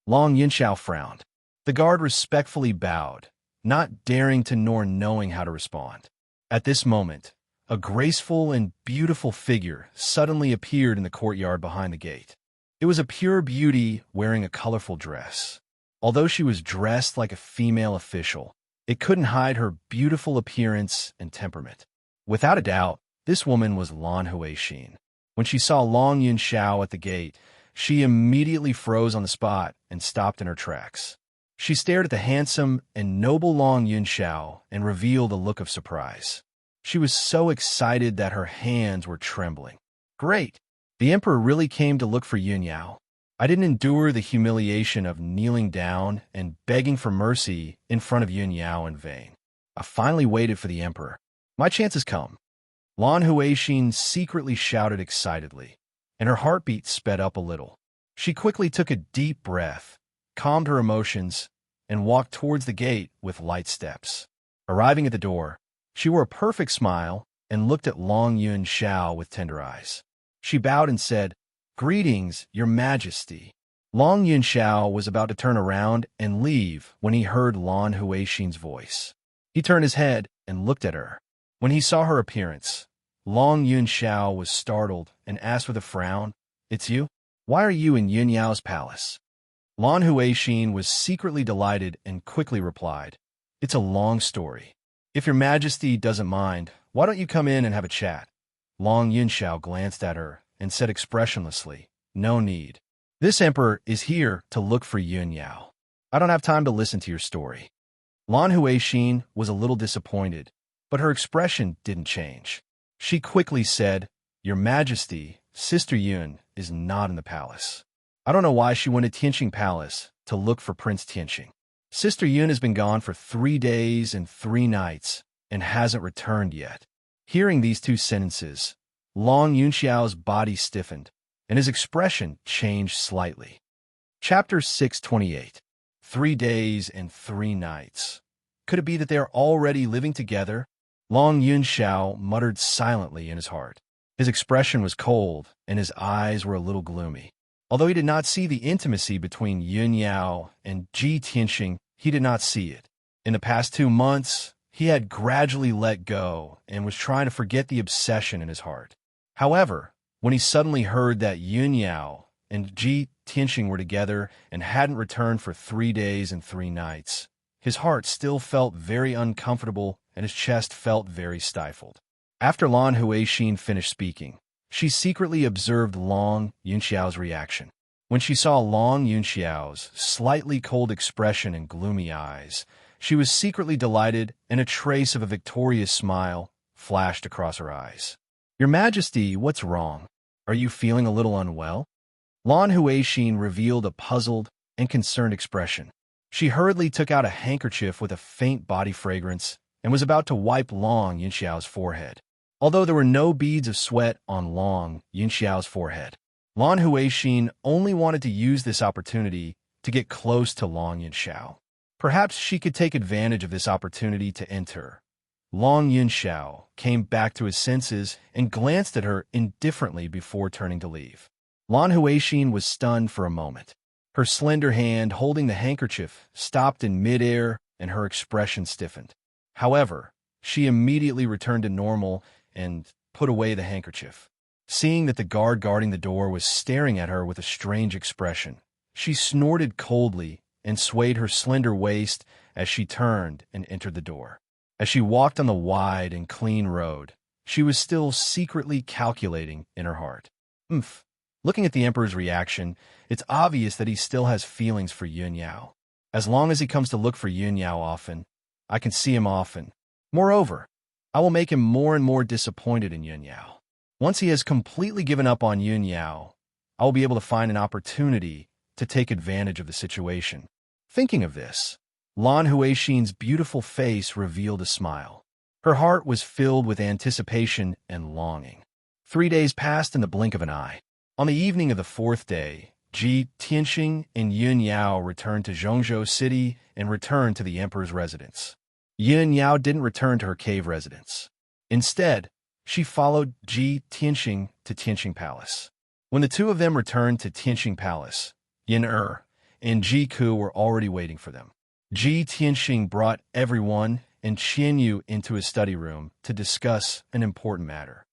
Long Yunxiao frowned. The guard respectfully bowed, not daring to nor knowing how to respond. At this moment, a graceful and beautiful figure suddenly appeared in the courtyard behind the gate. It was a pure beauty wearing a colorful dress. Although she was dressed like a female official, it couldn't hide her beautiful appearance and temperament. Without a doubt, this woman was Lan Huixin. When she saw Long Yunxiao at the gate, she immediately froze on the spot and stopped in her tracks. She stared at the handsome and noble Long Yunxiao and revealed a look of surprise. She was so excited that her hands were trembling. "Great! The emperor really came to look for Yun Yao. I didn't endure the humiliation of kneeling down and begging for mercy in front of Yun Yao in vain. I finally waited for the emperor. My chance has come." Lan Huixin secretly shouted excitedly, and her heartbeat sped up a little. She quickly took a deep breath, calmed her emotions, and walked towards the gate with light steps. Arriving at the door, she wore a perfect smile and looked at Long Yunxiao with tender eyes. She bowed and said, "Greetings, your majesty." Long Yunxiao was about to turn around and leave when he heard Lan Huixin's voice. He turned his head and looked at her. When he saw her appearance, Long Yunxiao was startled and asked with a frown, "It's you? Why are you in Yun Yao's palace?" Lan Huixin was secretly delighted and quickly replied, "It's a long story. If your majesty doesn't mind, why don't you come in and have a chat?" Long Yunxiao glanced at her and said expressionlessly, "No need. This emperor is here to look for Yun Yao. I don't have time to listen to your story." Lan Huixin was a little disappointed, but her expression didn't change. She quickly said, "Your majesty, Sister Yun is not in the palace. I don't know why she went to Tianxing Palace to look for Prince Tianxing. Sister Yun has been gone for 3 days and 3 nights and hasn't returned yet." Hearing these 2 sentences, Long Yunxiao's body stiffened, and his expression changed slightly. Chapter 628. 3 days and 3 nights. Could it be that they are already living together? Long Yunxiao muttered silently in his heart. His expression was cold, and his eyes were a little gloomy. Although he did not see the intimacy between Yun Yao and Ji Tianxing, he did not see it. In the past 2 months, he had gradually let go and was trying to forget the obsession in his heart. However, when he suddenly heard that Yun Yao and Ji Tianxing were together and hadn't returned for 3 days and 3 nights, his heart still felt very uncomfortable and his chest felt very stifled. After Lan Huixin finished speaking, she secretly observed Long Yunxiao's reaction. When she saw Long Yunxiao's slightly cold expression and gloomy eyes, she was secretly delighted, and a trace of a victorious smile flashed across her eyes. "Your Majesty, what's wrong? Are you feeling a little unwell?" Lan Huixin revealed a puzzled and concerned expression. She hurriedly took out a handkerchief with a faint body fragrance and was about to wipe Long Yunxiao's forehead. Although there were no beads of sweat on Long Yunxiao's forehead, Lan Huixin only wanted to use this opportunity to get close to Long Yunxiao. Perhaps she could take advantage of this opportunity to enter. Long Yunxiao came back to his senses and glanced at her indifferently before turning to leave. Lan Huixin was stunned for a moment. Her slender hand holding the handkerchief stopped in midair and her expression stiffened. However, she immediately returned to normal and put away the handkerchief. Seeing that the guard guarding the door was staring at her with a strange expression, she snorted coldly and swayed her slender waist as she turned and entered the door. As she walked on the wide and clean road, she was still secretly calculating in her heart. Looking at the Emperor's reaction, it's obvious that he still has feelings for Yun Yao. As long as he comes to look for Yun Yao often, I can see him often. Moreover, I will make him more and more disappointed in Yun Yao. Once he has completely given up on Yun Yao, I will be able to find an opportunity to take advantage of the situation. Thinking of this, Lan Huixin's beautiful face revealed a smile. Her heart was filled with anticipation and longing. 3 days passed in the blink of an eye. On the evening of the 4th day, Ji Tianxing and Yun Yao returned to Zhongzhou City and returned to the Emperor's residence. Yun Yao didn't return to her cave residence. Instead, she followed Ji Tianxing to Tianxing Palace. When the two of them returned to Tianxing Palace, Yin and Ji Ku were already waiting for them. Ji Tianxing brought everyone and Qian Yu into his study room to discuss an important matter.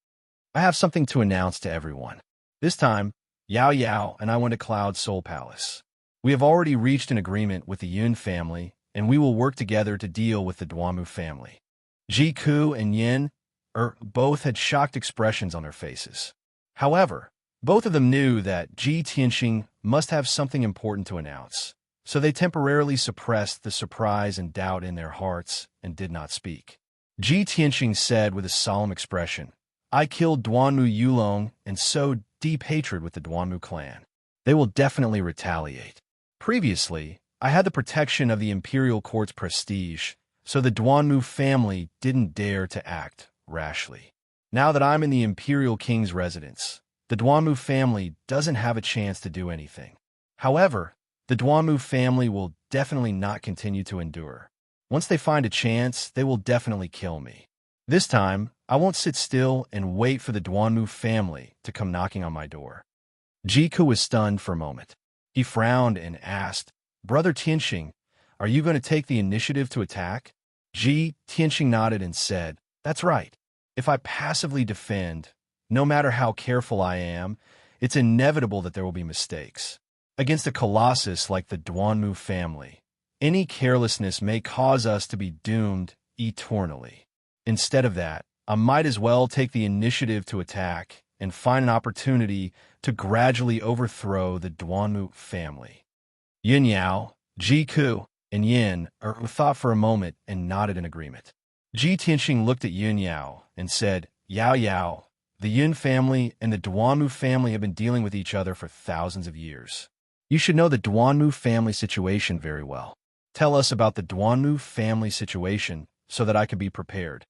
"I have something to announce to everyone. This time, Yao Yao and I went to Cloud Soul Palace. We have already reached an agreement with the Yun family, and we will work together to deal with the Duanmu family." Ji Ku and Yin both had shocked expressions on their faces. However, both of them knew that Ji Tianxing must have something important to announce, so they temporarily suppressed the surprise and doubt in their hearts and did not speak. Ji Tianxing said with a solemn expression, "I killed Duanmu Yulong and sowed deep hatred with the Duanmu clan. They will definitely retaliate. Previously, I had the protection of the imperial court's prestige, so the Duanmu family didn't dare to act rashly. Now that I'm in the imperial king's residence, the Duanmu family doesn't have a chance to do anything. However, the Duanmu family will definitely not continue to endure. Once they find a chance, they will definitely kill me. This time, I won't sit still and wait for the Duanmu family to come knocking on my door." Jiku was stunned for a moment. He frowned and asked, "Brother Tianxing, are you going to take the initiative to attack?" Ji Tianxing nodded and said, "That's right. If I passively defend, no matter how careful I am, it's inevitable that there will be mistakes. Against a colossus like the Duanmu family, any carelessness may cause us to be doomed eternally. Instead of that, I might as well take the initiative to attack and find an opportunity to gradually overthrow the Duanmu family." Yin Yao, Ji Ku, and Yin thought for a moment and nodded in agreement. Ji Tianxing looked at Yin Yao and said, "Yao Yao, the Yin family and the Duanmu family have been dealing with each other for thousands of years. You should know the Duanmu family situation very well. Tell us about the Duanmu family situation so that I could be prepared."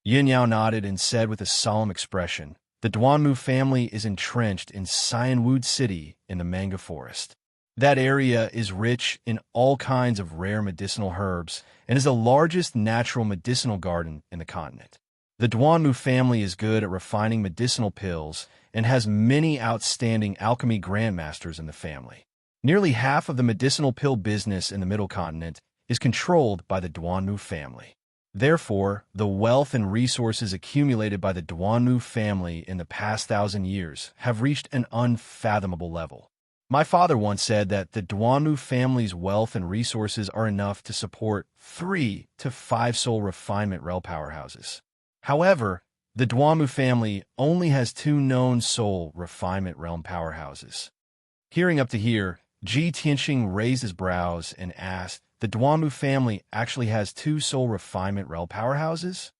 Yin Yao nodded and said with a solemn expression, "The Duanmu family is entrenched in Cyanwood City in the Manga Forest. That area is rich in all kinds of rare medicinal herbs and is the largest natural medicinal garden in the continent. The Duanmu family is good at refining medicinal pills and has many outstanding alchemy grandmasters in the family. Nearly half of the medicinal pill business in the Middle Continent is controlled by the Duanmu family. Therefore, the wealth and resources accumulated by the Duanmu family in the past 1,000 years have reached an unfathomable level. My father once said that the Duanmu family's wealth and resources are enough to support 3 to 5 soul refinement realm powerhouses. However, the Duanmu family only has 2 known soul refinement realm powerhouses. Hearing up to here, Ji Tianxing raised his brows and asked, the Duanmu family actually has 2 soul refinement realm powerhouses?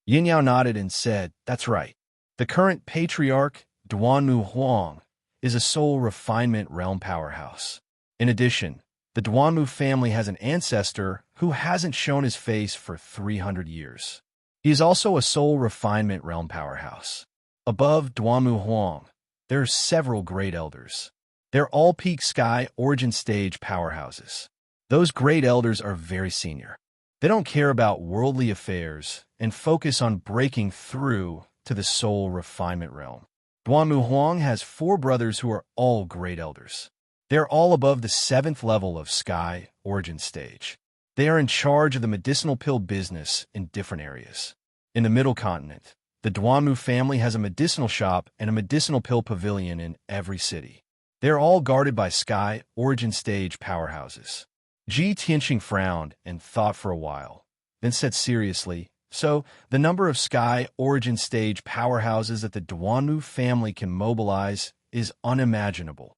Yin Yao nodded and said, that's right. The current patriarch, Duanmu Huang, is a soul refinement realm powerhouse. In addition, the Duanmu family has an ancestor who hasn't shown his face for 300 years. He is also a soul refinement realm powerhouse. Above Duanmu Huang, there are several great elders. They're all peak sky origin stage powerhouses. Those great elders are very senior. They don't care about worldly affairs and focus on breaking through to the soul refinement realm. Duanmu Huang has 4 brothers who are all great elders. They are all above the 7th level of sky origin stage. They are in charge of the medicinal pill business in different areas. In the Middle Continent, the Duanmu family has a medicinal shop and a medicinal pill pavilion in every city. They are all guarded by sky origin stage powerhouses. Ji Tianxing frowned and thought for a while, then said seriously, so the number of sky origin stage powerhouses that the Duanmu family can mobilize is unimaginable.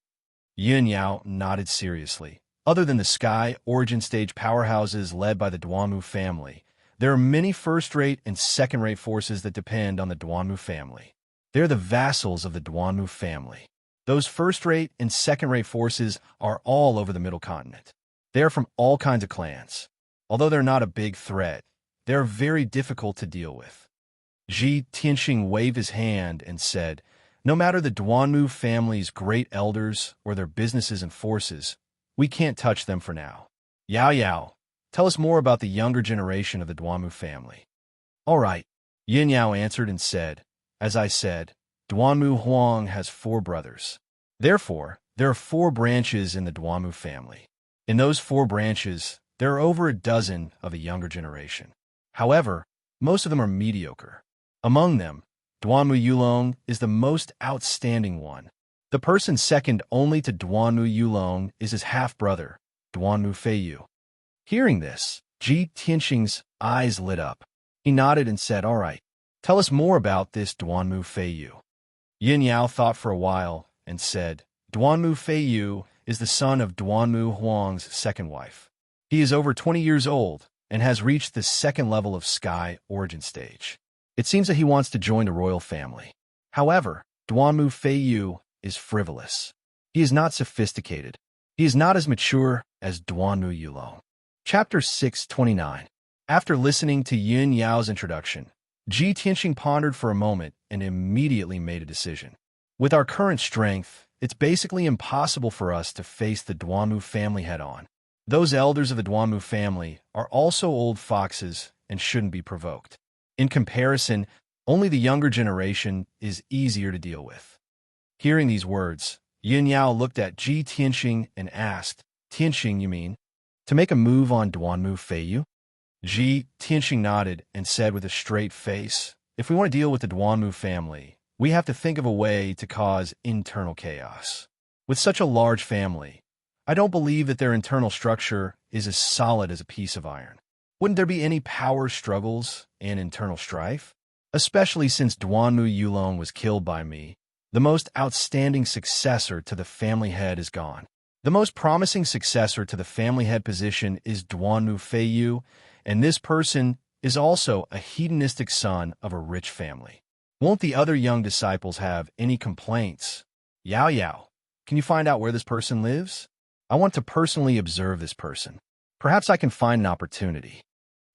Yin Yao nodded seriously. Other than the sky origin stage powerhouses led by the Duanmu family, there are many first-rate and second-rate forces that depend on the Duanmu family. They are the vassals of the Duanmu family. Those first-rate and second-rate forces are all over the Middle Continent. They are from all kinds of clans. Although they're not a big threat, they are very difficult to deal with. Ji Tianxing waved his hand and said, no matter the Duanmu family's great elders or their businesses and forces, we can't touch them for now. Yao Yao, tell us more about the younger generation of the Duanmu family. All right, Yin Yao answered and said, as I said, Duanmu Huang has 4 brothers. Therefore, there are 4 branches in the Duanmu family. In those 4 branches, there are over a dozen of a younger generation. However, most of them are mediocre. Among them, Duanmu Yulong is the most outstanding one. The person second only to Duanmu Yulong is his half-brother, Duanmu Feiyu. Hearing this, Ji Tianxing's eyes lit up. He nodded and said, all right, tell us more about this Duanmu Feiyu. Yin Yao thought for a while and said, Duanmu Feiyu is the son of Duanmu Huang's second wife. He is over 20 years old and has reached the 2nd level of sky origin stage. It seems that he wants to join the royal family. However, Duanmu Feiyu is frivolous. He is not sophisticated. He is not as mature as Duanmu Yulong. Chapter 629. After listening to Yin Yao's introduction, Ji Tianxing pondered for a moment and immediately made a decision. With our current strength, it's basically impossible for us to face the Duanmu family head-on. Those elders of the Duanmu family are also old foxes and shouldn't be provoked. In comparison, only the younger generation is easier to deal with. Hearing these words, Yin Yao looked at Ji Tianxing and asked, Tianxing, you mean? To make a move on Duanmu Feiyu? Ji Tianxing nodded and said with a straight face, if we want to deal with the Duanmu family, we have to think of a way to cause internal chaos. With such a large family, I don't believe that their internal structure is as solid as a piece of iron. Wouldn't there be any power struggles and internal strife? Especially since Duanmu Yulong was killed by me, the most outstanding successor to the family head is gone. The most promising successor to the family head position is Duanmu Feiyu, and this person is also a hedonistic son of a rich family. Won't the other young disciples have any complaints? Yao Yao, can you find out where this person lives? I want to personally observe this person. Perhaps I can find an opportunity.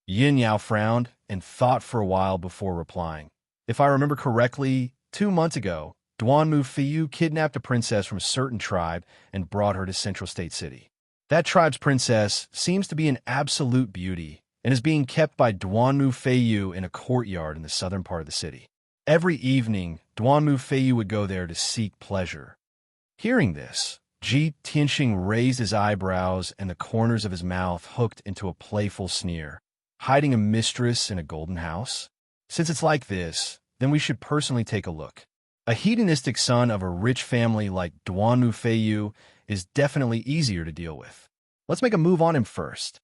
Yin Yao frowned and thought for a while before replying. If I remember correctly, 2 months ago, Duanmu Fiyu kidnapped a princess from a certain tribe and brought her to Central State City. That tribe's princess seems to be an absolute beauty and is being kept by Duanmu Feiyu in a courtyard in the southern part of the city. Every evening, Duanmu Feiyu would go there to seek pleasure. Hearing this, Ji Tianxing raised his eyebrows and the corners of his mouth hooked into a playful sneer. Hiding a mistress in a golden house? Since it's like this, then we should personally take a look. A hedonistic son of a rich family like Duanmu Feiyu is definitely easier to deal with. Let's make a move on him first.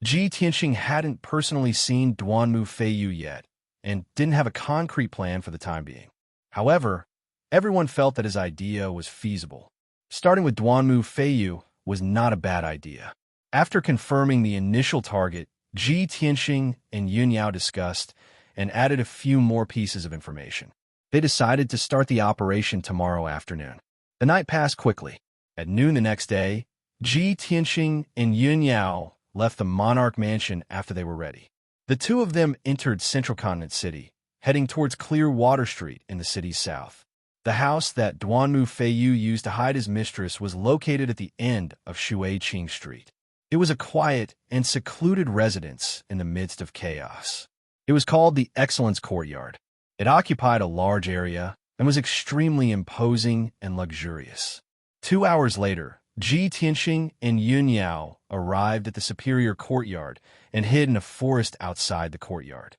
Ji Tianxing hadn't personally seen Duanmu Feiyu yet, and didn't have a concrete plan for the time being. However, everyone felt that his idea was feasible. Starting with Duanmu Feiyu was not a bad idea. After confirming the initial target, Ji Tianxing and Yun Yao discussed and added a few more pieces of information. They decided to start the operation tomorrow afternoon. The night passed quickly. At noon the next day, Ji Tianxing and Yun Yao left the Monarch Mansion after they were ready. The two of them entered Central Continent City, heading towards Clearwater Street in the city's south. The house that Duanmu Feiyu used to hide his mistress was located at the end of Shuiqing Street. It was a quiet and secluded residence in the midst of chaos. It was called the Excellence Courtyard. It occupied a large area and was extremely imposing and luxurious. 2 hours later, Ji Tianxing and Yun Yao arrived at the superior courtyard and hid in a forest outside the courtyard.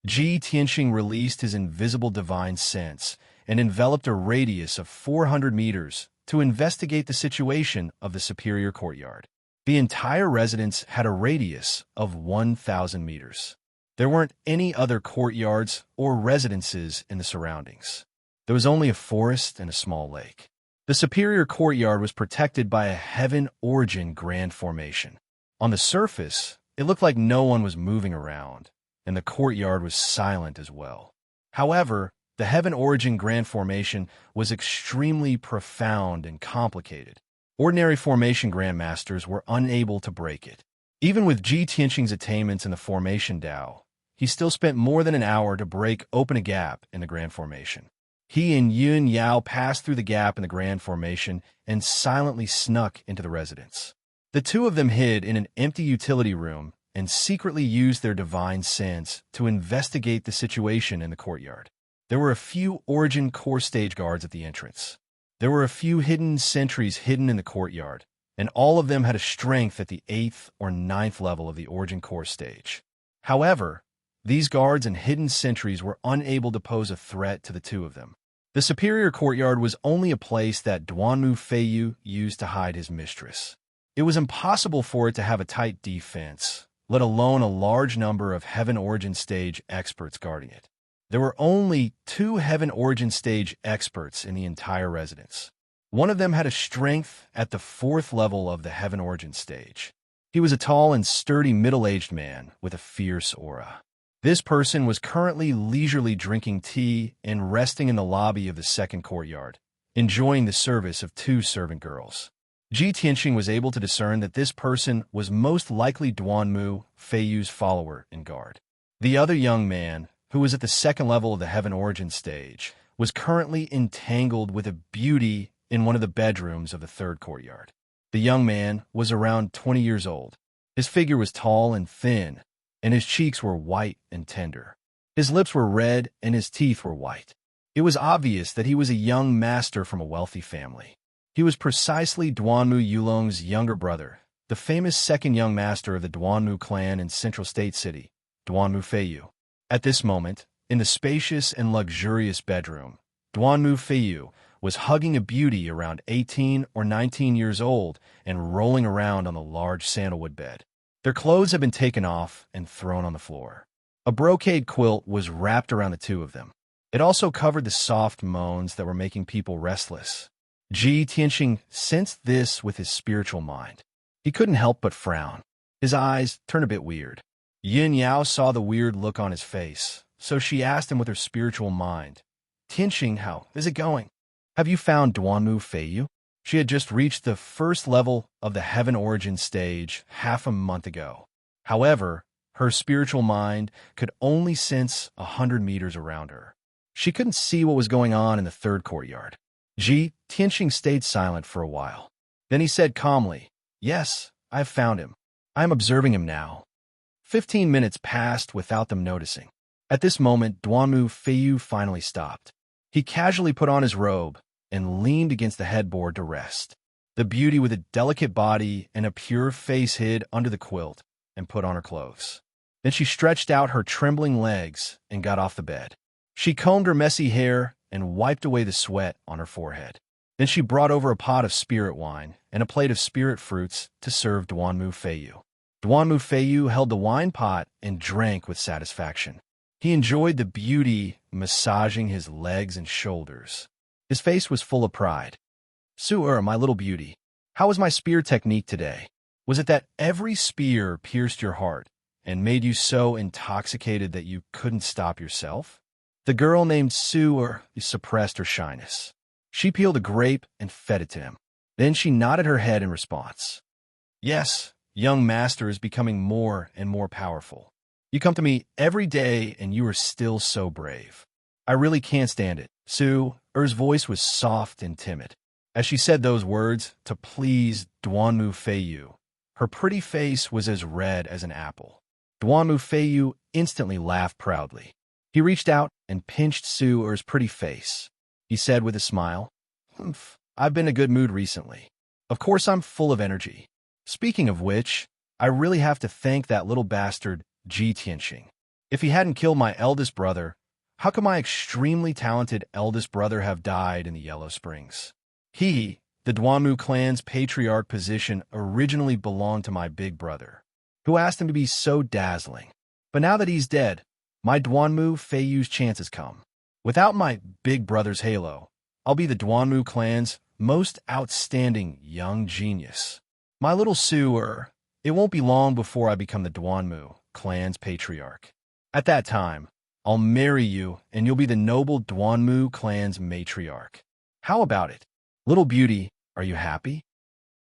Ji Tianxing released his invisible divine sense and enveloped a radius of 400 meters to investigate the situation of the superior courtyard. The entire residence had a radius of 1,000 meters. There weren't any other courtyards or residences in the surroundings. There was only a forest and a small lake. The superior courtyard was protected by a heaven origin grand formation. On the surface, it looked like no one was moving around, and the courtyard was silent as well. However, the heaven origin grand formation was extremely profound and complicated. Ordinary formation grandmasters were unable to break it. Even with Ji Tianxing's attainments in the formation Dao, he still spent more than an hour to break open a gap in the grand formation. He and Yun Yao passed through the gap in the grand formation and silently snuck into the residence. The two of them hid in an empty utility room and secretly used their divine sense to investigate the situation in the courtyard. There were a few Origin Core stage guards at the entrance. There were a few hidden sentries hidden in the courtyard, and all of them had a strength at the 8th or 9th level of the Origin Core stage. However, these guards and hidden sentries were unable to pose a threat to the two of them. The superior courtyard was only a place that Duanmu Feiyu used to hide his mistress. It was impossible for it to have a tight defense, let alone a large number of Heaven Origin Stage experts guarding it. There were only 2 Heaven Origin Stage experts in the entire residence. One of them had a strength at the 4th level of the Heaven Origin Stage. He was a tall and sturdy middle-aged man with a fierce aura. This person was currently leisurely drinking tea and resting in the lobby of the second courtyard, enjoying the service of 2 servant girls. Ji Tianxing was able to discern that this person was most likely Duanmu Feiyu's follower and guard. The other young man, who was at the 2nd level of the Heaven Origin Stage, was currently entangled with a beauty in one of the bedrooms of the 3rd courtyard. The young man was around 20 years old. His figure was tall and thin, and his cheeks were white and tender. His lips were red and his teeth were white. It was obvious that he was a young master from a wealthy family. He was precisely Duanmu Yulong's younger brother, the famous 2nd young master of the Duanmu clan in Central State City, Duanmu Feiyu. At this moment, in the spacious and luxurious bedroom, Duanmu Feiyu was hugging a beauty around 18 or 19 years old and rolling around on the large sandalwood bed. Their clothes had been taken off and thrown on the floor. A brocade quilt was wrapped around the two of them. It also covered the soft moans that were making people restless. Ji Tianxing sensed this with his spiritual mind. He couldn't help but frown. His eyes turned a bit weird. Yin Yao saw the weird look on his face, so she asked him with her spiritual mind, "Tianxing, how is it going? Have you found Duanmu Feiyu?" She had just reached the 1st level of the Heaven Origin Stage half a month ago. However, her spiritual mind could only sense 100 meters around her. She couldn't see what was going on in the third courtyard. Ji Tianxing stayed silent for a while. Then he said calmly, "Yes, I've found him. I am observing him now." 15 minutes passed without them noticing. At this moment, Duanmu Feiyu finally stopped. He casually put on his robe and leaned against the headboard to rest. The beauty with a delicate body and a pure face hid under the quilt and put on her clothes. Then she stretched out her trembling legs and got off the bed. She combed her messy hair and wiped away the sweat on her forehead. Then she brought over a pot of spirit wine and a plate of spirit fruits to serve Duanmu Feiyu. Duanmu Feiyu held the wine pot and drank with satisfaction. He enjoyed the beauty massaging his legs and shoulders. His face was full of pride. "Su-er, my little beauty, how was my spear technique today? Was it that every spear pierced your heart and made you so intoxicated that you couldn't stop yourself?" The girl named Su-er suppressed her shyness. She peeled a grape and fed it to him. Then she nodded her head in response. "Yes, young master is becoming more and more powerful. You come to me every day and you are still so brave. I really can't stand it." Su-er's voice was soft and timid. As she said those words to please Duanmu Feiyu, her pretty face was as red as an apple. Duanmu Feiyu instantly laughed proudly. He reached out and pinched Su-er's pretty face. He said with a smile, "Humph, I've been in a good mood recently. Of course I'm full of energy. Speaking of which, I really have to thank that little bastard, Ji Tianxing. If he hadn't killed my eldest brother, how could my extremely talented eldest brother have died in the Yellow Springs? He, the Duanmu clan's patriarch position, originally belonged to my big brother, who asked him to be so dazzling. But now that he's dead, my Duanmu Feiyu's chance has come. Without my big brother's halo, I'll be the Duanmu clan's most outstanding young genius. My little Su-er, it won't be long before I become the Duanmu clan's patriarch. At that time, I'll marry you and you'll be the noble Duanmu clan's matriarch. How about it? Little beauty, are you happy?"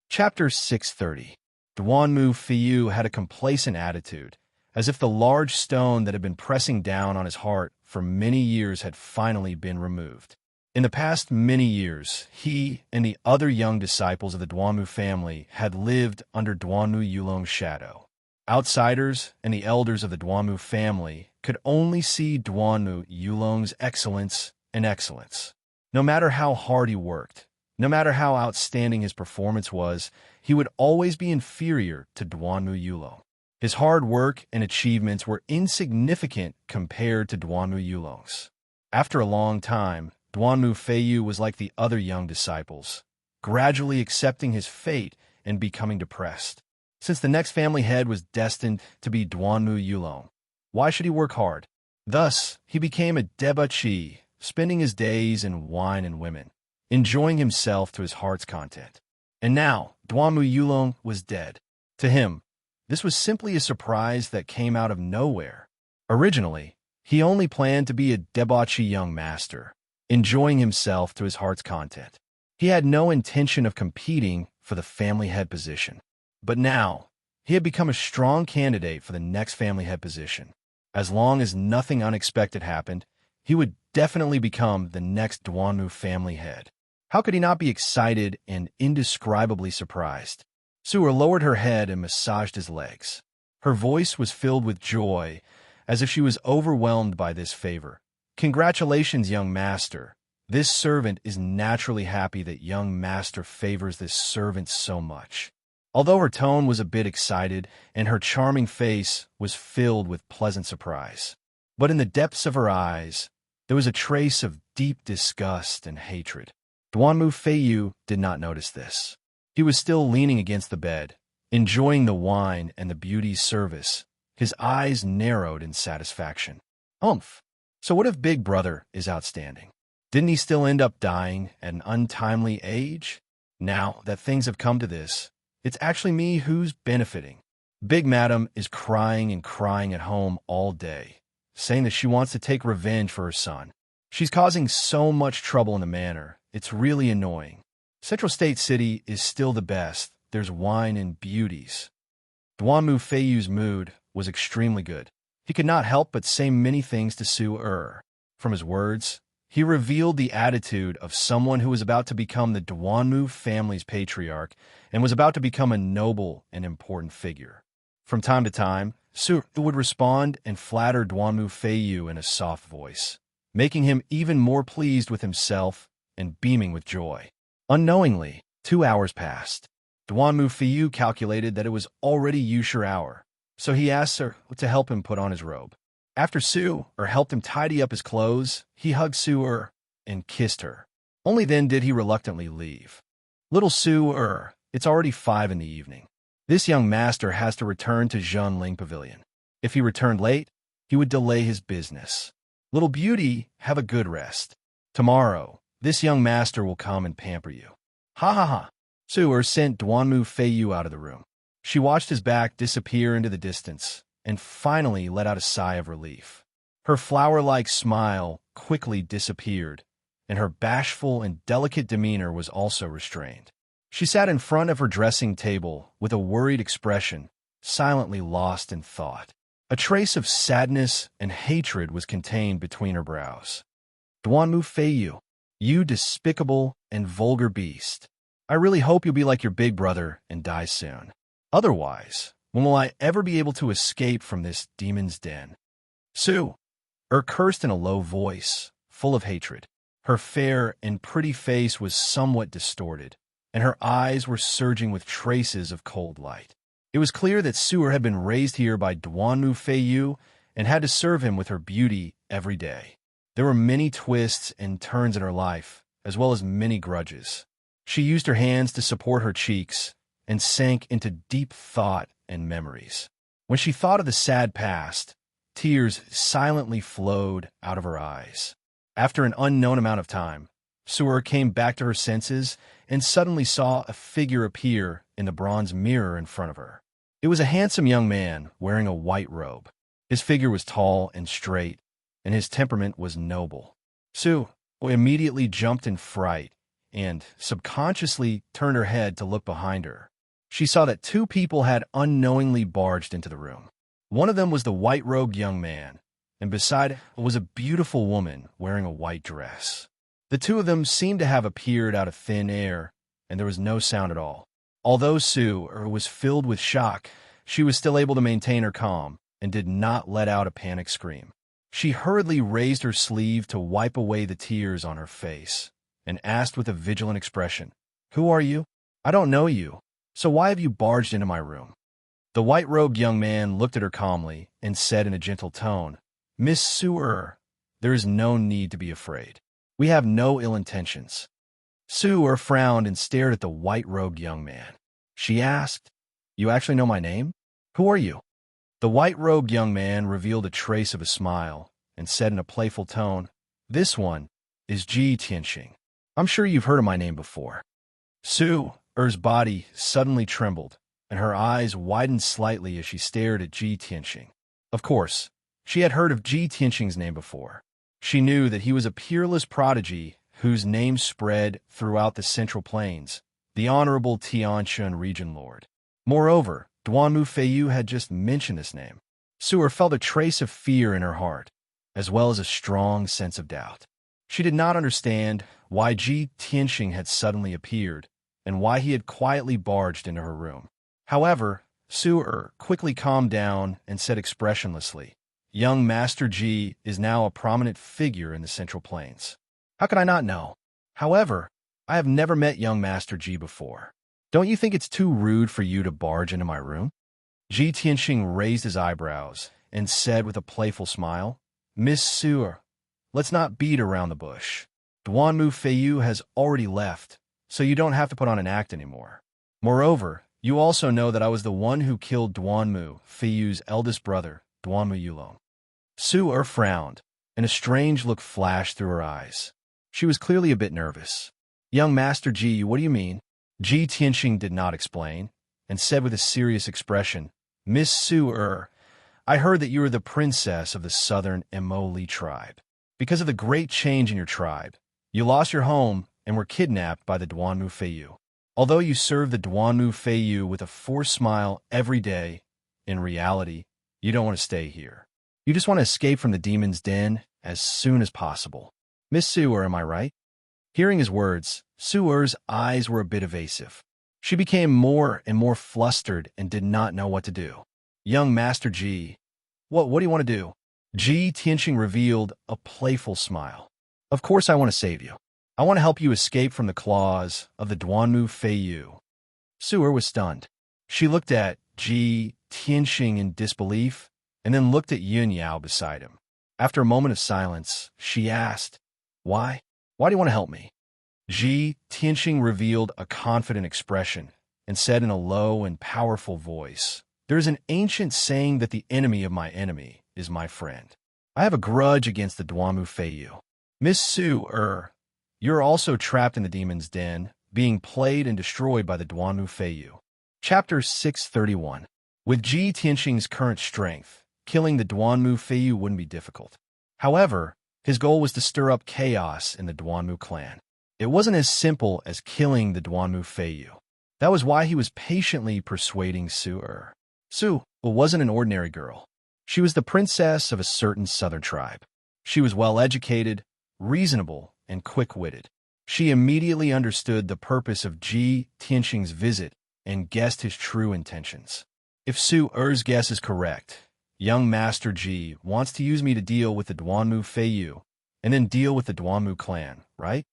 Chapter 630. Duanmu Feiyu had a complacent attitude, as if the large stone that had been pressing down on his heart for many years had finally been removed. In the past many years, he and the other young disciples of the Duanmu family had lived under Duanmu Yulong's shadow. Outsiders and the elders of the Duanmu family could only see Duanmu Yulong's excellence and excellence. No matter how hard he worked, no matter how outstanding his performance was, he would always be inferior to Duanmu Yulong. His hard work and achievements were insignificant compared to Duanmu Yulong's. After a long time, Duanmu Feiyu was like the other young disciples, gradually accepting his fate and becoming depressed. Since the next family head was destined to be Duanmu Yulong, why should he work hard? Thus, he became a debauchee, spending his days in wine and women, enjoying himself to his heart's content. And now, Duanmu Yulong was dead. To him, this was simply a surprise that came out of nowhere. Originally, he only planned to be a debauchee young master, enjoying himself to his heart's content. He had no intention of competing for the family head position. But now, he had become a strong candidate for the next family head position. As long as nothing unexpected happened, he would definitely become the next Duanmu family head. How could he not be excited and indescribably surprised? Su-er lowered her head and massaged his legs. Her voice was filled with joy, as if she was overwhelmed by this favor. "Congratulations, young master. This servant is naturally happy that young master favors this servant so much." Although her tone was a bit excited and her charming face was filled with pleasant surprise, but in the depths of her eyes, there was a trace of deep disgust and hatred. Duanmu Feiyu did not notice this. He was still leaning against the bed, enjoying the wine and the beauty's service. His eyes narrowed in satisfaction. "Humph! So what if Big Brother is outstanding? Didn't he still end up dying at an untimely age? Now that things have come to this, it's actually me who's benefiting. Big Madam is crying and crying at home all day, saying that she wants to take revenge for her son. She's causing so much trouble in the manor. It's really annoying. Central State City is still the best. There's wine and beauties." Duanmu Feiyu's mood was extremely good. He could not help but say many things to Su-er. From his words, he revealed the attitude of someone who was about to become the Duanmu family's patriarch and was about to become a noble and important figure. From time to time, Su would respond and flatter Duanmu Feiyu in a soft voice, making him even more pleased with himself and beaming with joy. Unknowingly, 2 hours passed. Duanmu Feiyu calculated that it was already Yushur hour, so he asked her to help him put on his robe. After Su helped him tidy up his clothes, he hugged Su and kissed her. Only then did he reluctantly leave. Little Su, it's already 5 in the evening. This young master has to return to Zhonling Pavilion. If he returned late, he would delay his business. Little beauty, have a good rest. Tomorrow, this young master will come and pamper you. Ha ha ha. Su sent Duanmu Feiyu out of the room. She watched his back disappear into the distance and finally let out a sigh of relief. Her flower-like smile quickly disappeared, and her bashful and delicate demeanor was also restrained. She sat in front of her dressing table with a worried expression, silently lost in thought. A trace of sadness and hatred was contained between her brows. Duanmu Feiyu, you despicable and vulgar beast. I really hope you'll be like your big brother and die soon. Otherwise, when will I ever be able to escape from this demon's den? Su cursed in a low voice, full of hatred. Her fair and pretty face was somewhat distorted, and her eyes were surging with traces of cold light. It was clear that Su had been raised here by Duanmu Feiyu and had to serve him with her beauty every day. There were many twists and turns in her life, as well as many grudges. She used her hands to support her cheeks and sank into deep thought and memories. When she thought of the sad past, tears silently flowed out of her eyes. After an unknown amount of time, Su came back to her senses and suddenly saw a figure appear in the bronze mirror in front of her. It was a handsome young man wearing a white robe. His figure was tall and straight, and his temperament was noble. Su immediately jumped in fright and subconsciously turned her head to look behind her. She saw that 2 people had unknowingly barged into the room. One of them was the white-robed young man, and beside him was a beautiful woman wearing a white dress. The 2 of them seemed to have appeared out of thin air, and there was no sound at all. Although Su was filled with shock, she was still able to maintain her calm and did not let out a panic scream. She hurriedly raised her sleeve to wipe away the tears on her face and asked with a vigilant expression, "Who are you? I don't know you. So why have you barged into my room?" The white-robed young man looked at her calmly and said in a gentle tone, "Miss Su there is no need to be afraid. We have no ill intentions." Su frowned and stared at the white-robed young man. She asked, "You actually know my name? Who are you?" The white-robed young man revealed a trace of a smile and said in a playful tone, "This is Ji Tianxing. I'm sure you've heard of my name before." Su's body suddenly trembled, and her eyes widened slightly as she stared at Ji Tianxing. Of course, she had heard of Ji Tianxing's name before. She knew that he was a peerless prodigy whose name spread throughout the Central Plains, the Honorable Tianshan Region Lord. Moreover, Duanmu Feiyu had just mentioned this name. Su felt a trace of fear in her heart, as well as a strong sense of doubt. She did not understand why Ji Tianxing had suddenly appeared, and why he had quietly barged into her room. However, Su quickly calmed down and said expressionlessly, "Young Master Ji is now a prominent figure in the Central Plains. How could I not know? However, I have never met young Master Ji before. Don't you think it's too rude for you to barge into my room?" Ji Tianxing raised his eyebrows and said with a playful smile, "Miss Su, let's not beat around the bush. Duanmu Feiyu has already left, so you don't have to put on an act anymore. Moreover, you also know that I was the one who killed Duanmu Feiyu's eldest brother, Duanmu Yulong." Su frowned, and a strange look flashed through her eyes. She was clearly a bit nervous. "Young Master Ji, what do you mean?" Ji Tianxing did not explain, and said with a serious expression, "Miss Su I heard that you are the princess of the southern Emoli tribe. Because of the great change in your tribe, you lost your home and were kidnapped by the Duanmu Feiyu. Although you serve the Duanmu Feiyu with a forced smile every day, in reality, you don't want to stay here. You just want to escape from the demon's den as soon as possible. Miss Su-er, am I right? Hearing his words, Su-er's eyes were a bit evasive. She became more and more flustered and did not know what to do. Young Master Ji, what do you want to do? Ji Tianxing revealed a playful smile. Of course I want to save you. I want to help you escape from the claws of the Duanmu Feiyu. Su-er was stunned. She looked at Ji Tianxing in disbelief and then looked at Yun Yao beside him. After a moment of silence, she asked, Why? Why do you want to help me? Ji Tianxing revealed a confident expression and said in a low and powerful voice, There is an ancient saying that the enemy of my enemy is my friend. I have a grudge against the Duanmu Feiyu. Miss Su-er, you're also trapped in the demon's den, being played and destroyed by the Duanmu Feiyu. Chapter 631. With Ji Tianxing's current strength, killing the Duanmu Feiyu wouldn't be difficult. However, his goal was to stir up chaos in the Duanmu clan. It wasn't as simple as killing the Duanmu Feiyu. That was why he was patiently persuading Su-er. Su wasn't an ordinary girl. She was the princess of a certain southern tribe. She was well-educated, reasonable, and quick-witted. She immediately understood the purpose of Ji Tianxing's visit and guessed his true intentions. If Su-er's guess is correct, young Master Ji wants to use me to deal with the Duanmu Feiyu and then deal with the Duanmu clan, right?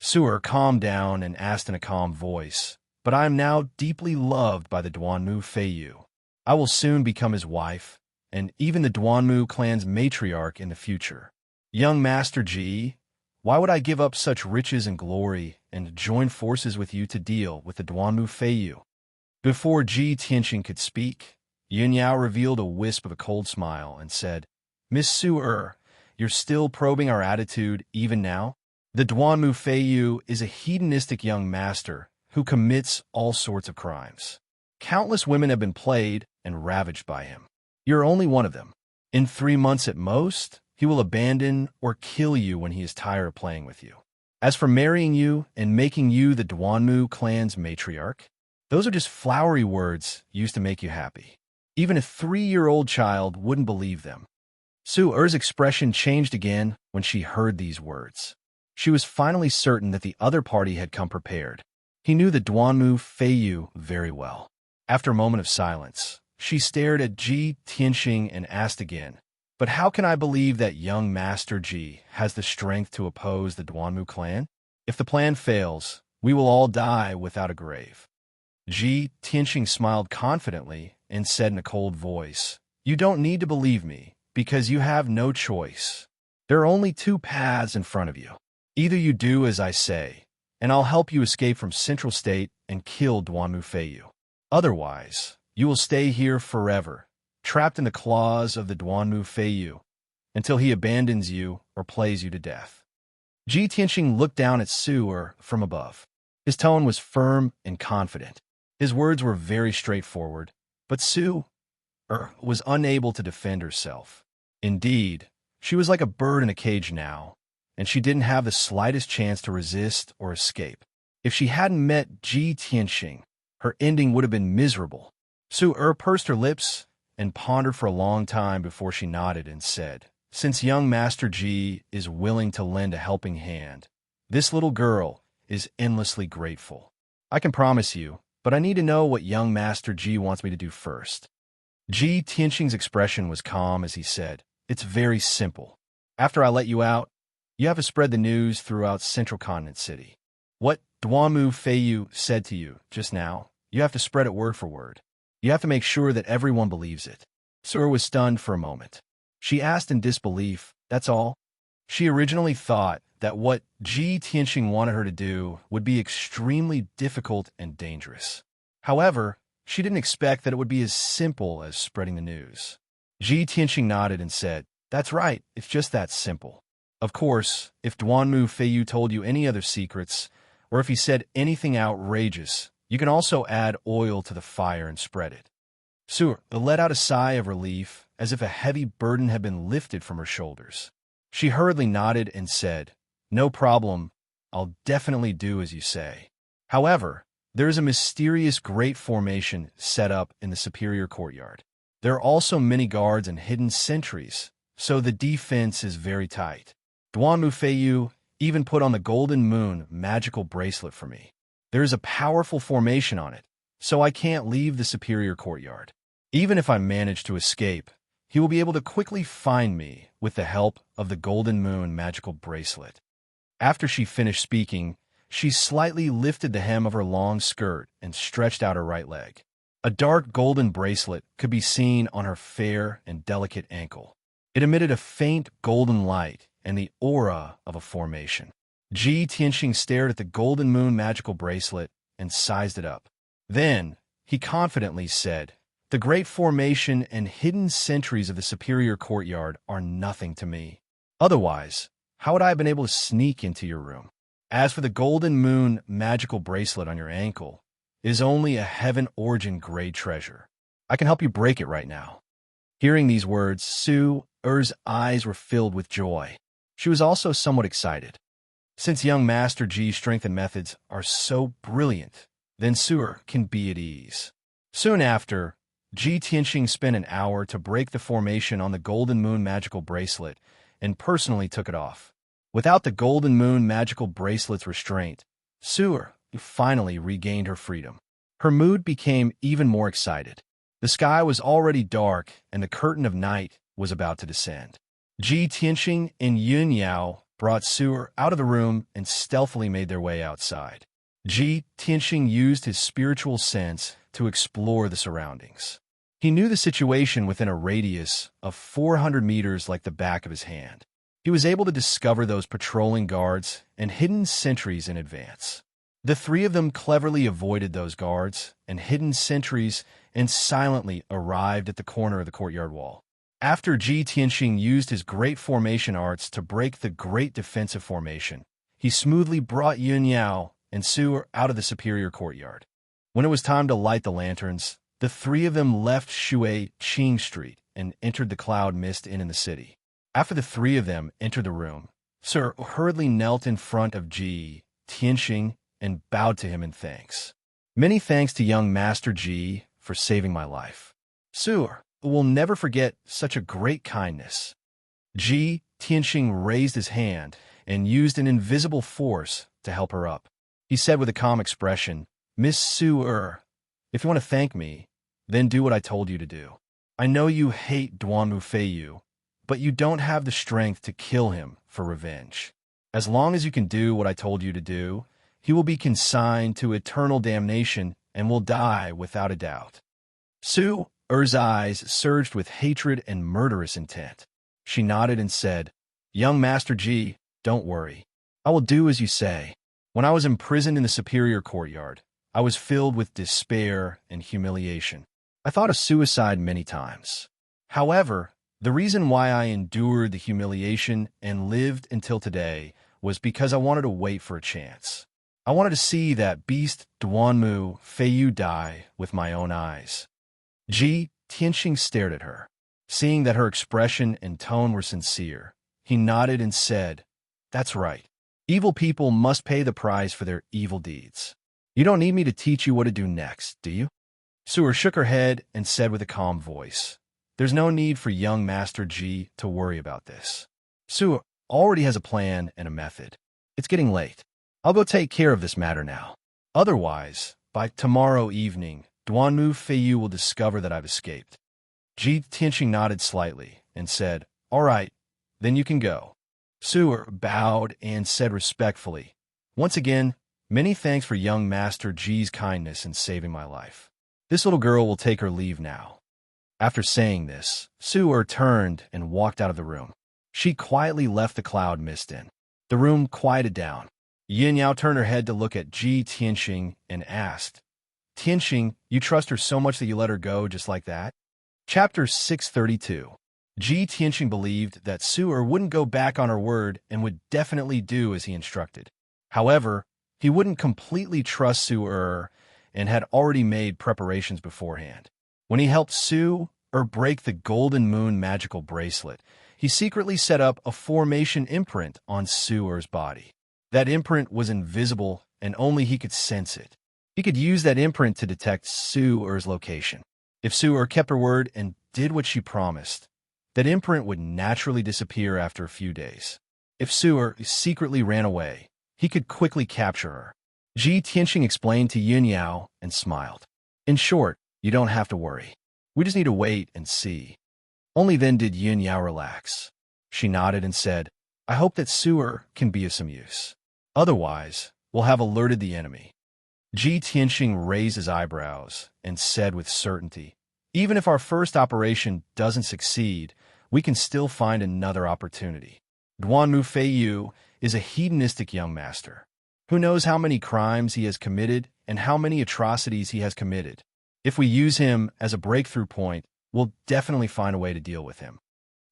Su-er calmed down and asked in a calm voice, But I am now deeply loved by the Duanmu Feiyu. I will soon become his wife, and even the Duanmu clan's matriarch in the future. Young Master Ji, why would I give up such riches and glory and join forces with you to deal with the Duanmu Feiyu? Before Ji Tianxing could speak, Yun Yao revealed a wisp of a cold smile and said, Miss Su-er, you're still probing our attitude even now? The Duanmu Feiyu is a hedonistic young master who commits all sorts of crimes. Countless women have been played and ravaged by him. You're only one of them. In 3 months at most, he will abandon or kill you when he is tired of playing with you. As for marrying you and making you the Duanmu clan's matriarch, those are just flowery words used to make you happy. Even a 3-year-old child wouldn't believe them. Su-er's expression changed again when she heard these words. She was finally certain that the other party had come prepared. He knew the Duanmu Feiyu very well. After a moment of silence, she stared at Ji Tianxing and asked again, But how can I believe that young Master Ji has the strength to oppose the Duanmu clan? If the plan fails, we will all die without a grave. Ji Tianxing smiled confidently and said in a cold voice, You don't need to believe me, because you have no choice. There are only 2 paths in front of you. Either you do as I say, and I'll help you escape from Central State and kill Duanmu Feiyu. Otherwise, you will stay here forever, trapped in the claws of the Duanmu Feiyu, until he abandons you or plays you to death. Ji Tianxing looked down at Su-er from above. His tone was firm and confident. His words were very straightforward, but Su-er was unable to defend herself. Indeed, she was like a bird in a cage now, and she didn't have the slightest chance to resist or escape. If she hadn't met Ji Tianxing, her ending would have been miserable. Su-er pursed her lips and pondered for a long time before she nodded and said, Since young Master Ji is willing to lend a helping hand, this little girl is endlessly grateful. I can promise you, but I need to know what young Master Ji wants me to do first. Ji Tianxing's expression was calm as he said, It's very simple. After I let you out, you have to spread the news throughout Central Continent City. What Duanmu Feiyu said to you just now, you have to spread it word for word. You have to make sure that everyone believes it. Su-er was stunned for a moment. She asked in disbelief, That's all? She originally thought that what Ji Tianxing wanted her to do would be extremely difficult and dangerous. However, she didn't expect that it would be as simple as spreading the news. Ji Tianxing nodded and said, That's right, it's just that simple. Of course, if Duanmu Feiyu told you any other secrets, or if he said anything outrageous, you can also add oil to the fire and spread it. Su-er let out a sigh of relief, as if a heavy burden had been lifted from her shoulders. She hurriedly nodded and said, No problem, I'll definitely do as you say. However, there is a mysterious great formation set up in the superior courtyard. There are also many guards and hidden sentries so the defense is very tight. Duanmu Feiyu even put on the Golden Moon magical bracelet for me. There is a powerful formation on it, so I can't leave the superior courtyard. Even if I manage to escape, he will be able to quickly find me with the help of the Golden Moon magical bracelet. After she finished speaking, she slightly lifted the hem of her long skirt and stretched out her right leg. A dark golden bracelet could be seen on her fair and delicate ankle. It emitted a faint golden light and the aura of a formation. Ji Tianxing stared at the Golden Moon magical bracelet and sized it up. Then, he confidently said, "The great formation and hidden sentries of the superior courtyard are nothing to me. Otherwise, how would I have been able to sneak into your room? As for the Golden Moon magical bracelet on your ankle, it is only a heaven origin grade treasure. I can help you break it right now." Hearing these words, Su Er's eyes were filled with joy. She was also somewhat excited. Since young Master Ji's strength and methods are so brilliant, then Su can be at ease. Soon after, Ji Tianxing spent an hour to break the formation on the Golden Moon magical bracelet and personally took it off. Without the Golden Moon magical bracelet's restraint, Su finally regained her freedom. Her mood became even more excited. The sky was already dark and the curtain of night was about to descend. Ji Tianxing and Yun Yao brought Su out of the room and stealthily made their way outside. Ji Tianxing used his spiritual sense to explore the surroundings. He knew the situation within a radius of 400 meters like the back of his hand. He was able to discover those patrolling guards and hidden sentries in advance. The three of them cleverly avoided those guards and hidden sentries and silently arrived at the corner of the courtyard wall. After Ji Tianxing used his great formation arts to break the great defensive formation, he smoothly brought Yun Yao and Su out of the superior courtyard. When it was time to light the lanterns, the three of them left Shui Qing Street and entered the cloud mist inn in the city. After the three of them entered the room, Su hurriedly knelt in front of Ji Tianxing and bowed to him in thanks. "Many thanks to young Master Ji for saving my life. Su will never forget such a great kindness." Ji Tianxing raised his hand and used an invisible force to help her up. He said with a calm expression, "Miss Su, if you want to thank me, then do what I told you to do. I know you hate Duanmu Feiyu, but you don't have the strength to kill him for revenge. As long as you can do what I told you to do, he will be consigned to eternal damnation and will die without a doubt." Su Er's eyes surged with hatred and murderous intent. She nodded and said, "Young Master Ji, don't worry. I will do as you say. When I was imprisoned in the superior courtyard, I was filled with despair and humiliation. I thought of suicide many times. However, the reason why I endured the humiliation and lived until today was because I wanted to wait for a chance. I wanted to see that beast Duanmu Feiyu die with my own eyes." Ji Tianxing stared at her. Seeing that her expression and tone were sincere, he nodded and said, "That's right. Evil people must pay the price for their evil deeds. You don't need me to teach you what to do next, do you?" Su shook her head and said with a calm voice, "There's no need for young Master Ji to worry about this. Su already has a plan and a method. It's getting late. I'll go take care of this matter now. Otherwise, by tomorrow evening, Duanmu Feiyu will discover that I've escaped." Ji Tianxing nodded slightly and said, "All right, then you can go." Su bowed and said respectfully, "Once again, many thanks for young Master Ji's kindness in saving my life. This little girl will take her leave now." After saying this, Su turned and walked out of the room. She quietly left the cloud mist inn. The room quieted down. Yin Yao turned her head to look at Ji Tianxing and asked, "Tianxing, you trust her so much that you let her go just like that?" Chapter 632. Ji Tianxing believed that Su wouldn't go back on her word and would definitely do as he instructed. However, he wouldn't completely trust Su and had already made preparations beforehand. When he helped Su break the Golden Moon magical bracelet, he secretly set up a formation imprint on Su's body. That imprint was invisible and only he could sense it. He could use that imprint to detect Su's location. If Su kept her word and did what she promised, That imprint would naturally disappear after a few days. If Su'er secretly ran away, he could quickly capture her. Ji Tianxing explained to Yun Yao and smiled. In short, you don't have to worry. We just need to wait and see. Only then did Yun Yao relax. She nodded and said, I hope that Su'er can be of some use. Otherwise, we'll have alerted the enemy. Ji Tianxing raised his eyebrows and said with certainty, even if our first operation doesn't succeed, we can still find another opportunity. Duanmu Feiyu is a hedonistic young master. Who knows how many crimes he has committed and how many atrocities he has committed. If we use him as a breakthrough point, we'll definitely find a way to deal with him.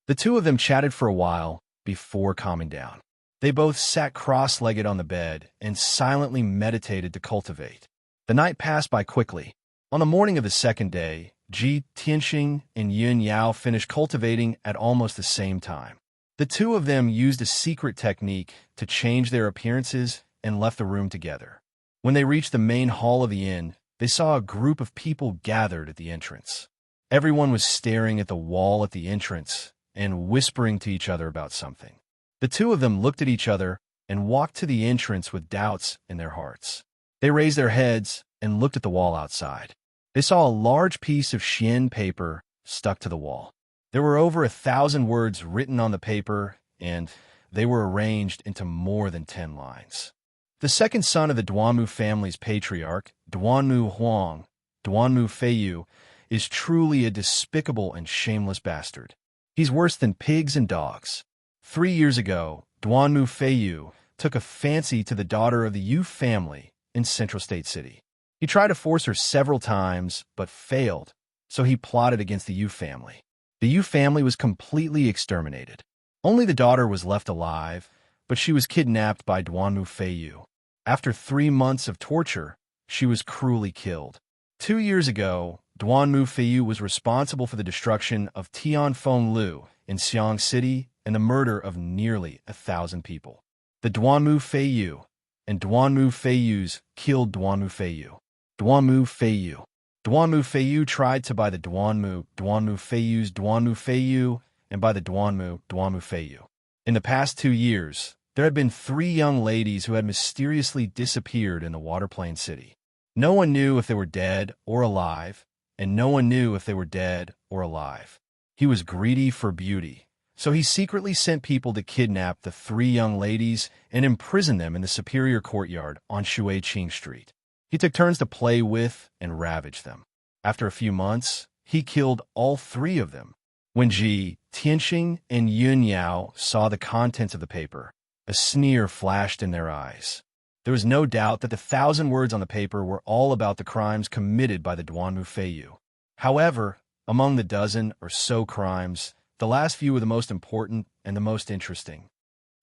The two of them chatted for a while before calming down. They both sat cross-legged on the bed and silently meditated to cultivate. The night passed by quickly. On the morning of the second day, Ji Tianxing and Yun Yao finished cultivating at almost the same time. The two of them used a secret technique to change their appearances and left the room together. When they reached the main hall of the inn, they saw a group of people gathered at the entrance. Everyone was staring at the wall at the entrance and whispering to each other about something. The two of them looked at each other and walked to the entrance with doubts in their hearts. They raised their heads and looked at the wall outside. They saw a large piece of Xian paper stuck to the wall. There were over 1,000 words written on the paper, and they were arranged into more than 10 lines. The second son of the Duanmu family's patriarch, Duanmu Huang, Duanmu Feiyu, is truly a despicable and shameless bastard. He's worse than pigs and dogs. 3 years ago, Duanmu Feiyu took a fancy to the daughter of the Yu family in Central State City. He tried to force her several times, but failed, so he plotted against the Yu family. The Yu family was completely exterminated. Only the daughter was left alive, but she was kidnapped by Duanmu Feiyu. After 3 months of torture, she was cruelly killed. 2 years ago, Duanmu Feiyu was responsible for the destruction of Tianfeng Lu in Xiang City and the murder of nearly 1,000 people. The Duanmu Feiyu and Duanmu Feiyus killed Duanmu Feiyu. Duanmu Feiyu. Duanmu Feiyu tried to buy the Duanmu Feiyu's Duanmu Feiyu and by the Duanmu Feiyu. In the past 2 years, there had been 3 young ladies who had mysteriously disappeared in the Waterplane City. No one knew if they were dead or alive, and no one knew if they were dead or alive. He was greedy for beauty, so he secretly sent people to kidnap the 3 young ladies and imprison them in the Superior Courtyard on Shuiqing Street. He took turns to play with and ravage them. After a few months, he killed all 3 of them. When Ji Tianxing and Yun Yao saw the contents of the paper, a sneer flashed in their eyes. There was no doubt that the 1,000 words on the paper were all about the crimes committed by the Duanmu Feiyu. However, among the dozen or so crimes, the last few were the most important and the most interesting.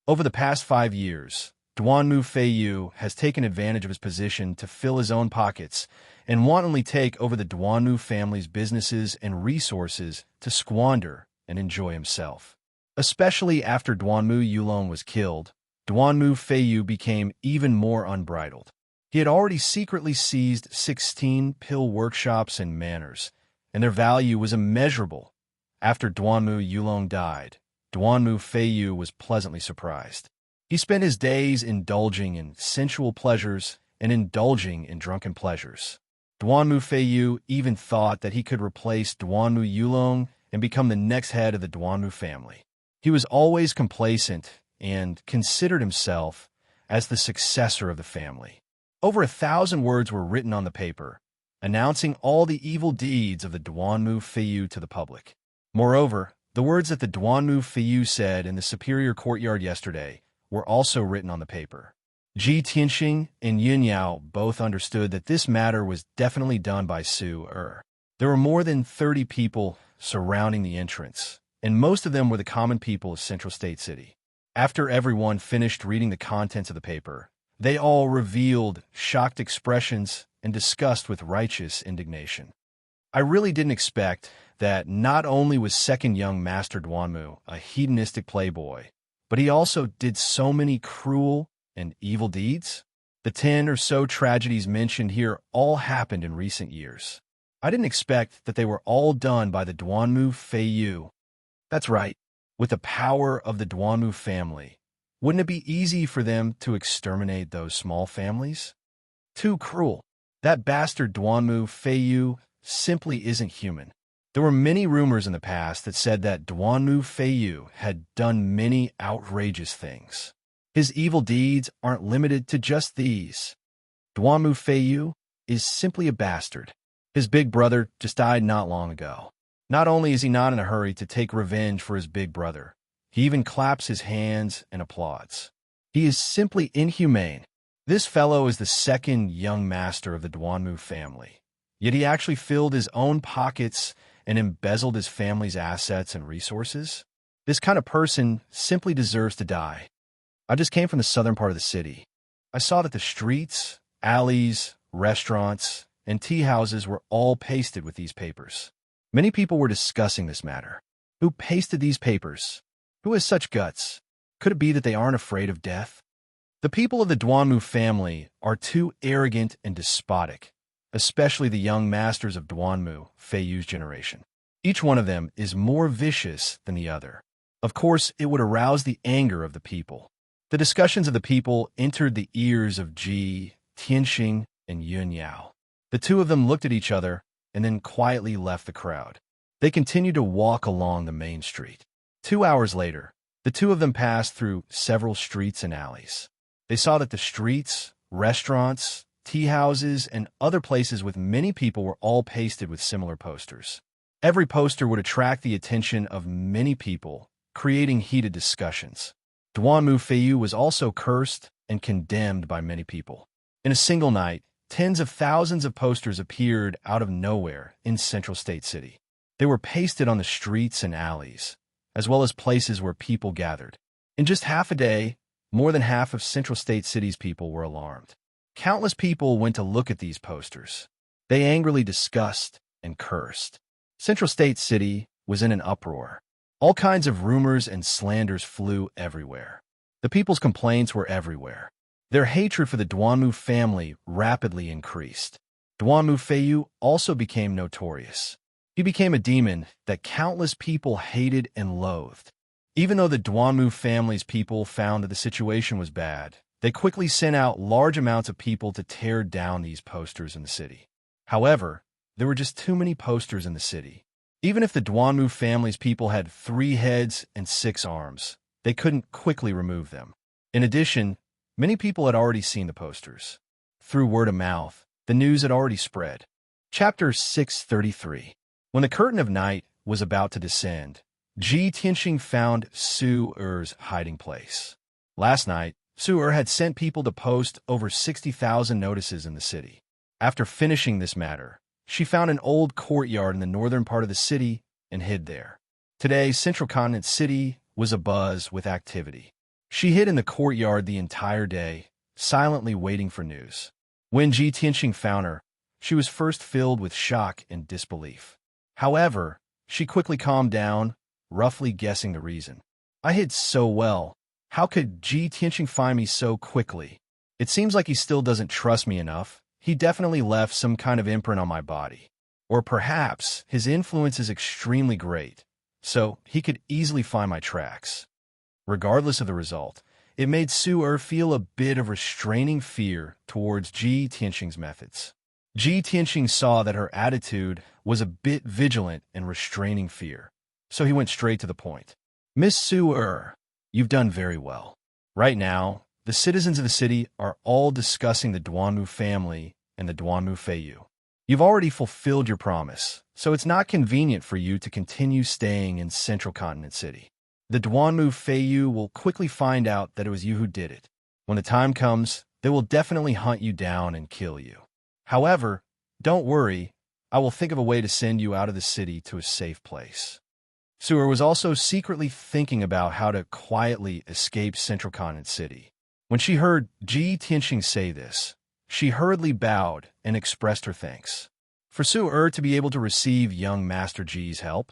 Over the past 5 years, Duanmu Feiyu has taken advantage of his position to fill his own pockets and wantonly take over the Duanmu family's businesses and resources to squander and enjoy himself. Especially after Duanmu Yulong was killed, Duanmu Feiyu became even more unbridled. He had already secretly seized 16 pill workshops and manors, and their value was immeasurable. After Duanmu Yulong died, Duanmu Feiyu was pleasantly surprised. He spent his days indulging in sensual pleasures and indulging in drunken pleasures. Duanmu Feiyu even thought that he could replace Duanmu Yulong and become the next head of the Duanmu family. He was always complacent and considered himself as the successor of the family. Over 1,000 words were written on the paper, announcing all the evil deeds of the Duanmu Feiyu to the public. Moreover, the words that the Duanmu Feiyu said in the Superior Courtyard yesterday were also written on the paper. Ji Tianxing and Yun Yao both understood that this matter was definitely done by Su'er. There were more than 30 people surrounding the entrance, and most of them were the common people of Central State City. After everyone finished reading the contents of the paper, they all revealed shocked expressions and disgust with righteous indignation. I really didn't expect that not only was second young Master Duanmu a hedonistic playboy, but he also did so many cruel and evil deeds. The 10 or so tragedies mentioned here all happened in recent years. I didn't expect that they were all done by the Duanmu Feiyu. That's right. With the power of the Duanmu family, wouldn't it be easy for them to exterminate those small families? Too cruel. That bastard Duanmu Feiyu simply isn't human. There were many rumors in the past that said that Duanmu Feiyu had done many outrageous things. His evil deeds aren't limited to just these. Duanmu Feiyu is simply a bastard. His big brother just died not long ago. Not only is he not in a hurry to take revenge for his big brother, he even claps his hands and applauds. He is simply inhumane. This fellow is the second young master of the Duanmu family, yet he actually filled his own pockets and embezzled his family's assets and resources. This kind of person simply deserves to die. I just came from the southern part of the city. I saw that the streets, alleys, restaurants, and tea houses were all pasted with these papers. Many people were discussing this matter. Who pasted these papers? Who has such guts? Could it be that they aren't afraid of death? The people of the Duanmu family are too arrogant and despotic, especially the young masters of Duanmu, Feiyu's generation. Each one of them is more vicious than the other. Of course, it would arouse the anger of the people. The discussions of the people entered the ears of Ji, Tianxing, and Yun Yao. The two of them looked at each other and then quietly left the crowd. They continued to walk along the main street. 2 hours later, the two of them passed through several streets and alleys. They saw that the streets, restaurants, tea houses, and other places with many people were all pasted with similar posters. Every poster would attract the attention of many people, creating heated discussions. Duanmu Feiyu was also cursed and condemned by many people. In a single night, tens of thousands of posters appeared out of nowhere in Central State City. They were pasted on the streets and alleys, as well as places where people gathered. In just half a day, more than half of Central State City's people were alarmed. Countless people went to look at these posters. They angrily discussed and cursed. Central State City was in an uproar. All kinds of rumors and slanders flew everywhere. The people's complaints were everywhere. Their hatred for the Duanmu family rapidly increased. Duanmu Feiyu also became notorious. He became a demon that countless people hated and loathed. Even though the Duanmu family's people found that the situation was bad, they quickly sent out large amounts of people to tear down these posters in the city. However, there were just too many posters in the city. Even if the Duanmu family's people had 3 heads and 6 arms, they couldn't quickly remove them. In addition, many people had already seen the posters. Through word of mouth, the news had already spread. Chapter 633. When the curtain of night was about to descend, Ji Tianxing found Su Er's hiding place. Last night, Su Er had sent people to post over 60,000 notices in the city. After finishing this matter, she found an old courtyard in the northern part of the city and hid there. Today, Central Continent City was abuzz with activity. She hid in the courtyard the entire day, silently waiting for news. When Ji Tianxing found her, she was first filled with shock and disbelief. However, she quickly calmed down, roughly guessing the reason. I hid so well. How could Ji Tianxing find me so quickly? It seems like he still doesn't trust me enough. He definitely left some kind of imprint on my body. Or perhaps his influence is extremely great, so he could easily find my tracks. Regardless of the result, it made Su Er feel a bit of restraining fear towards Ji Tianxing's methods. Ji Tianxing saw that her attitude was a bit vigilant and restraining fear, so he went straight to the point. Miss Su Er, you've done very well. Right now, the citizens of the city are all discussing the Duanmu family and the Duanmu Feiyu. You've already fulfilled your promise, so it's not convenient for you to continue staying in Central Continent City. The Duanmu Feiyu will quickly find out that it was you who did it. When the time comes, they will definitely hunt you down and kill you. However, don't worry, I will think of a way to send you out of the city to a safe place. Su Er was also secretly thinking about how to quietly escape Central Continent City. When she heard Ji Tianxing say this, she hurriedly bowed and expressed her thanks. For Su Er to be able to receive young Master Ji's help,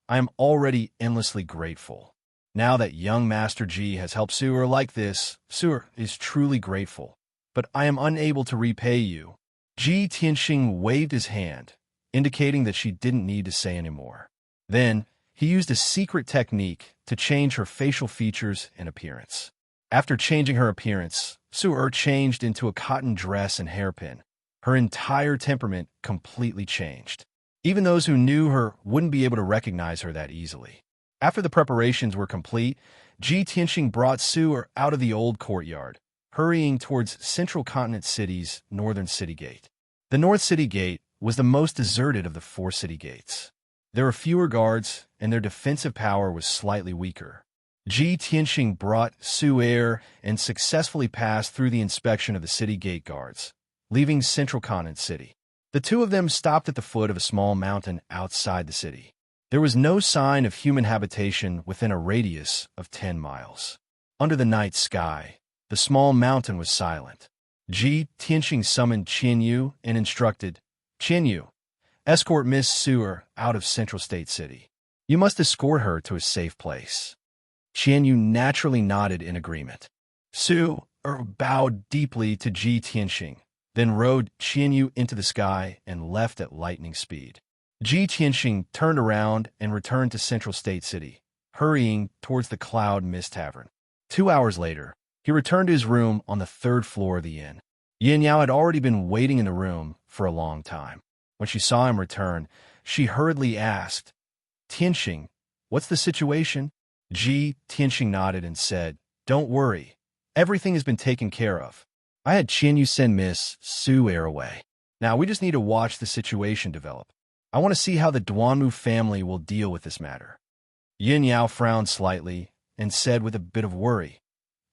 I am already endlessly grateful. Now that young Master Ji has helped Su Er like this, Su Er is truly grateful. But I am unable to repay you. Ji Tianxing waved his hand, indicating that she didn't need to say any more. Then, he used a secret technique to change her facial features and appearance. After changing her appearance, Su changed into a cotton dress and hairpin. Her entire temperament completely changed. Even those who knew her wouldn't be able to recognize her that easily. After the preparations were complete, Ji Tianxing brought Su out of the old courtyard, hurrying towards Central Continent City's northern city gate. The North City Gate was the most deserted of the 4 city gates. There were fewer guards, and their defensive power was slightly weaker. Ji Tianxing brought Su and successfully passed through the inspection of the city gate guards, leaving Central Continent City. The two of them stopped at the foot of a small mountain outside the city. There was no sign of human habitation within a radius of 10 miles. Under the night sky, the small mountain was silent. Ji Tianxing summoned Qian Yu and instructed, "Qian Yu, escort Miss Su out of Central State City. You must escort her to a safe place." Qian Yu naturally nodded in agreement. Su bowed deeply to Ji Tianxing, then rode Qian Yu into the sky and left at lightning speed. Ji Tianxing turned around and returned to Central State City, hurrying towards the Cloud Mist Tavern. 2 hours later, he returned to his room on the 3rd floor of the inn. Yin Yao had already been waiting in the room for a long time. When she saw him return, she hurriedly asked, "Tianxing, what's the situation?" Ji Tianxing nodded and said, "Don't worry. Everything has been taken care of. I had Qian Yu send Miss Su away. Now we just need to watch the situation develop. I want to see how the Duanmu family will deal with this matter." Yin Yao frowned slightly and said with a bit of worry,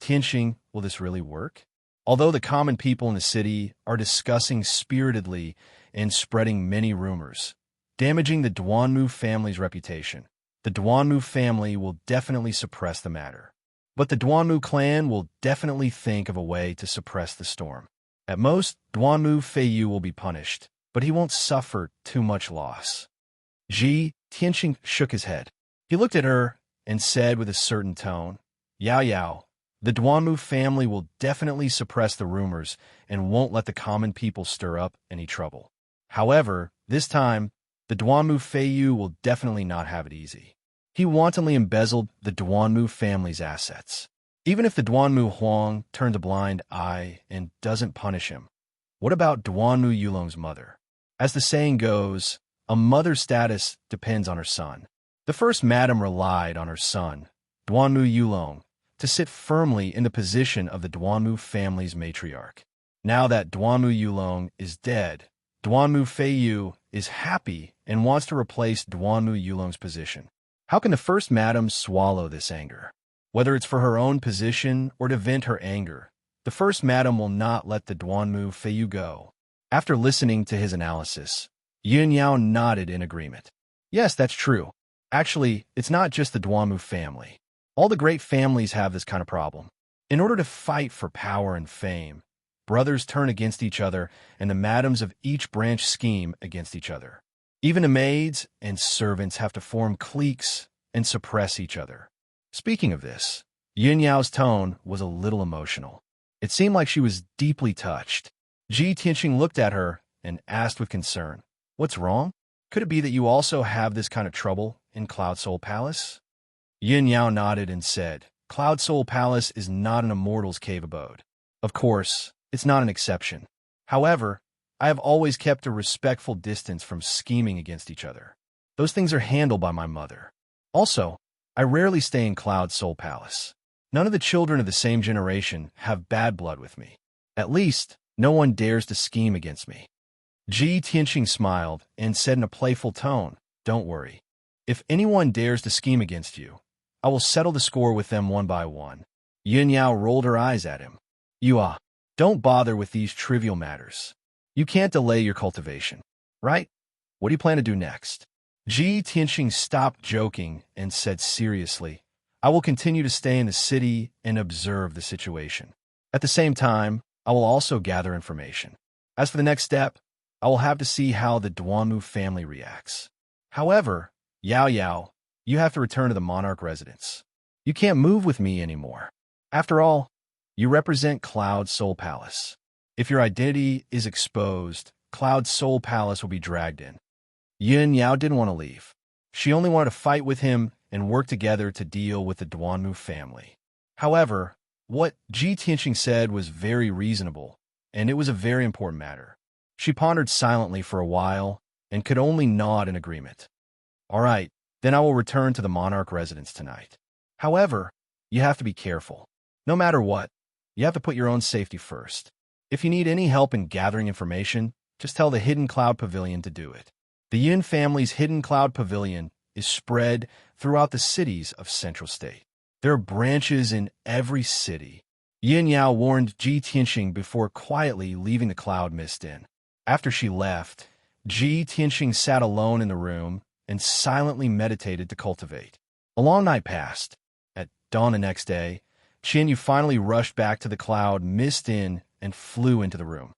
"Tianxing, will this really work? Although the common people in the city are discussing spiritedly and spreading many rumors, damaging the Duanmu family's reputation, the Duanmu family will definitely suppress the matter. But the Duanmu clan will definitely think of a way to suppress the storm. At most, Duanmu Feiyu will be punished, but he won't suffer too much loss." Ji Tianxing shook his head. He looked at her and said with a certain tone, "Yao Yao, the Duanmu family will definitely suppress the rumors and won't let the common people stir up any trouble. However, this time, the Duanmu Feiyu will definitely not have it easy. He wantonly embezzled the Duanmu family's assets. Even if the Duanmu Huang turns a blind eye and doesn't punish him, what about Duanmu Yulong's mother? As the saying goes, a mother's status depends on her son. The first madam relied on her son, Duanmu Yulong, to sit firmly in the position of the Duanmu family's matriarch. Now that Duanmu Yulong is dead, Duanmu Feiyu is happy and wants to replace Duanmu Yulong's position. How can the first madam swallow this anger? Whether it's for her own position or to vent her anger, the first madam will not let the Duanmu Feiyu go." After listening to his analysis, Yin Yao nodded in agreement. "Yes, that's true. Actually, it's not just the Duanmu family. All the great families have this kind of problem. In order to fight for power and fame, brothers turn against each other, and the madams of each branch scheme against each other. Even the maids and servants have to form cliques and suppress each other." Speaking of this, Yin Yao's tone was a little emotional. It seemed like she was deeply touched. Ji Tianxing looked at her and asked with concern, "What's wrong? Could it be that you also have this kind of trouble in Cloud Soul Palace?" Yin Yao nodded and said, "Cloud Soul Palace is not an immortal's cave abode. Of course, it's not an exception. However, I have always kept a respectful distance from scheming against each other. Those things are handled by my mother. Also, I rarely stay in Cloud Soul Palace. None of the children of the same generation have bad blood with me. At least, no one dares to scheme against me." Ji Tianxing smiled and said in a playful tone, "Don't worry. If anyone dares to scheme against you, I will settle the score with them one by one." Yin Yao rolled her eyes at him. Don't bother with these trivial matters. You can't delay your cultivation, right? What do you plan to do next?" Ji Tianxing stopped joking and said seriously, "I will continue to stay in the city and observe the situation. At the same time, I will also gather information. As for the next step, I will have to see how the Duanmu family reacts. However, Yao Yao, you have to return to the monarch residence. You can't move with me anymore. After all, you represent Cloud Soul Palace. If your identity is exposed, Cloud Soul Palace will be dragged in." Yin Yao didn't want to leave. She only wanted to fight with him and work together to deal with the Duanmu family. However, what Ji Tianxing said was very reasonable, and it was a very important matter. She pondered silently for a while and could only nod in agreement. All right, then I will return to the monarch residence tonight. However, you have to be careful. No matter what, you have to put your own safety first. If you need any help in gathering information, just tell the Hidden Cloud Pavilion to do it. The Yin family's Hidden Cloud Pavilion is spread throughout the cities of Central State. There are branches in every city. Yin Yao warned Ji Tianxing before quietly leaving the cloud mist in. After she left, Ji Tianxing sat alone in the room and silently meditated to cultivate. A long night passed. At dawn the next day, Qian Yu finally rushed back to the cloud mist in and flew into the room.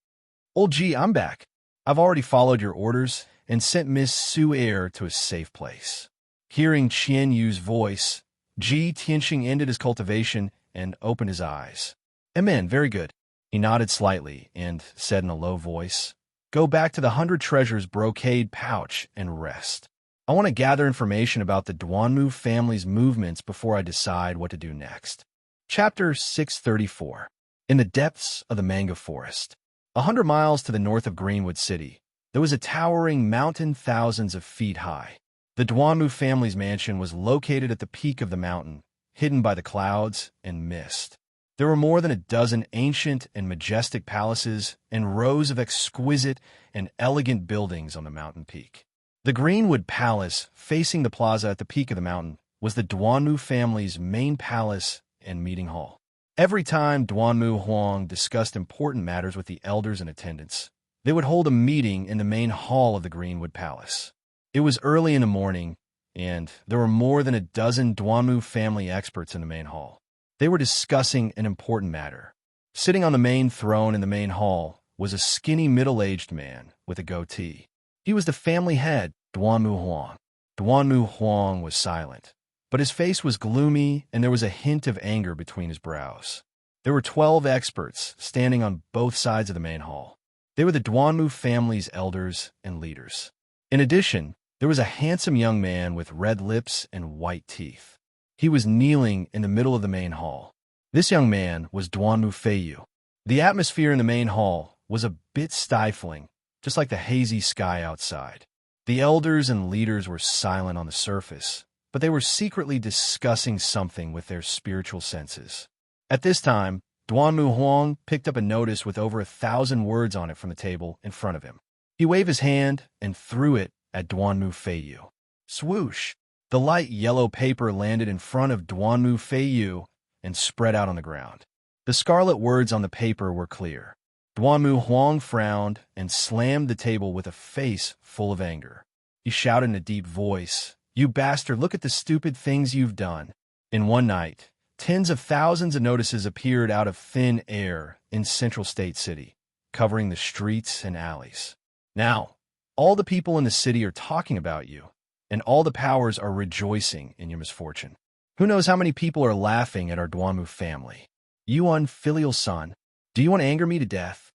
Old Ji, I'm back. I've already followed your orders and sent Miss Su Air to a safe place. Hearing Qian Yu's voice, Ji Tianxing ended his cultivation and opened his eyes. Amen, very good. He nodded slightly and said in a low voice, Go back to the 100 Treasures brocade pouch and rest. I want to gather information about the Duanmu family's movements before I decide what to do next. Chapter 634. In the depths of the mango forest, 100 miles to the north of Greenwood City, there was a towering mountain thousands of feet high. The Duanmu family's mansion was located at the peak of the mountain, hidden by the clouds and mist. There were more than a dozen ancient and majestic palaces and rows of exquisite and elegant buildings on the mountain peak. The Greenwood Palace, facing the plaza at the peak of the mountain, was the Duanmu family's main palace and meeting hall. Every time Duanmu Huang discussed important matters with the elders in attendance, they would hold a meeting in the main hall of the Greenwood Palace. It was early in the morning, and there were more than a dozen Duanmu family experts in the main hall. They were discussing an important matter. Sitting on the main throne in the main hall was a skinny middle-aged man with a goatee. He was the family head, Duanmu Huang. Duanmu Huang was silent, but his face was gloomy and there was a hint of anger between his brows. There were 12 experts standing on both sides of the main hall. They were the Duanmu family's elders and leaders. In addition, there was a handsome young man with red lips and white teeth. He was kneeling in the middle of the main hall. This young man was Duanmu Feiyu. The atmosphere in the main hall was a bit stifling, just like the hazy sky outside. The elders and leaders were silent on the surface, but they were secretly discussing something with their spiritual senses. At this time, Duanmu Huang picked up a notice with over 1,000 words on it from the table in front of him. He waved his hand and threw it at Duanmu Feiyu. Swoosh! The light yellow paper landed in front of Duanmu Feiyu and spread out on the ground. The scarlet words on the paper were clear. Duanmu Huang frowned and slammed the table with a face full of anger. He shouted in a deep voice, You bastard, look at the stupid things you've done. In one night, tens of thousands of notices appeared out of thin air in Central State City, covering the streets and alleys. Now, all the people in the city are talking about you, and all the powers are rejoicing in your misfortune. Who knows how many people are laughing at our Duanmu family? You unfilial son, do you want to anger me to death?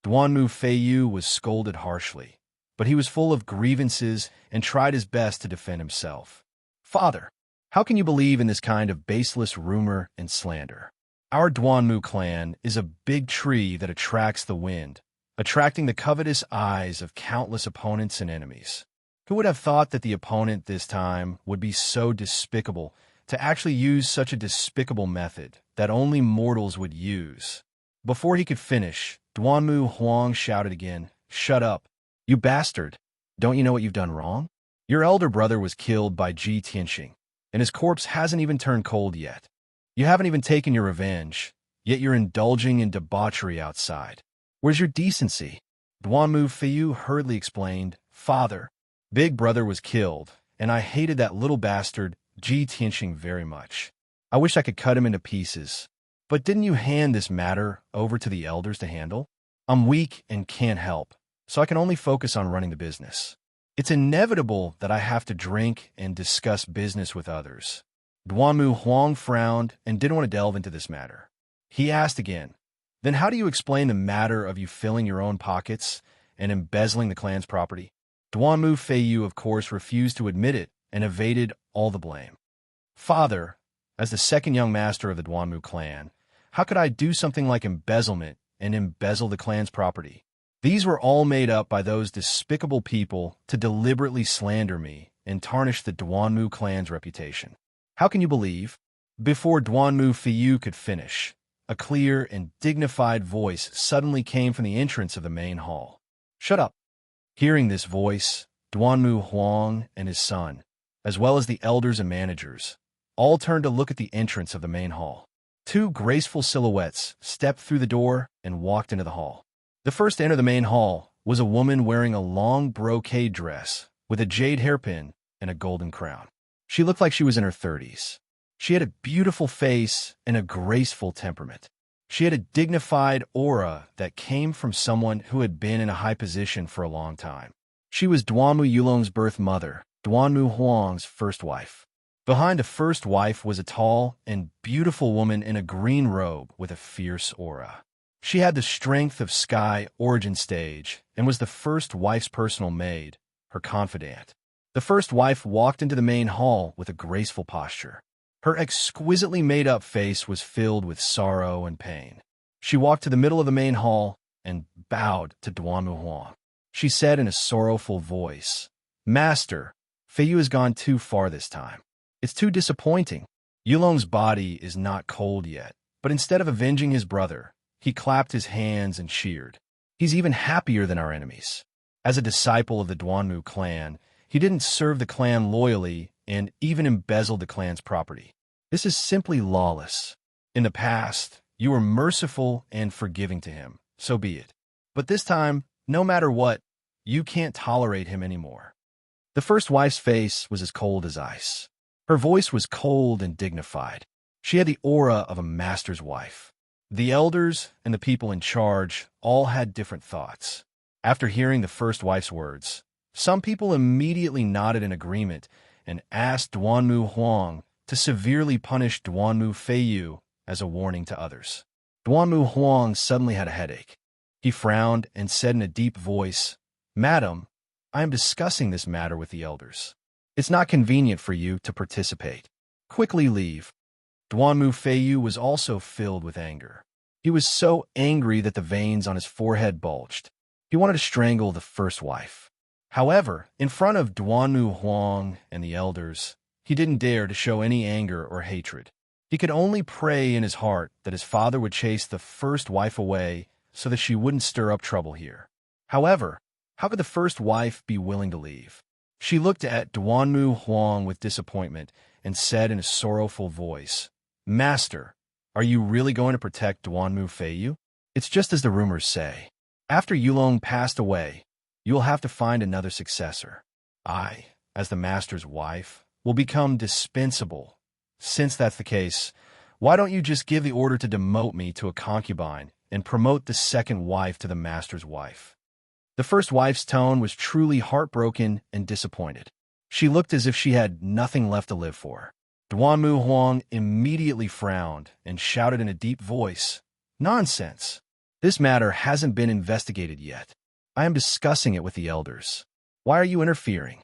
Duanmu Feiyu was scolded harshly, but he was full of grievances and tried his best to defend himself. Father, how can you believe in this kind of baseless rumor and slander? Our Duanmu clan is a big tree that attracts the wind, attracting the covetous eyes of countless opponents and enemies. Who would have thought that the opponent this time would be so despicable to actually use such a despicable method that only mortals would use? Before he could finish, Duanmu Huang shouted again, Shut up, you bastard! Don't you know what you've done wrong? Your elder brother was killed by Ji Tianxing, and his corpse hasn't even turned cold yet. You haven't even taken your revenge, yet you're indulging in debauchery outside. Where's your decency? Duanmu Feiyu hurriedly explained, Father, Big Brother was killed, and I hated that little bastard, Ji Tianxing, very much. I wish I could cut him into pieces. But didn't you hand this matter over to the elders to handle? I'm weak and can't help, so I can only focus on running the business. It's inevitable that I have to drink and discuss business with others. Duanmu Huang frowned and didn't want to delve into this matter. He asked again, Then how do you explain the matter of you filling your own pockets and embezzling the clan's property? Duanmu Feiyu, of course, refused to admit it and evaded all the blame. Father, as the second young master of the Duanmu clan, how could I do something like embezzlement and embezzle the clan's property? These were all made up by those despicable people to deliberately slander me and tarnish the Duanmu clan's reputation. How can you believe? Before Duanmu Fiyu could finish, a clear and dignified voice suddenly came from the entrance of the main hall. Shut up! Hearing this voice, Duanmu Huang and his son, as well as the elders and managers, all turned to look at the entrance of the main hall. Two graceful silhouettes stepped through the door and walked into the hall. The first to enter the main hall was a woman wearing a long brocade dress with a jade hairpin and a golden crown. She looked like she was in her 30s. She had a beautiful face and a graceful temperament. She had a dignified aura that came from someone who had been in a high position for a long time. She was Duanmu Yulong's birth mother, Duanmu Huang's first wife. Behind the first wife was a tall and beautiful woman in a green robe with a fierce aura. She had the strength of Sky Origin Stage and was the first wife's personal maid, her confidant. The first wife walked into the main hall with a graceful posture. Her exquisitely made-up face was filled with sorrow and pain. She walked to the middle of the main hall and bowed to Duanmu Huang. She said in a sorrowful voice, "Master, Feiyu has gone too far this time. It's too disappointing. Yulong's body is not cold yet, but instead of avenging his brother, he clapped his hands and cheered. He's even happier than our enemies. As a disciple of the Duanmu clan, he didn't serve the clan loyally and even embezzled the clan's property. This is simply lawless. In the past, you were merciful and forgiving to him, so be it. But this time, no matter what, you can't tolerate him anymore." The first wife's face was as cold as ice. Her voice was cold and dignified. She had the aura of a master's wife. The elders and the people in charge all had different thoughts. After hearing the first wife's words, some people immediately nodded in agreement and asked Duanmu Huang to severely punish Duanmu Feiyu as a warning to others. Duanmu Huang suddenly had a headache. He frowned and said in a deep voice, "Madam, I am discussing this matter with the elders. It's not convenient for you to participate. Quickly leave." Duanmu Feiyu was also filled with anger. He was so angry that the veins on his forehead bulged. He wanted to strangle the first wife. However, in front of Duanmu Huang and the elders, he didn't dare to show any anger or hatred. He could only pray in his heart that his father would chase the first wife away so that she wouldn't stir up trouble here. However, how could the first wife be willing to leave? She looked at Duanmu Huang with disappointment and said in a sorrowful voice, "Master, are you really going to protect Duanmu Feiyu? It's just as the rumors say. After Yulong passed away, you will have to find another successor. I, as the master's wife, will become dispensable. Since that's the case, why don't you just give the order to demote me to a concubine and promote the second wife to the master's wife?" The first wife's tone was truly heartbroken and disappointed. She looked as if she had nothing left to live for. Duanmu Huang immediately frowned and shouted in a deep voice, "Nonsense! This matter hasn't been investigated yet. I am discussing it with the elders. Why are you interfering?"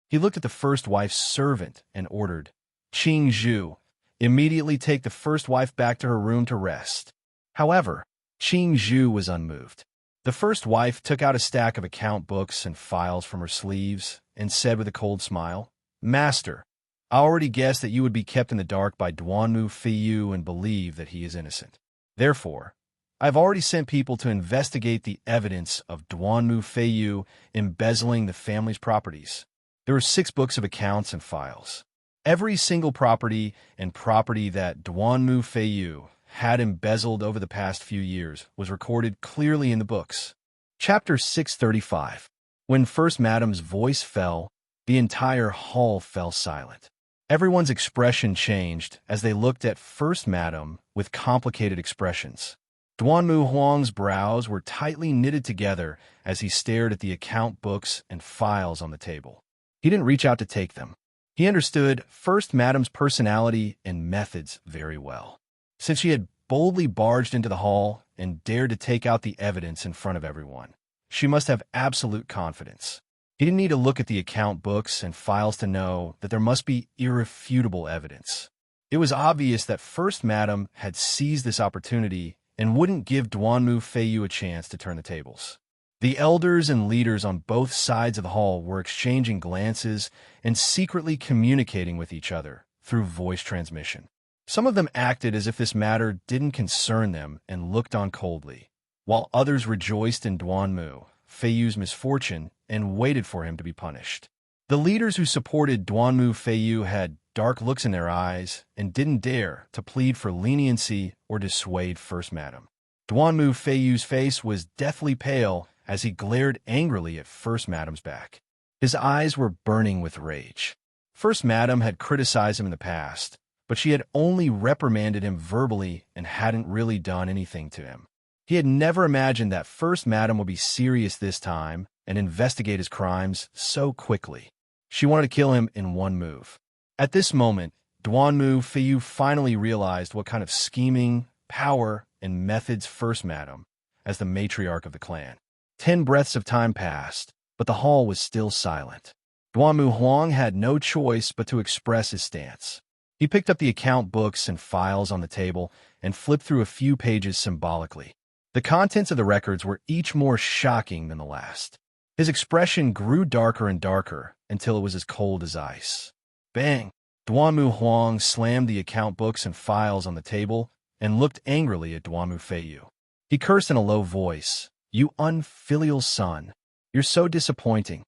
He looked at the first wife's servant and ordered, "Qing Zhu, immediately take the first wife back to her room to rest." However, Qing Zhu was unmoved. The first wife took out a stack of account books and files from her sleeves and said with a cold smile, "Master, I already guessed that you would be kept in the dark by Duanmu Feiyu and believe that he is innocent. Therefore, I have already sent people to investigate the evidence of Duanmu Feiyu embezzling the family's properties. There were 6 books of accounts and files. Every single property and property that Duanmu Feiyu had embezzled over the past few years was recorded clearly in the books." Chapter 635. When First Madam's voice fell, the entire hall fell silent. Everyone's expression changed as they looked at First Madam with complicated expressions. Duanmu Huang's brows were tightly knitted together as he stared at the account books and files on the table. He didn't reach out to take them. He understood First Madam's personality and methods very well. Since she had boldly barged into the hall and dared to take out the evidence in front of everyone, she must have absolute confidence. He didn't need to look at the account books and files to know that there must be irrefutable evidence. It was obvious that First Madam had seized this opportunity and wouldn't give Duanmu Feiyu a chance to turn the tables. The elders and leaders on both sides of the hall were exchanging glances and secretly communicating with each other through voice transmission. Some of them acted as if this matter didn't concern them and looked on coldly, while others rejoiced in Duanmu Feiyu's misfortune and waited for him to be punished. The leaders who supported Duanmu Feiyu had dark looks in their eyes and didn't dare to plead for leniency or dissuade First Madam. Duanmu Feiyu's face was deathly pale as he glared angrily at First Madam's back. His eyes were burning with rage. First Madam had criticized him in the past, but she had only reprimanded him verbally and hadn't really done anything to him. He had never imagined that First Madam would be serious this time and investigate his crimes so quickly. She wanted to kill him in one move. At this moment, Duanmu Feiyu finally realized what kind of scheming, power, and methods First Madam, as the matriarch of the clan. 10 breaths of time passed, but the hall was still silent. Duanmu Huang had no choice but to express his stance. He picked up the account books and files on the table and flipped through a few pages symbolically. The contents of the records were each more shocking than the last. His expression grew darker and darker until it was as cold as ice. Bang! Duanmu Huang slammed the account books and files on the table and looked angrily at Duanmu Feiyu. He cursed in a low voice, "You unfilial son! You're so disappointing."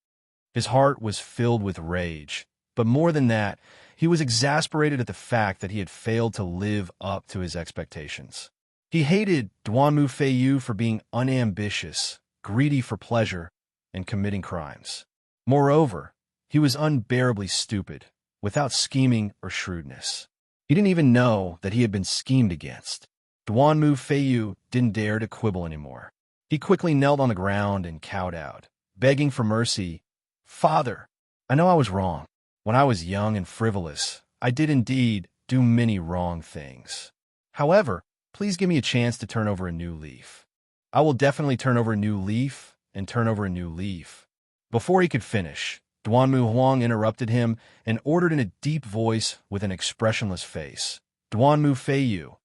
His heart was filled with rage, but more than that, he was exasperated at the fact that he had failed to live up to his expectations. He hated Duanmu Feiyu for being unambitious, greedy for pleasure, and committing crimes. Moreover, he was unbearably stupid, without scheming or shrewdness. He didn't even know that he had been schemed against. Duanmu Feiyu didn't dare to quibble anymore. He quickly knelt on the ground and cowed out, begging for mercy. "Father, I know I was wrong. When I was young and frivolous, I did indeed do many wrong things. However, please give me a chance to turn over a new leaf. I will definitely turn over a new leaf and turn over a new leaf." Before he could finish, Duanmu Huang interrupted him and ordered in a deep voice with an expressionless face, "Duanmu Feiyu,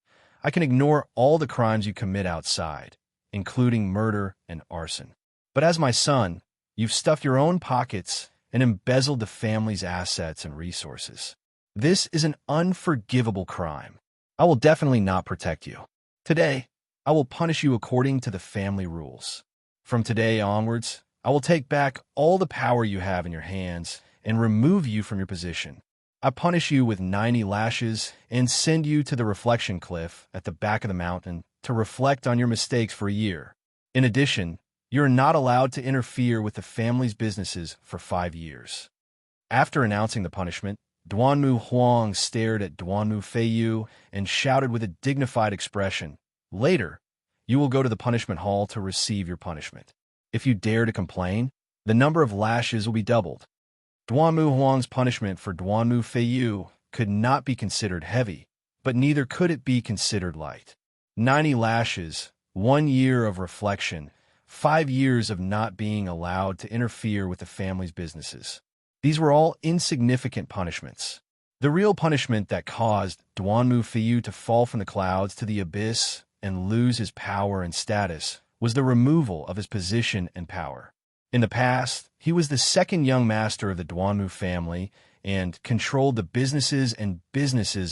I can ignore all the crimes you commit outside, including murder and arson. But as my son, you've stuffed your own pockets and embezzled the family's assets and resources. This is an unforgivable crime. I will definitely not protect you. Today, I will punish you according to the family rules. From today onwards, I will take back all the power you have in your hands and remove you from your position. I punish you with 90 lashes and send you to the reflection cliff at the back of the mountain to reflect on your mistakes for a year. In addition, you are not allowed to interfere with the family's businesses for 5 years." After announcing the punishment, Duanmu Huang stared at Duanmu Feiyu and shouted with a dignified expression, "Later, you will go to the punishment hall to receive your punishment. If you dare to complain, the number of lashes will be doubled." Duanmu Huang's punishment for Duanmu Feiyu could not be considered heavy, but neither could it be considered light. 90 lashes, 1 year of reflection, 5 years of not being allowed to interfere with the family's businesses. These were all insignificant punishments. The real punishment that caused Duanmu Feiyu to fall from the clouds to the abyss and lose his power and status was the removal of his position and power. In the past, he was the second young master of the Duanmu family and controlled the businesses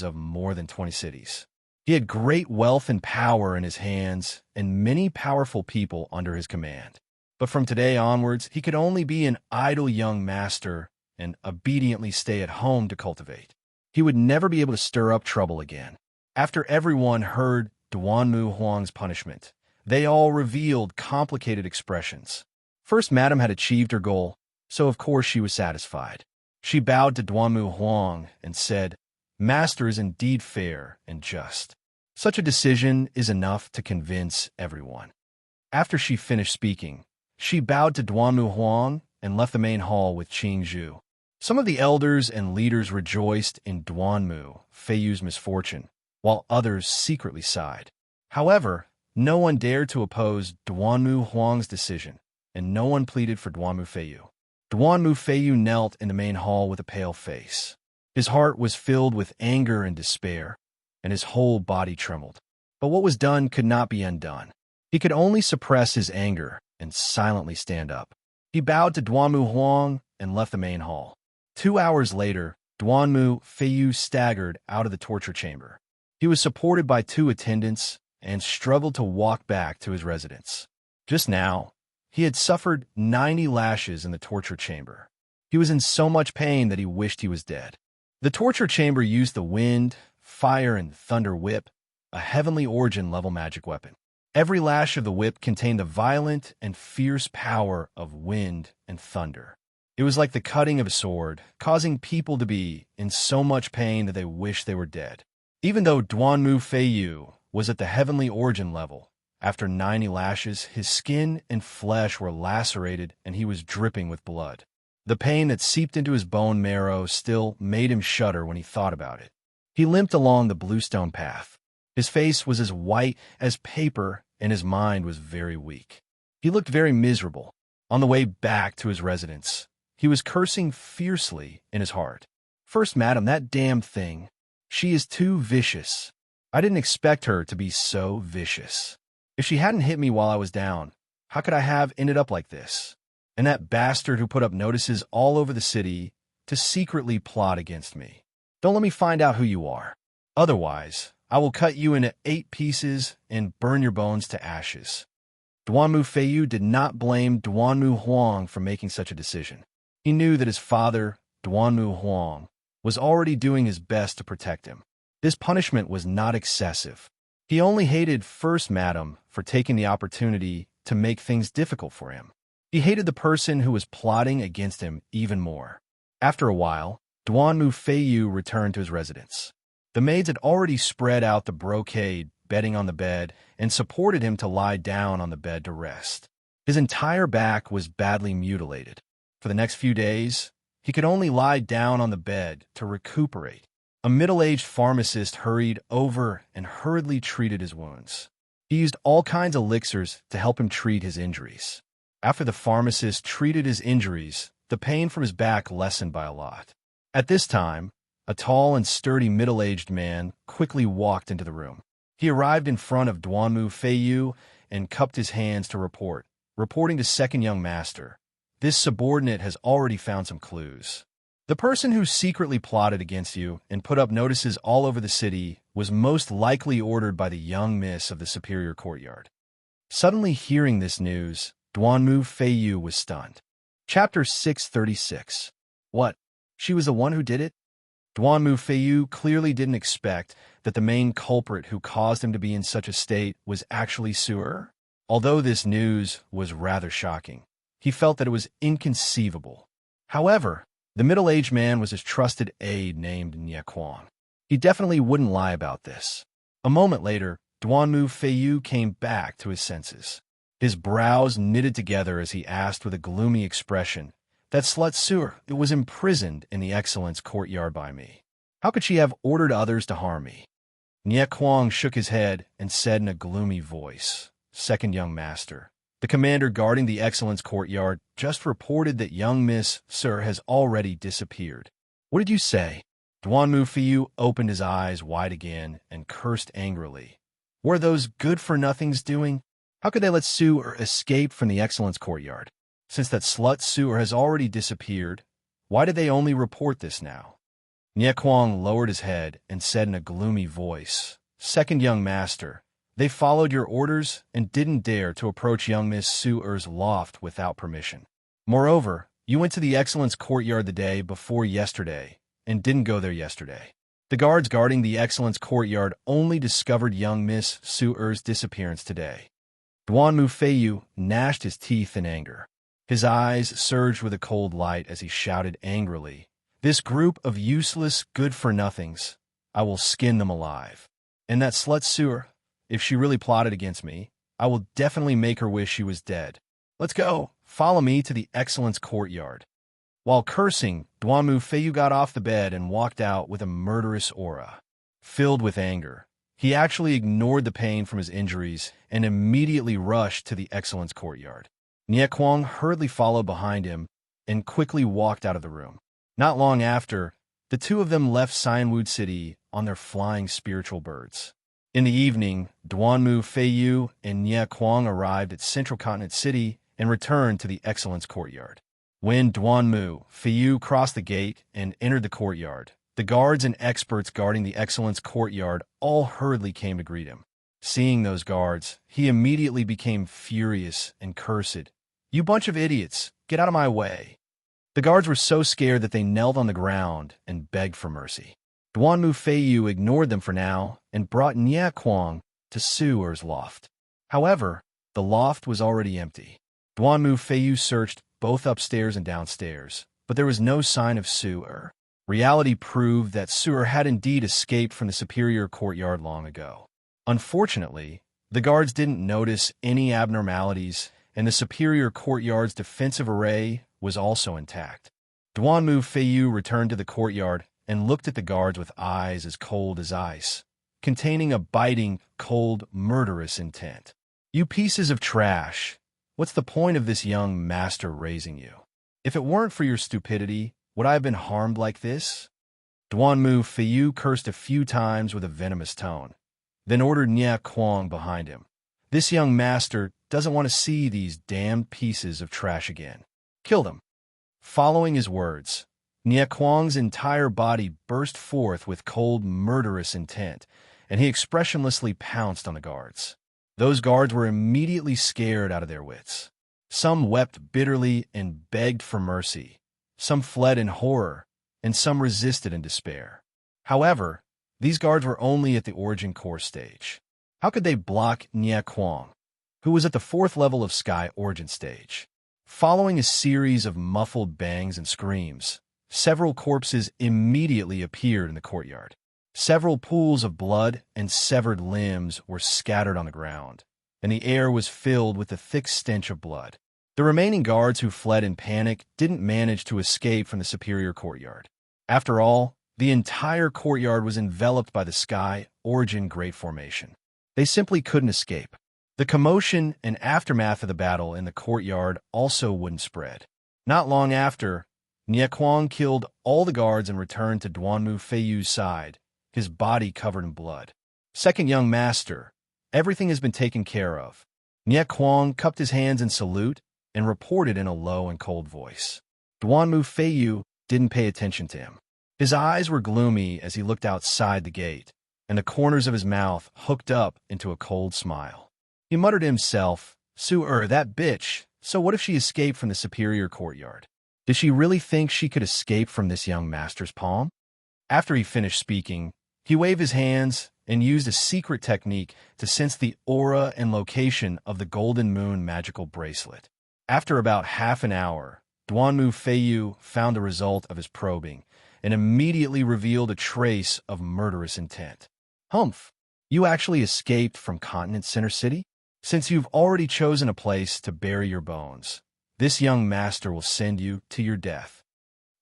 of more than 20 cities. He had great wealth and power in his hands and many powerful people under his command. But from today onwards, he could only be an idle young master and obediently stay at home to cultivate. He would never be able to stir up trouble again. After everyone heard Duanmu Huang's punishment, they all revealed complicated expressions. First Madam had achieved her goal, so of course she was satisfied. She bowed to Duanmu Huang and said, "Master is indeed fair and just. Such a decision is enough to convince everyone." After she finished speaking, she bowed to Duanmu Huang and left the main hall with Qingzhu. Some of the elders and leaders rejoiced in Duanmu Feiyu's misfortune, while others secretly sighed. However, no one dared to oppose Duanmu Huang's decision, and no one pleaded for Duanmu Feiyu. Duan Mu Feiyu knelt in the main hall with a pale face. His heart was filled with anger and despair, and his whole body trembled. But what was done could not be undone. He could only suppress his anger and silently stand up. He bowed to Duanmu Huang and left the main hall. 2 hours later, Duanmu Feiyu staggered out of the torture chamber. He was supported by 2 attendants and struggled to walk back to his residence. Just now, he had suffered 90 lashes in the torture chamber. He was in so much pain that he wished he was dead. The torture chamber used the wind, fire, and thunder whip, a heavenly origin level magic weapon. Every lash of the whip contained the violent and fierce power of wind and thunder. It was like the cutting of a sword, causing people to be in so much pain that they wished they were dead. Even though Duanmu Feiyu was at the heavenly origin level, after 90 lashes, his skin and flesh were lacerated and he was dripping with blood. The pain that seeped into his bone marrow still made him shudder when he thought about it. He limped along the bluestone path. His face was as white as paper and his mind was very weak. He looked very miserable. On the way back to his residence, he was cursing fiercely in his heart. "First, madam, that damned thing. She is too vicious. I didn't expect her to be so vicious. If she hadn't hit me while I was down, how could I have ended up like this? And that bastard who put up notices all over the city to secretly plot against me. Don't let me find out who you are. Otherwise, I will cut you into 8 pieces and burn your bones to ashes." Duanmu Feiyu did not blame Duanmu Huang for making such a decision. He knew that his father, Duanmu Huang, was already doing his best to protect him. This punishment was not excessive. He only hated First Madam for taking the opportunity to make things difficult for him. He hated the person who was plotting against him even more. After a while, Duanmu Feiyu returned to his residence. The maids had already spread out the brocade bedding on the bed and supported him to lie down on the bed to rest. His entire back was badly mutilated. For the next few days, he could only lie down on the bed to recuperate. A middle-aged pharmacist hurried over and hurriedly treated his wounds. He used all kinds of elixirs to help him treat his injuries. After the pharmacist treated his injuries, the pain from his back lessened by a lot. At this time, a tall and sturdy middle-aged man quickly walked into the room. He arrived in front of Duanmu Feiyu and cupped his hands to reporting to second young master. This subordinate has already found some clues. The person who secretly plotted against you and put up notices all over the city was most likely ordered by the young miss of the superior courtyard. Suddenly hearing this news, Duanmu Feiyu was stunned. Chapter 636. What? She was the one who did it? Duanmu Feiyu clearly didn't expect that the main culprit who caused him to be in such a state was actually Su'er. Although this news was rather shocking, he felt that it was inconceivable. However, the middle-aged man was his trusted aide named Niequan. He definitely wouldn't lie about this. A moment later, Duanmu Feiyu came back to his senses. His brows knitted together as he asked with a gloomy expression, "That slut Su'er was imprisoned in the Excellence courtyard by me. How could she have ordered others to harm me?" Niequan shook his head and said in a gloomy voice, "Second young master, the commander guarding the Excellence courtyard just reported that young Miss Su'er has already disappeared." "What did you say?" Duanmu Feiyu opened his eyes wide again and cursed angrily. "What are those good-for-nothings doing? How could they let Su'er escape from the Excellence courtyard? Since that slut Su'er has already disappeared, why did they only report this now?" Niequan lowered his head and said in a gloomy voice, "Second young master, they followed your orders and didn't dare to approach young Miss Su'er's loft without permission. Moreover, you went to the Excellence courtyard the day before yesterday and didn't go there yesterday. The guards guarding the Excellence courtyard only discovered young Miss Su'er's disappearance today." Duanmu Feiyu gnashed his teeth in anger. His eyes surged with a cold light as he shouted angrily, "This group of useless good-for-nothings, I will skin them alive. And that slut Su'er, if she really plotted against me, I will definitely make her wish she was dead. Let's go. Follow me to the Excellence courtyard." While cursing, Duanmu Feiyu got off the bed and walked out with a murderous aura. Filled with anger, he actually ignored the pain from his injuries and immediately rushed to the Excellence courtyard. Niequan hurriedly followed behind him, and quickly walked out of the room. Not long after, the two of them left Cyanwood City on their flying spiritual birds. In the evening, Duanmu Feiyu and Nie Kuang arrived at Central Continent City and returned to the Excellence Courtyard. When Duanmu Feiyu crossed the gate and entered the courtyard, the guards and experts guarding the Excellence Courtyard all hurriedly came to greet him. Seeing those guards, he immediately became furious and cursed. "You bunch of idiots, get out of my way." The guards were so scared that they knelt on the ground and begged for mercy. Duanmu Feiyu ignored them for now and brought Nie Kuang to Su'er's loft. However, the loft was already empty. Duanmu Feiyu searched both upstairs and downstairs, but there was no sign of Su'er. Reality proved that Su'er had indeed escaped from the superior courtyard long ago. Unfortunately, the guards didn't notice any abnormalities, and the superior courtyard's defensive array was also intact. Duanmu Feiyu returned to the courtyard and looked at the guards with eyes as cold as ice, containing a biting, cold, murderous intent. "You pieces of trash! What's the point of this young master raising you? If it weren't for your stupidity, would I have been harmed like this?" Duanmu Feiyu cursed a few times with a venomous tone, then ordered Nie Kuang behind him. "This young master doesn't want to see these damned pieces of trash again. Kill them." Following his words, Nie Kuang's entire body burst forth with cold, murderous intent, and he expressionlessly pounced on the guards. Those guards were immediately scared out of their wits. Some wept bitterly and begged for mercy. Some fled in horror, and some resisted in despair. However, these guards were only at the origin course stage. How could they block Nie Kuang, who was at the 4th level of Sky Origin stage? Following a series of muffled bangs and screams, several corpses immediately appeared in the courtyard. Several pools of blood and severed limbs were scattered on the ground, and the air was filled with the thick stench of blood. The remaining guards who fled in panic didn't manage to escape from the superior courtyard. After all, the entire courtyard was enveloped by the Sky Origin Great Formation. They simply couldn't escape. The commotion and aftermath of the battle in the courtyard also wouldn't spread. Not long after, Nie Kuang killed all the guards and returned to Duanmu Feiyu's side, his body covered in blood. "Second young master, everything has been taken care of." Nie Kuang cupped his hands in salute and reported in a low and cold voice. Duanmu Feiyu didn't pay attention to him. His eyes were gloomy as he looked outside the gate, and the corners of his mouth hooked up into a cold smile. He muttered to himself, "Su'er, that bitch, so what if she escaped from the superior courtyard? Did she really think she could escape from this young master's palm?" After he finished speaking, he waved his hands and used a secret technique to sense the aura and location of the Golden Moon magical bracelet. After about half an hour, Duanmu Feiyu found the result of his probing and immediately revealed a trace of murderous intent. "Humph, you actually escaped from Continent Center City? Since you've already chosen a place to bury your bones, this young master will send you to your death."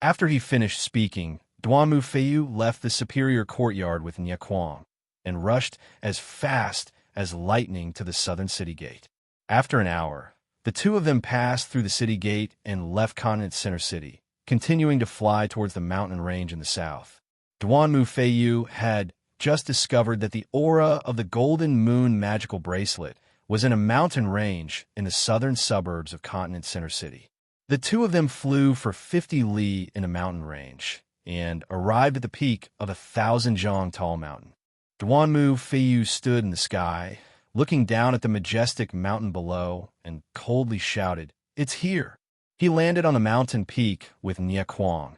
After he finished speaking, Duanmu Feiyu left the superior courtyard with Nie Kuang and rushed as fast as lightning to the southern city gate. After an hour, the two of them passed through the city gate and left Continent Center City, continuing to fly towards the mountain range in the south. Duanmu Feiyu had just discovered that the aura of the Golden Moon magical bracelet was in a mountain range in the southern suburbs of Continent Center City. The two of them flew for 50 li in a mountain range and arrived at the peak of 1,000 zhang tall mountain. Duanmu Feiyu stood in the sky, looking down at the majestic mountain below, and coldly shouted, "It's here!" He landed on the mountain peak with Nie Kuang,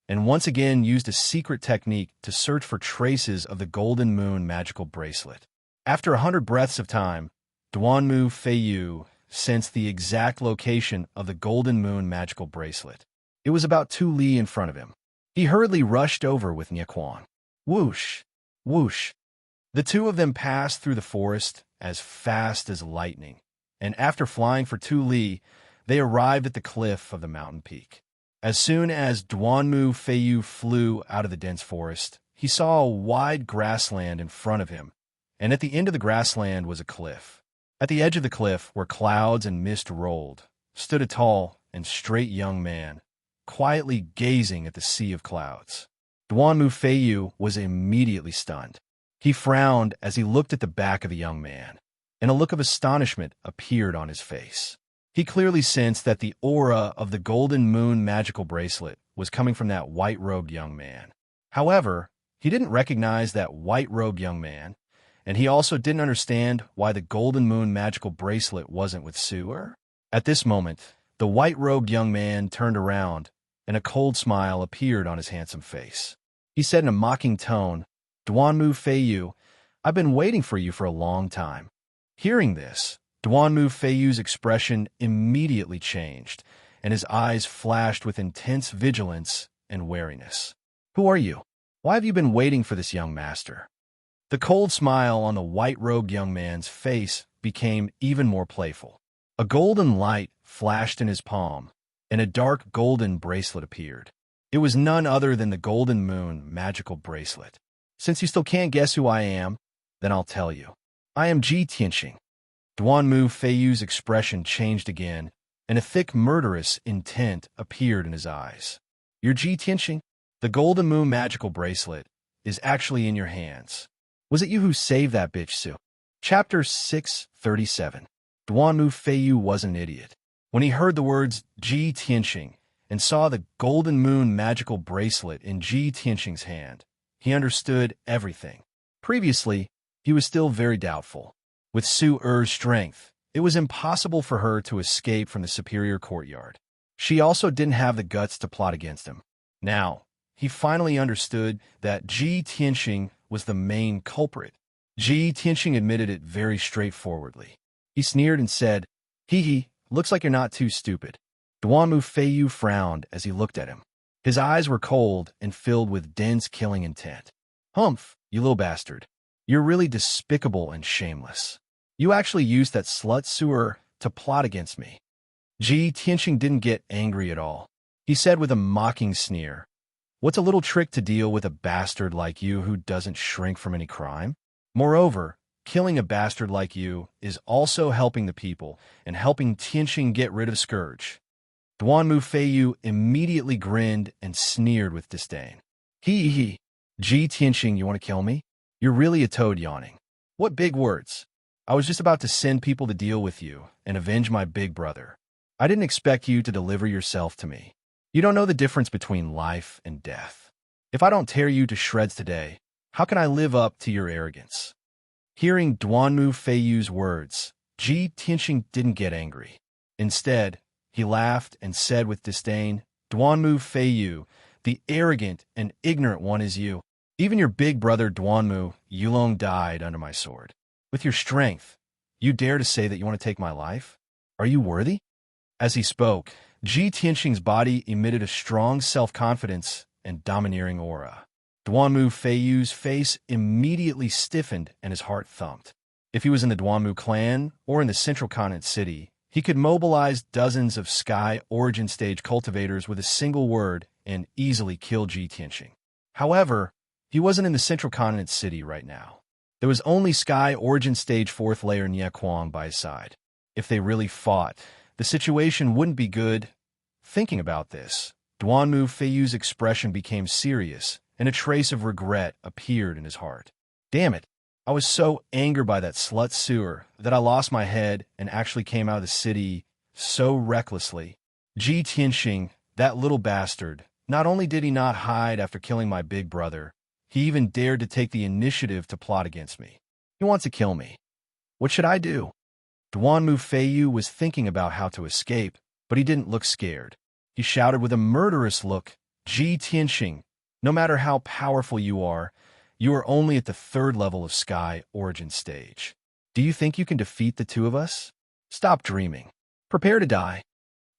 and once again used a secret technique to search for traces of the Golden Moon magical bracelet. After 100 breaths of time, Duanmu Feiyu sensed the exact location of the Golden Moon magical bracelet. It was about 2 li in front of him. He hurriedly rushed over with Nie Kuang. Whoosh! Whoosh! The two of them passed through the forest as fast as lightning, and after flying for 2 li, they arrived at the cliff of the mountain peak. As soon as Duanmu Feiyu flew out of the dense forest, he saw a wide grassland in front of him, and at the end of the grassland was a cliff. At the edge of the cliff, where clouds and mist rolled, stood a tall and straight young man quietly gazing at the sea of clouds. Duanmu Feiyu was immediately stunned. He frowned as he looked at the back of the young man, and a look of astonishment appeared on his face. He clearly sensed that the aura of the golden moon magical bracelet was coming from that white-robed young man. However, he didn't recognize that white-robed young man, and he also didn't understand why the golden moon magical bracelet wasn't with Sewer. At this moment, the white-robed young man turned around, and a cold smile appeared on his handsome face. He said in a mocking tone, "Duanmu Feiyu, I've been waiting for you for a long time." Hearing this, Duanmu Feiyu's expression immediately changed, and his eyes flashed with intense vigilance and wariness. "Who are you? Why have you been waiting for this young master?" The cold smile on the white-robed young man's face became even more playful. A golden light flashed in his palm, and a dark golden bracelet appeared. It was none other than the golden moon magical bracelet. "Since you still can't guess who I am, then I'll tell you. I am Ji Tianxing." Duanmu Feiyu's expression changed again, and a thick murderous intent appeared in his eyes. "You're Ji Tianxing? The golden moon magical bracelet is actually in your hands. Was it you who saved that bitch, Sue?" Chapter 637. Duanmu Feiyu was an idiot. When he heard the words Ji Tianxing and saw the golden moon magical bracelet in Ji Tianxing's hand, he understood everything. Previously, he was still very doubtful. With Su Er's strength, it was impossible for her to escape from the superior courtyard. She also didn't have the guts to plot against him. Now, he finally understood that Ji Tianxing was the main culprit. Ji Tianxing admitted it very straightforwardly. He sneered and said, "Hee, looks like you're not too stupid." Duanmu Feiyu frowned as he looked at him. His eyes were cold and filled with dense killing intent. "Humph, you little bastard. You're really despicable and shameless. You actually used that slut Sewer to plot against me." Ji Tianxing didn't get angry at all. He said with a mocking sneer, "What's a little trick to deal with a bastard like you who doesn't shrink from any crime? Moreover, killing a bastard like you is also helping the people and helping Tianxing get rid of Scourge." Duanmu Feiyu immediately grinned and sneered with disdain. Hee. Ji Tianxing, you want to kill me? You're really a toad yawning. What big words. I was just about to send people to deal with you and avenge my big brother. I didn't expect you to deliver yourself to me. You don't know the difference between life and death. If I don't tear you to shreds today, how can I live up to your arrogance?" Hearing Duanmu Feiyu's words, Ji Tianxing didn't get angry. Instead, he laughed and said with disdain, "Duanmu Feiyu, the arrogant and ignorant one is you. Even your big brother Duanmu Yulong died under my sword. With your strength, you dare to say that you want to take my life? Are you worthy?" As he spoke, Ji Tianxing's body emitted a strong self-confidence and domineering aura. Duanmu Feiyu's face immediately stiffened and his heart thumped. If he was in the Duanmu clan or in the Central Continent city, he could mobilize dozens of Sky Origin Stage cultivators with a single word and easily kill Ji Tianxing. However, he wasn't in the Central Continent city right now. There was only Sky Origin Stage 4th layer Nye Kuang by his side. If they really fought, the situation wouldn't be good. Thinking about this, Duanmu Feiyu's expression became serious, and a trace of regret appeared in his heart. Damn it, I was so angered by that slut Sewer that I lost my head and actually came out of the city so recklessly. Ji Tianxing, that little bastard, not only did he not hide after killing my big brother, he even dared to take the initiative to plot against me. He wants to kill me. What should I do? Duanmu Feiyu was thinking about how to escape, but he didn't look scared. He shouted with a murderous look, "Ji Tianxing, no matter how powerful you are only at the 3rd level of Sky Origin Stage. Do you think you can defeat the two of us? Stop dreaming. Prepare to die."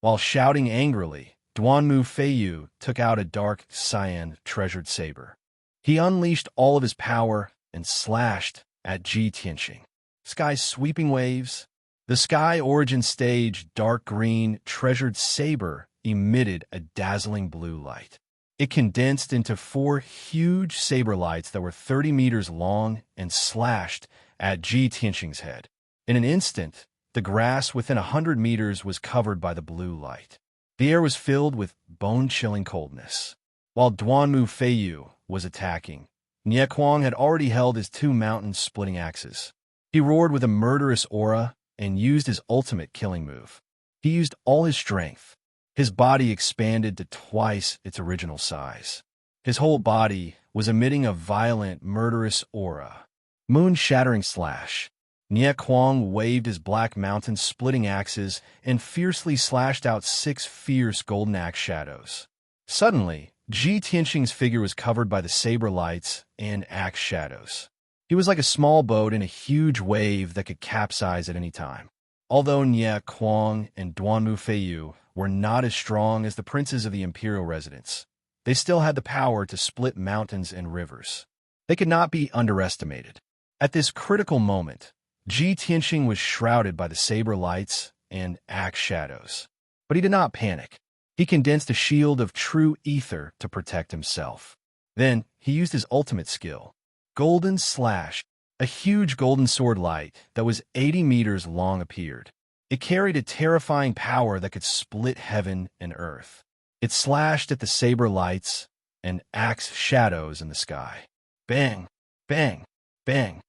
While shouting angrily, Duanmu Feiyu took out a dark cyan treasured saber. He unleashed all of his power and slashed at Ji Tianxing. Sky's sweeping waves. The Sky Origin Stage dark green treasured saber emitted a dazzling blue light. It condensed into 4 huge saber lights that were 30 meters long and slashed at Ji Tianxing's head. In an instant, the grass within 100 meters was covered by the blue light. The air was filled with bone-chilling coldness. While Duanmu Feiyu was attacking, Nie Kuang had already held his two mountain-splitting axes. He roared with a murderous aura and used his ultimate killing move. He used all his strength. His body expanded to twice its original size. His whole body was emitting a violent, murderous aura. Moon-shattering slash. Nie Kuang waved his black mountain-splitting axes and fiercely slashed out 6 fierce golden axe shadows. Suddenly, Ji Tianxing's figure was covered by the saber lights and axe shadows. He was like a small boat in a huge wave that could capsize at any time. Although Nie Kuang and Duanmu Feiyu were not as strong as the princes of the imperial residence, they still had the power to split mountains and rivers. They could not be underestimated. At this critical moment, Ji Tianxing was shrouded by the saber lights and axe shadows. But he did not panic. He condensed a shield of true ether to protect himself. Then, he used his ultimate skill, Golden Slash. A huge golden sword light that was 80 meters long appeared. It carried a terrifying power that could split heaven and earth. It slashed at the saber lights and axe shadows in the sky. Bang! Bang! Bang!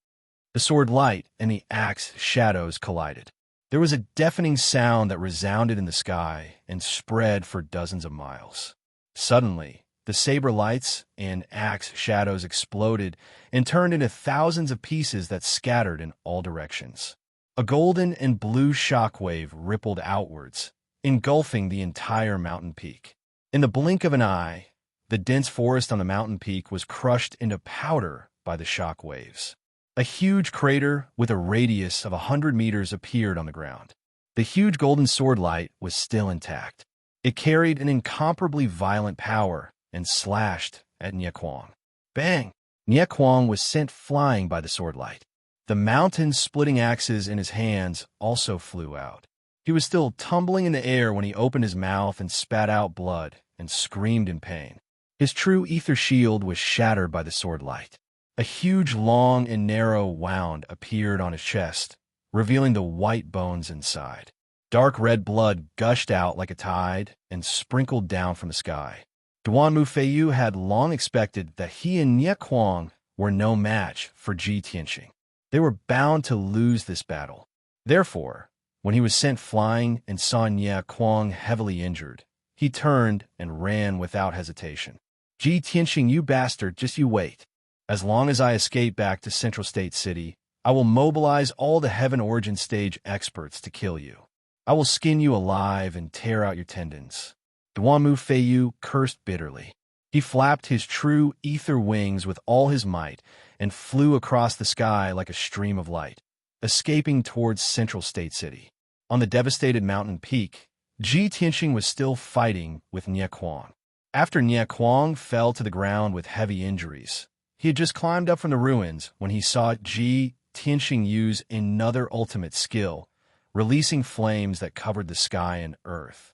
The sword light and the axe shadows collided. There was a deafening sound that resounded in the sky and spread for dozens of miles. Suddenly, the saber lights and axe shadows exploded and turned into thousands of pieces that scattered in all directions. A golden and blue shockwave rippled outwards, engulfing the entire mountain peak. In the blink of an eye, the dense forest on the mountain peak was crushed into powder by the shock waves. A huge crater with a radius of 100 meters appeared on the ground. The huge golden sword light was still intact. It carried an incomparably violent power and slashed at Nie Kuang. Bang! Nie Kuang was sent flying by the sword light. The mountain-splitting axes in his hands also flew out. He was still tumbling in the air when he opened his mouth and spat out blood and screamed in pain. His true ether shield was shattered by the sword light. A huge, long, and narrow wound appeared on his chest, revealing the white bones inside. Dark red blood gushed out like a tide and sprinkled down from the sky. Duanmu Feiyu had long expected that he and Nie Kuang were no match for Ji Tianxing. They were bound to lose this battle. Therefore, when he was sent flying and saw Nie Kuang heavily injured, he turned and ran without hesitation. Ji Tianxing, you bastard, just you wait. As long as I escape back to Central State City, I will mobilize all the Heaven Origin Stage experts to kill you. I will skin you alive and tear out your tendons. Duanmu Feiyu cursed bitterly. He flapped his true ether wings with all his might and flew across the sky like a stream of light, escaping towards Central State City. On the devastated mountain peak, Ji Tianxing was still fighting with Nie Kuang. After Nie Kuang fell to the ground with heavy injuries, he had just climbed up from the ruins when he saw Ji Tianxing use another ultimate skill, releasing flames that covered the sky and earth.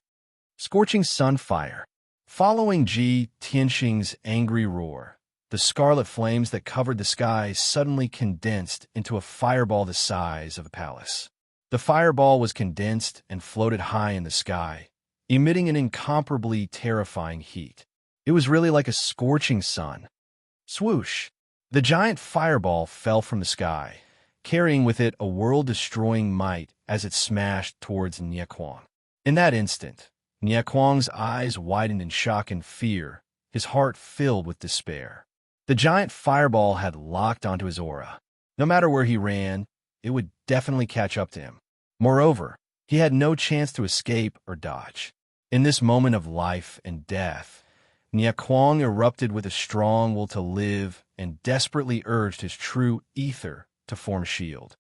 Scorching sun fire. Following Ji Tianxing's angry roar, the scarlet flames that covered the sky suddenly condensed into a fireball the size of a palace. The fireball was condensed and floated high in the sky, emitting an incomparably terrifying heat. It was really like a scorching sun. Swoosh! The giant fireball fell from the sky, carrying with it a world-destroying might as it smashed towards Nie Kuang. In that instant, Nie Kuang's eyes widened in shock and fear, his heart filled with despair. The giant fireball had locked onto his aura. No matter where he ran, it would definitely catch up to him. Moreover, he had no chance to escape or dodge. In this moment of life and death, Nie Kuang erupted with a strong will to live and desperately urged his true ether to form a shield.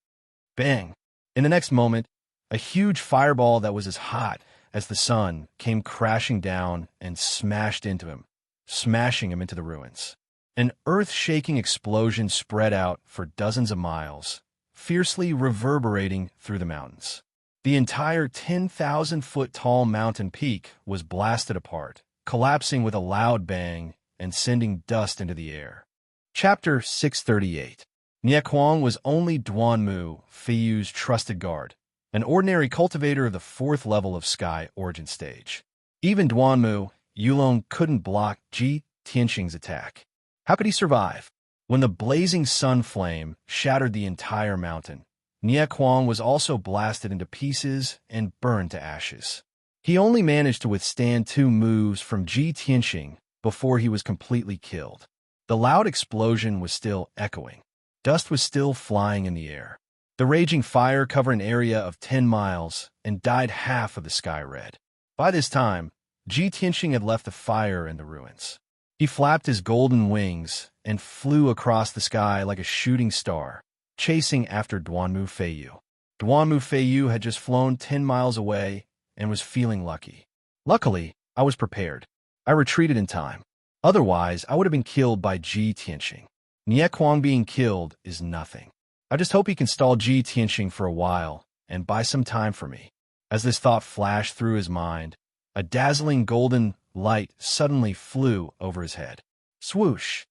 Bang! In the next moment, a huge fireball that was as hot as the sun came crashing down and smashed into him, smashing him into the ruins. An earth-shaking explosion spread out for dozens of miles, fiercely reverberating through the mountains. The entire 10,000-foot-tall mountain peak was blasted apart, collapsing with a loud bang and sending dust into the air. Chapter 638. Nie Kuang was only Duanmu Feiyu's trusted guard, an ordinary cultivator of the 4th level of Sky Origin Stage. Even Duanmu, Yulong couldn't block Ji Tianxing's attack. How could he survive? When the blazing sun flame shattered the entire mountain, Nie Kuang was also blasted into pieces and burned to ashes. He only managed to withstand 2 moves from Ji Tianxing before he was completely killed. The loud explosion was still echoing. Dust was still flying in the air. The raging fire covered an area of 10 miles and dyed half of the sky red. By this time, Ji Tianxing had left the fire and the ruins. He flapped his golden wings and flew across the sky like a shooting star, chasing after Duanmu Feiyu. Duanmu Feiyu had just flown 10 miles away and was feeling lucky. Luckily, I was prepared. I retreated in time. Otherwise, I would have been killed by Ji Tianxing. Nie Kuang being killed is nothing. I just hope he can stall Ji Tianxing for a while and buy some time for me. As this thought flashed through his mind, a dazzling golden light suddenly flew over his head. Swoosh!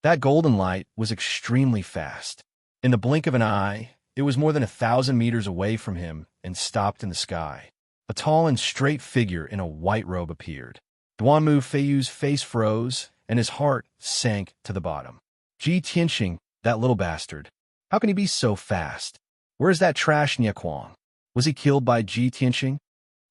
That golden light was extremely fast. In the blink of an eye, it was more than 1,000 meters away from him and stopped in the sky. A tall and straight figure in a white robe appeared. Duanmu Feiyu's face froze, and his heart sank to the bottom. Ji Tianxing, that little bastard. How can he be so fast? Where's that trash Nie Kuang? Was he killed by Ji Tianxing?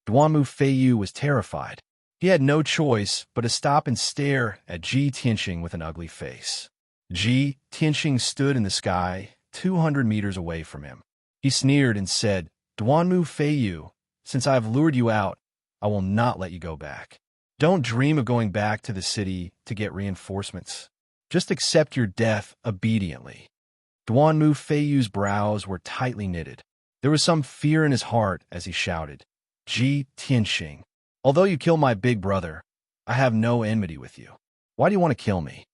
Duanmu Feiyu was terrified. He had no choice but to stop and stare at Ji Tianxing with an ugly face. Ji Tianxing stood in the sky 200 meters away from him. He sneered and said, Duanmu Feiyu, since I have lured you out, I will not let you go back. Don't dream of going back to the city to get reinforcements. Just accept your death obediently. Duanmu Feiyu's brows were tightly knitted. There was some fear in his heart as he shouted, Ji Tianxing, although you killed my big brother, I have no enmity with you. Why do you want to kill me?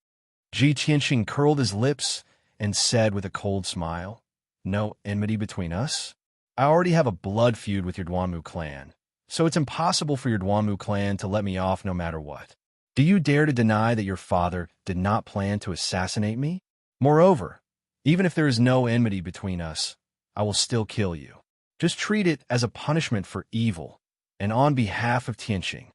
Ji Tianxing curled his lips and said with a cold smile, No enmity between us? I already have a blood feud with your Duanmu clan, so it's impossible for your Duanmu clan to let me off no matter what. Do you dare to deny that your father did not plan to assassinate me? Moreover, even if there is no enmity between us, I will still kill you. Just treat it as a punishment for evil, and on behalf of Tianxing.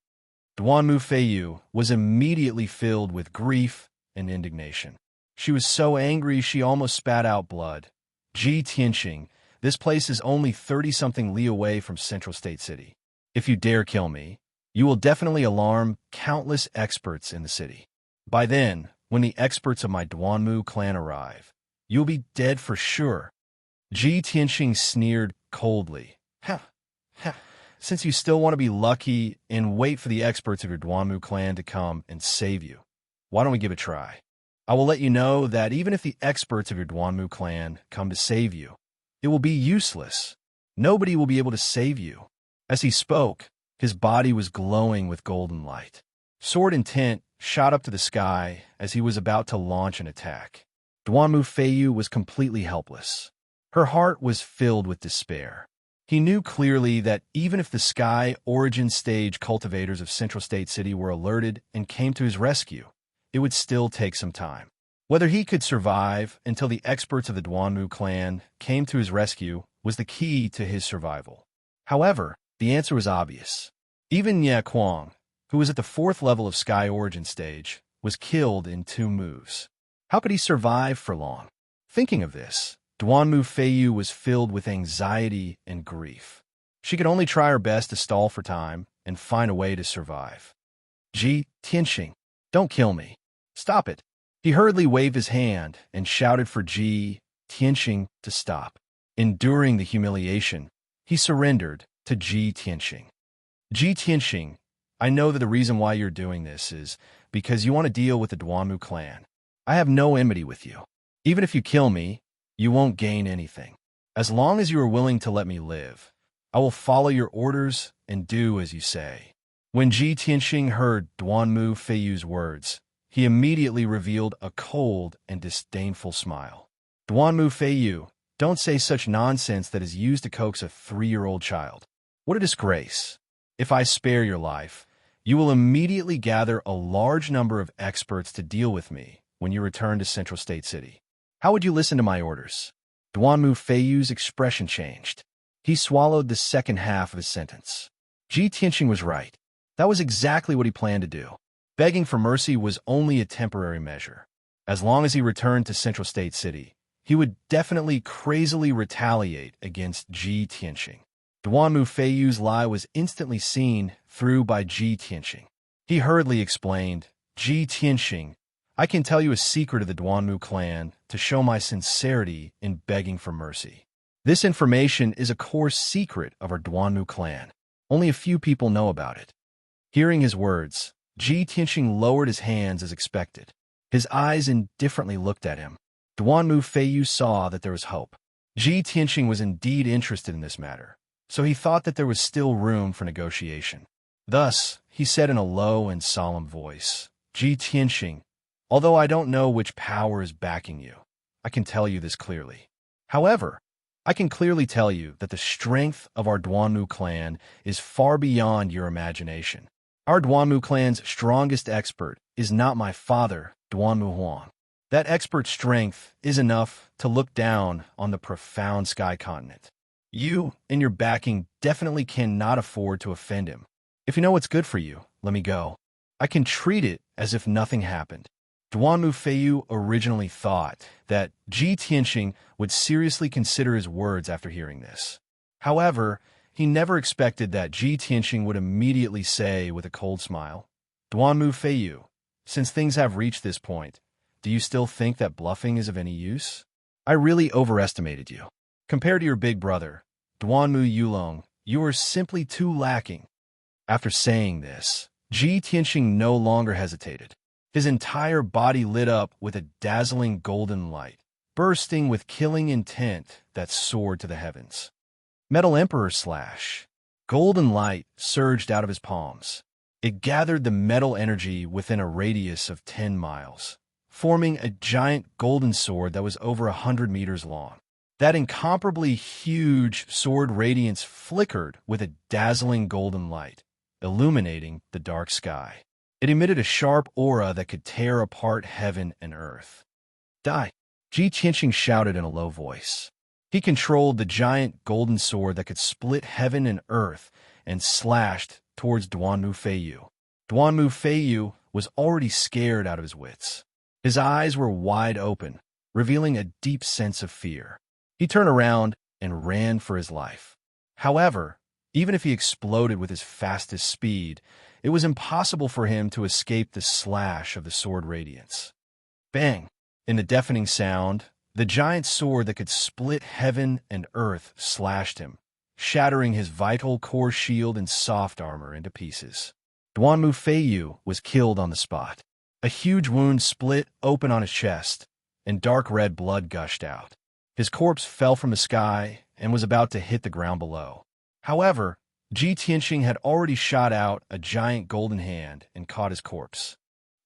Duanmu Feiyu was immediately filled with grief and indignation. She was so angry she almost spat out blood. Ji Tianxing, this place is only 30-something li away from Central State City. If you dare kill me, you will definitely alarm countless experts in the city. By then, when the experts of my Duanmu clan arrive, you will be dead for sure. Ji Tianxing sneered coldly. Since you still want to be lucky and wait for the experts of your Duanmu clan to come and save you, why don't we give it a try? I will let you know that even if the experts of your Duanmu clan come to save you, it will be useless. Nobody will be able to save you. As he spoke, his body was glowing with golden light. Sword intent shot up to the sky as he was about to launch an attack. Duanmu Feiyu was completely helpless. Her heart was filled with despair. He knew clearly that even if the Sky Origin Stage cultivators of Central State City were alerted and came to his rescue, it would still take some time. Whether he could survive until the experts of the Duanmu clan came to his rescue was the key to his survival. However, the answer was obvious. Even Nie Kuang, who was at the 4th level of Sky Origin Stage, was killed in 2 moves. How could he survive for long? Thinking of this, Duanmu Feiyu was filled with anxiety and grief. She could only try her best to stall for time and find a way to survive. Ji Tianxing, don't kill me. Stop it. He hurriedly waved his hand and shouted for Ji Tianxing to stop. Enduring the humiliation, he surrendered to Ji Tianxing. Ji Tianxing, I know that the reason why you're doing this is because you want to deal with the Duanmu clan. I have no enmity with you. Even if you kill me, you won't gain anything. As long as you are willing to let me live, I will follow your orders and do as you say. When Ji Tianxing heard Duanmu Feiyu's words, he immediately revealed a cold and disdainful smile. Duanmu Feiyu, don't say such nonsense that is used to coax a 3-year-old child. What a disgrace. If I spare your life, you will immediately gather a large number of experts to deal with me when you return to Central State City. How would you listen to my orders? Duanmu Feiyu's expression changed. He swallowed the second half of his sentence. Ji Tianxing was right. That was exactly what he planned to do. Begging for mercy was only a temporary measure. As long as he returned to Central State City, he would definitely crazily retaliate against Ji Tianxing. Duanmu Feiyu's lie was instantly seen through by Ji Tianxing. He hurriedly explained, Ji Tianxing, I can tell you a secret of the Duanmu clan to show my sincerity in begging for mercy. This information is a core secret of our Duanmu clan. Only a few people know about it. Hearing his words, Ji Tianxing lowered his hands as expected. His eyes indifferently looked at him. Duanmu Feiyu saw that there was hope. Ji Tianxing was indeed interested in this matter, so he thought that there was still room for negotiation. Thus, he said in a low and solemn voice, Ji Tianxing, although I don't know which power is backing you, I can tell you this clearly. However, I can clearly tell you that the strength of our Duanmu clan is far beyond your imagination. Our Duanmu clan's strongest expert is not my father, Duanmu Huang. That expert's strength is enough to look down on the profound sky continent. You and your backing definitely cannot afford to offend him. If you know what's good for you, let me go. I can treat it as if nothing happened. Duanmu Feiyu originally thought that Ji Tianxing would seriously consider his words after hearing this. However, he never expected that Ji Tianxing would immediately say with a cold smile, Duanmu Feiyu, since things have reached this point, do you still think that bluffing is of any use? I really overestimated you. Compared to your big brother, Duanmu Yulong, you are simply too lacking. After saying this, Ji Tianxing no longer hesitated. His entire body lit up with a dazzling golden light, bursting with killing intent that soared to the heavens. Metal Emperor Slash. Golden light surged out of his palms. It gathered the metal energy within a radius of 10 miles, forming a giant golden sword that was over 100 meters long. That incomparably huge sword radiance flickered with a dazzling golden light, illuminating the dark sky. It emitted a sharp aura that could tear apart heaven and earth. Die! Ji Tianxing shouted in a low voice. He controlled the giant golden sword that could split heaven and earth and slashed towards Duanmu Feiyu. Duanmu Feiyu was already scared out of his wits. His eyes were wide open, revealing a deep sense of fear. He turned around and ran for his life. However, even if he exploded with his fastest speed, it was impossible for him to escape the slash of the sword radiance. Bang! In the deafening sound, the giant sword that could split heaven and earth slashed him, shattering his vital core shield and soft armor into pieces. Duanmu Feiyu was killed on the spot. A huge wound split open on his chest, and dark red blood gushed out. His corpse fell from the sky and was about to hit the ground below. However, Ji Tianxing had already shot out a giant golden hand and caught his corpse.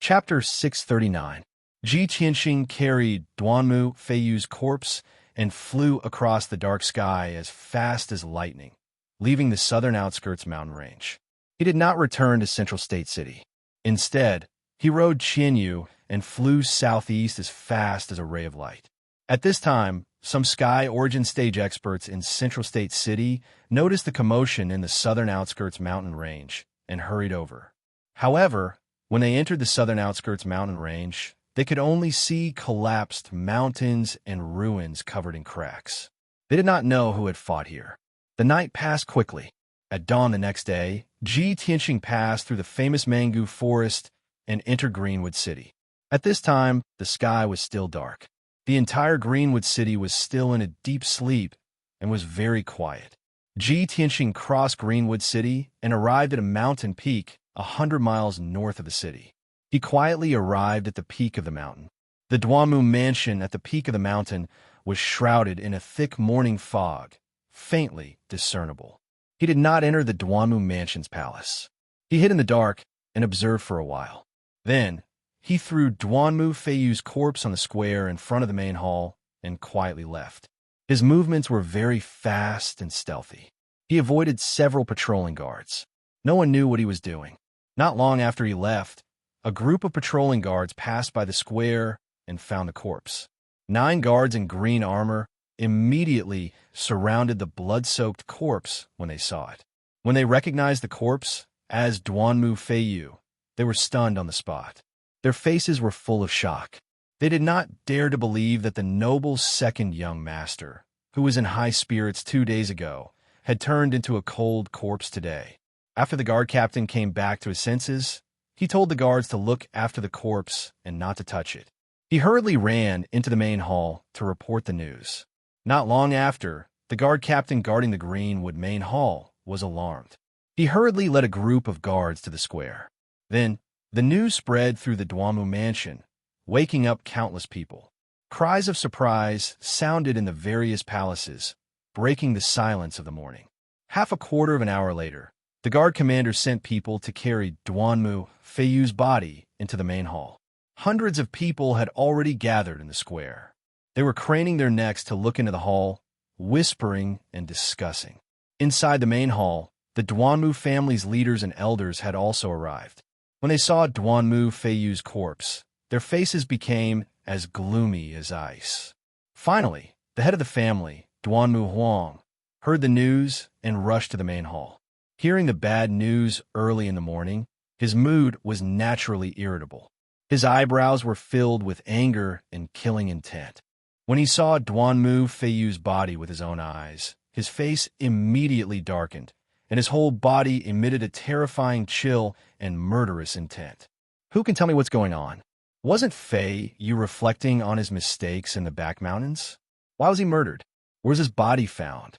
Chapter 639. Ji Tianxing carried Duanmu Feiyu's corpse and flew across the dark sky as fast as lightning, leaving the southern outskirts mountain range. He did not return to Central State City. Instead, he rode Qianyu and flew southeast as fast as a ray of light. At this time, some sky origin stage experts in Central State City noticed the commotion in the southern outskirts mountain range and hurried over. However, when they entered the southern outskirts mountain range, they could only see collapsed mountains and ruins covered in cracks. They did not know who had fought here. The night passed quickly. At dawn the next day, Ji Tianxing passed through the famous mango forest and entered Greenwood City. At this time, the sky was still dark. The entire Greenwood City was still in a deep sleep and was very quiet. Ji Tianxing crossed Greenwood City and arrived at a mountain peak 100 miles north of the city. He quietly arrived at the peak of the mountain. The Duanmu mansion at the peak of the mountain was shrouded in a thick morning fog, faintly discernible. He did not enter the Duanmu mansion's palace. He hid in the dark and observed for a while. Then, he threw Duanmu Feiyu's corpse on the square in front of the main hall and quietly left. His movements were very fast and stealthy. He avoided several patrolling guards. No one knew what he was doing. Not long after he left, a group of patrolling guards passed by the square and found the corpse. 9 guards in green armor immediately surrounded the blood-soaked corpse when they saw it. When they recognized the corpse, as Duanmu Feiyu. They were stunned on the spot. Their faces were full of shock. They did not dare to believe that the noble second young master, who was in high spirits 2 days ago, had turned into a cold corpse today. After the guard captain came back to his senses, he told the guards to look after the corpse and not to touch it. He hurriedly ran into the main hall to report the news. Not long after, the guard captain guarding the Greenwood main hall was alarmed. He hurriedly led a group of guards to the square. Then, the news spread through the Duanmu mansion, waking up countless people. Cries of surprise sounded in the various palaces, breaking the silence of the morning. Half a quarter of an hour later, the guard commander sent people to carry Duanmu Feiyu's body into the main hall. Hundreds of people had already gathered in the square. They were craning their necks to look into the hall, whispering and discussing. Inside the main hall, the Duanmu family's leaders and elders had also arrived. When they saw Duanmu Feiyu's corpse, their faces became as gloomy as ice. Finally, the head of the family, Duanmu Huang, heard the news and rushed to the main hall. Hearing the bad news early in the morning, his mood was naturally irritable. His eyebrows were filled with anger and killing intent. When he saw Duanmu Feiyu's body with his own eyes, his face immediately darkened, and his whole body emitted a terrifying chill and murderous intent. Who can tell me what's going on? Wasn't Feiyu reflecting on his mistakes in the back mountains? Why was he murdered? Where's his body found?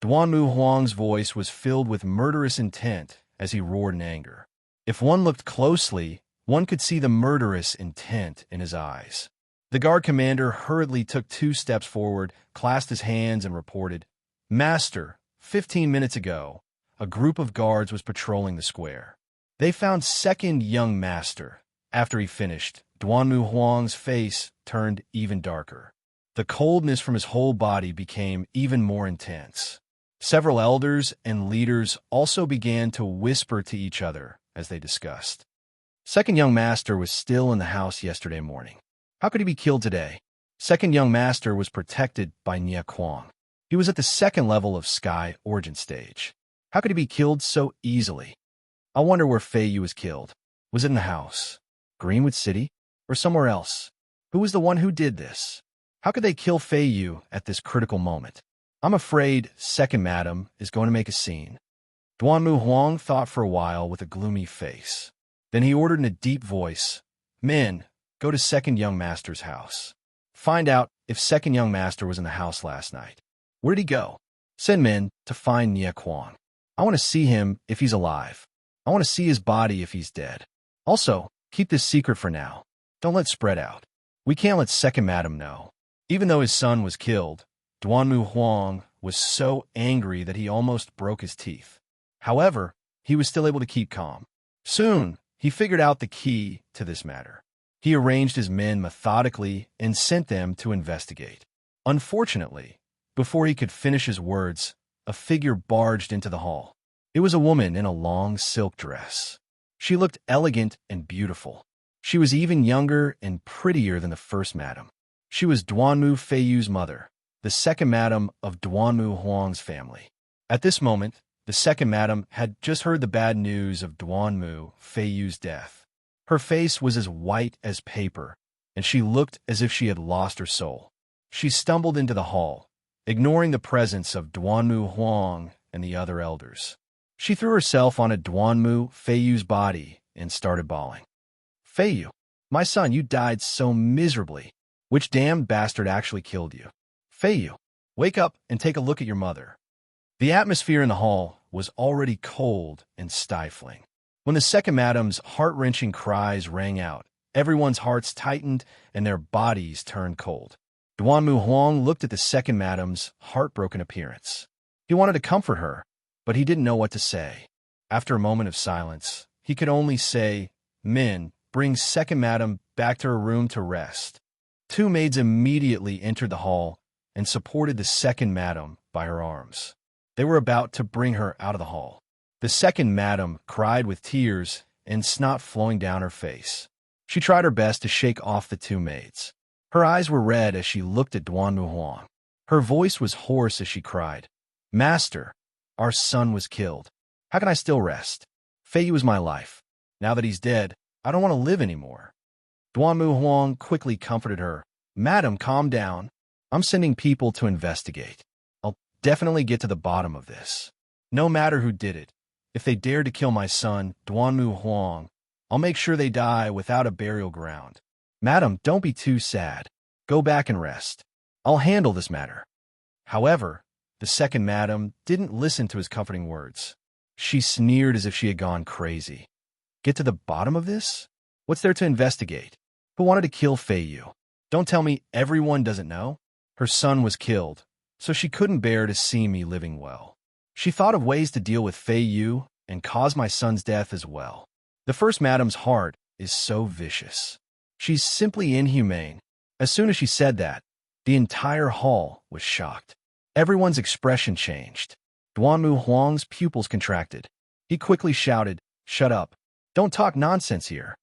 Duanmu Huang's voice was filled with murderous intent as he roared in anger. If one looked closely, one could see the murderous intent in his eyes. The guard commander hurriedly took 2 steps forward, clasped his hands, and reported, "Master, 15 minutes ago, a group of guards was patrolling the square. They found second young master." After he finished, Duanmu Huang's face turned even darker. The coldness from his whole body became even more intense. Several elders and leaders also began to whisper to each other as they discussed. Second young master was still in the house yesterday morning. How could he be killed today? Second young master was protected by Nie Kuang. He was at the second level of Sky Origin Stage. How could he be killed so easily? I wonder where Feiyu was killed. Was it in the house, Greenwood City, or somewhere else? Who was the one who did this? How could they kill Feiyu at this critical moment? I'm afraid Second Madam is going to make a scene. Duanmu Huang thought for a while with a gloomy face. Then he ordered in a deep voice, "Men, go to Second Young Master's house. Find out if Second Young Master was in the house last night. Where did he go? Send men to find Nie Kuang. I want to see him if he's alive. I want to see his body if he's dead. Also, keep this secret for now. Don't let it spread out. We can't let Second Madam know." Even though his son was killed, Duanmu Huang was so angry that he almost broke his teeth. However, he was still able to keep calm. Soon, he figured out the key to this matter. He arranged his men methodically and sent them to investigate. Unfortunately, before he could finish his words, a figure barged into the hall. It was a woman in a long silk dress. She looked elegant and beautiful. She was even younger and prettier than the first madam. She was Duanmu Feiyu's mother, the second madam of Duanmu Huang's family. At this moment, the second madam had just heard the bad news of Duanmu Feiyu's death. Her face was as white as paper, and she looked as if she had lost her soul. She stumbled into the hall, ignoring the presence of Duanmu Huang and the other elders. She threw herself on a Duanmu Feiyu's body and started bawling. "Feiyu, my son, you died so miserably. Which damned bastard actually killed you? Feiyu, wake up and take a look at your mother." The atmosphere in the hall was already cold and stifling. When the second madam's heart-wrenching cries rang out, everyone's hearts tightened and their bodies turned cold. Duanmu Huang looked at the second madam's heartbroken appearance. He wanted to comfort her, but he didn't know what to say. After a moment of silence, he could only say, "Men, bring second madam back to her room to rest." 2 maids immediately entered the hall and supported the second madam by her arms. They were about to bring her out of the hall. The second madam cried with tears and snot flowing down her face. She tried her best to shake off the 2 maids. Her eyes were red as she looked at Duanmu Huang. Her voice was hoarse as she cried, "Master, our son was killed. How can I still rest?" Fei Yu is my life. Now that he's dead, I don't want to live anymore. Duanmu Huang quickly comforted her. Madam, calm down. I'm sending people to investigate. I'll definitely get to the bottom of this. No matter who did it. If they dare to kill my son, Duanmu Huang, I'll make sure they die without a burial ground. Madam, don't be too sad. Go back and rest. I'll handle this matter. However, the second madam didn't listen to his comforting words. She sneered as if she had gone crazy. Get to the bottom of this? What's there to investigate? Who wanted to kill Fei Yu? Don't tell me everyone doesn't know. Her son was killed, so she couldn't bear to see me living well. She thought of ways to deal with Fei Yu and cause my son's death as well. The first madam's heart is so vicious. She's simply inhumane. As soon as she said that, the entire hall was shocked. Everyone's expression changed. Duanmu Huang's pupils contracted. He quickly shouted, "Shut up. Don't talk nonsense here."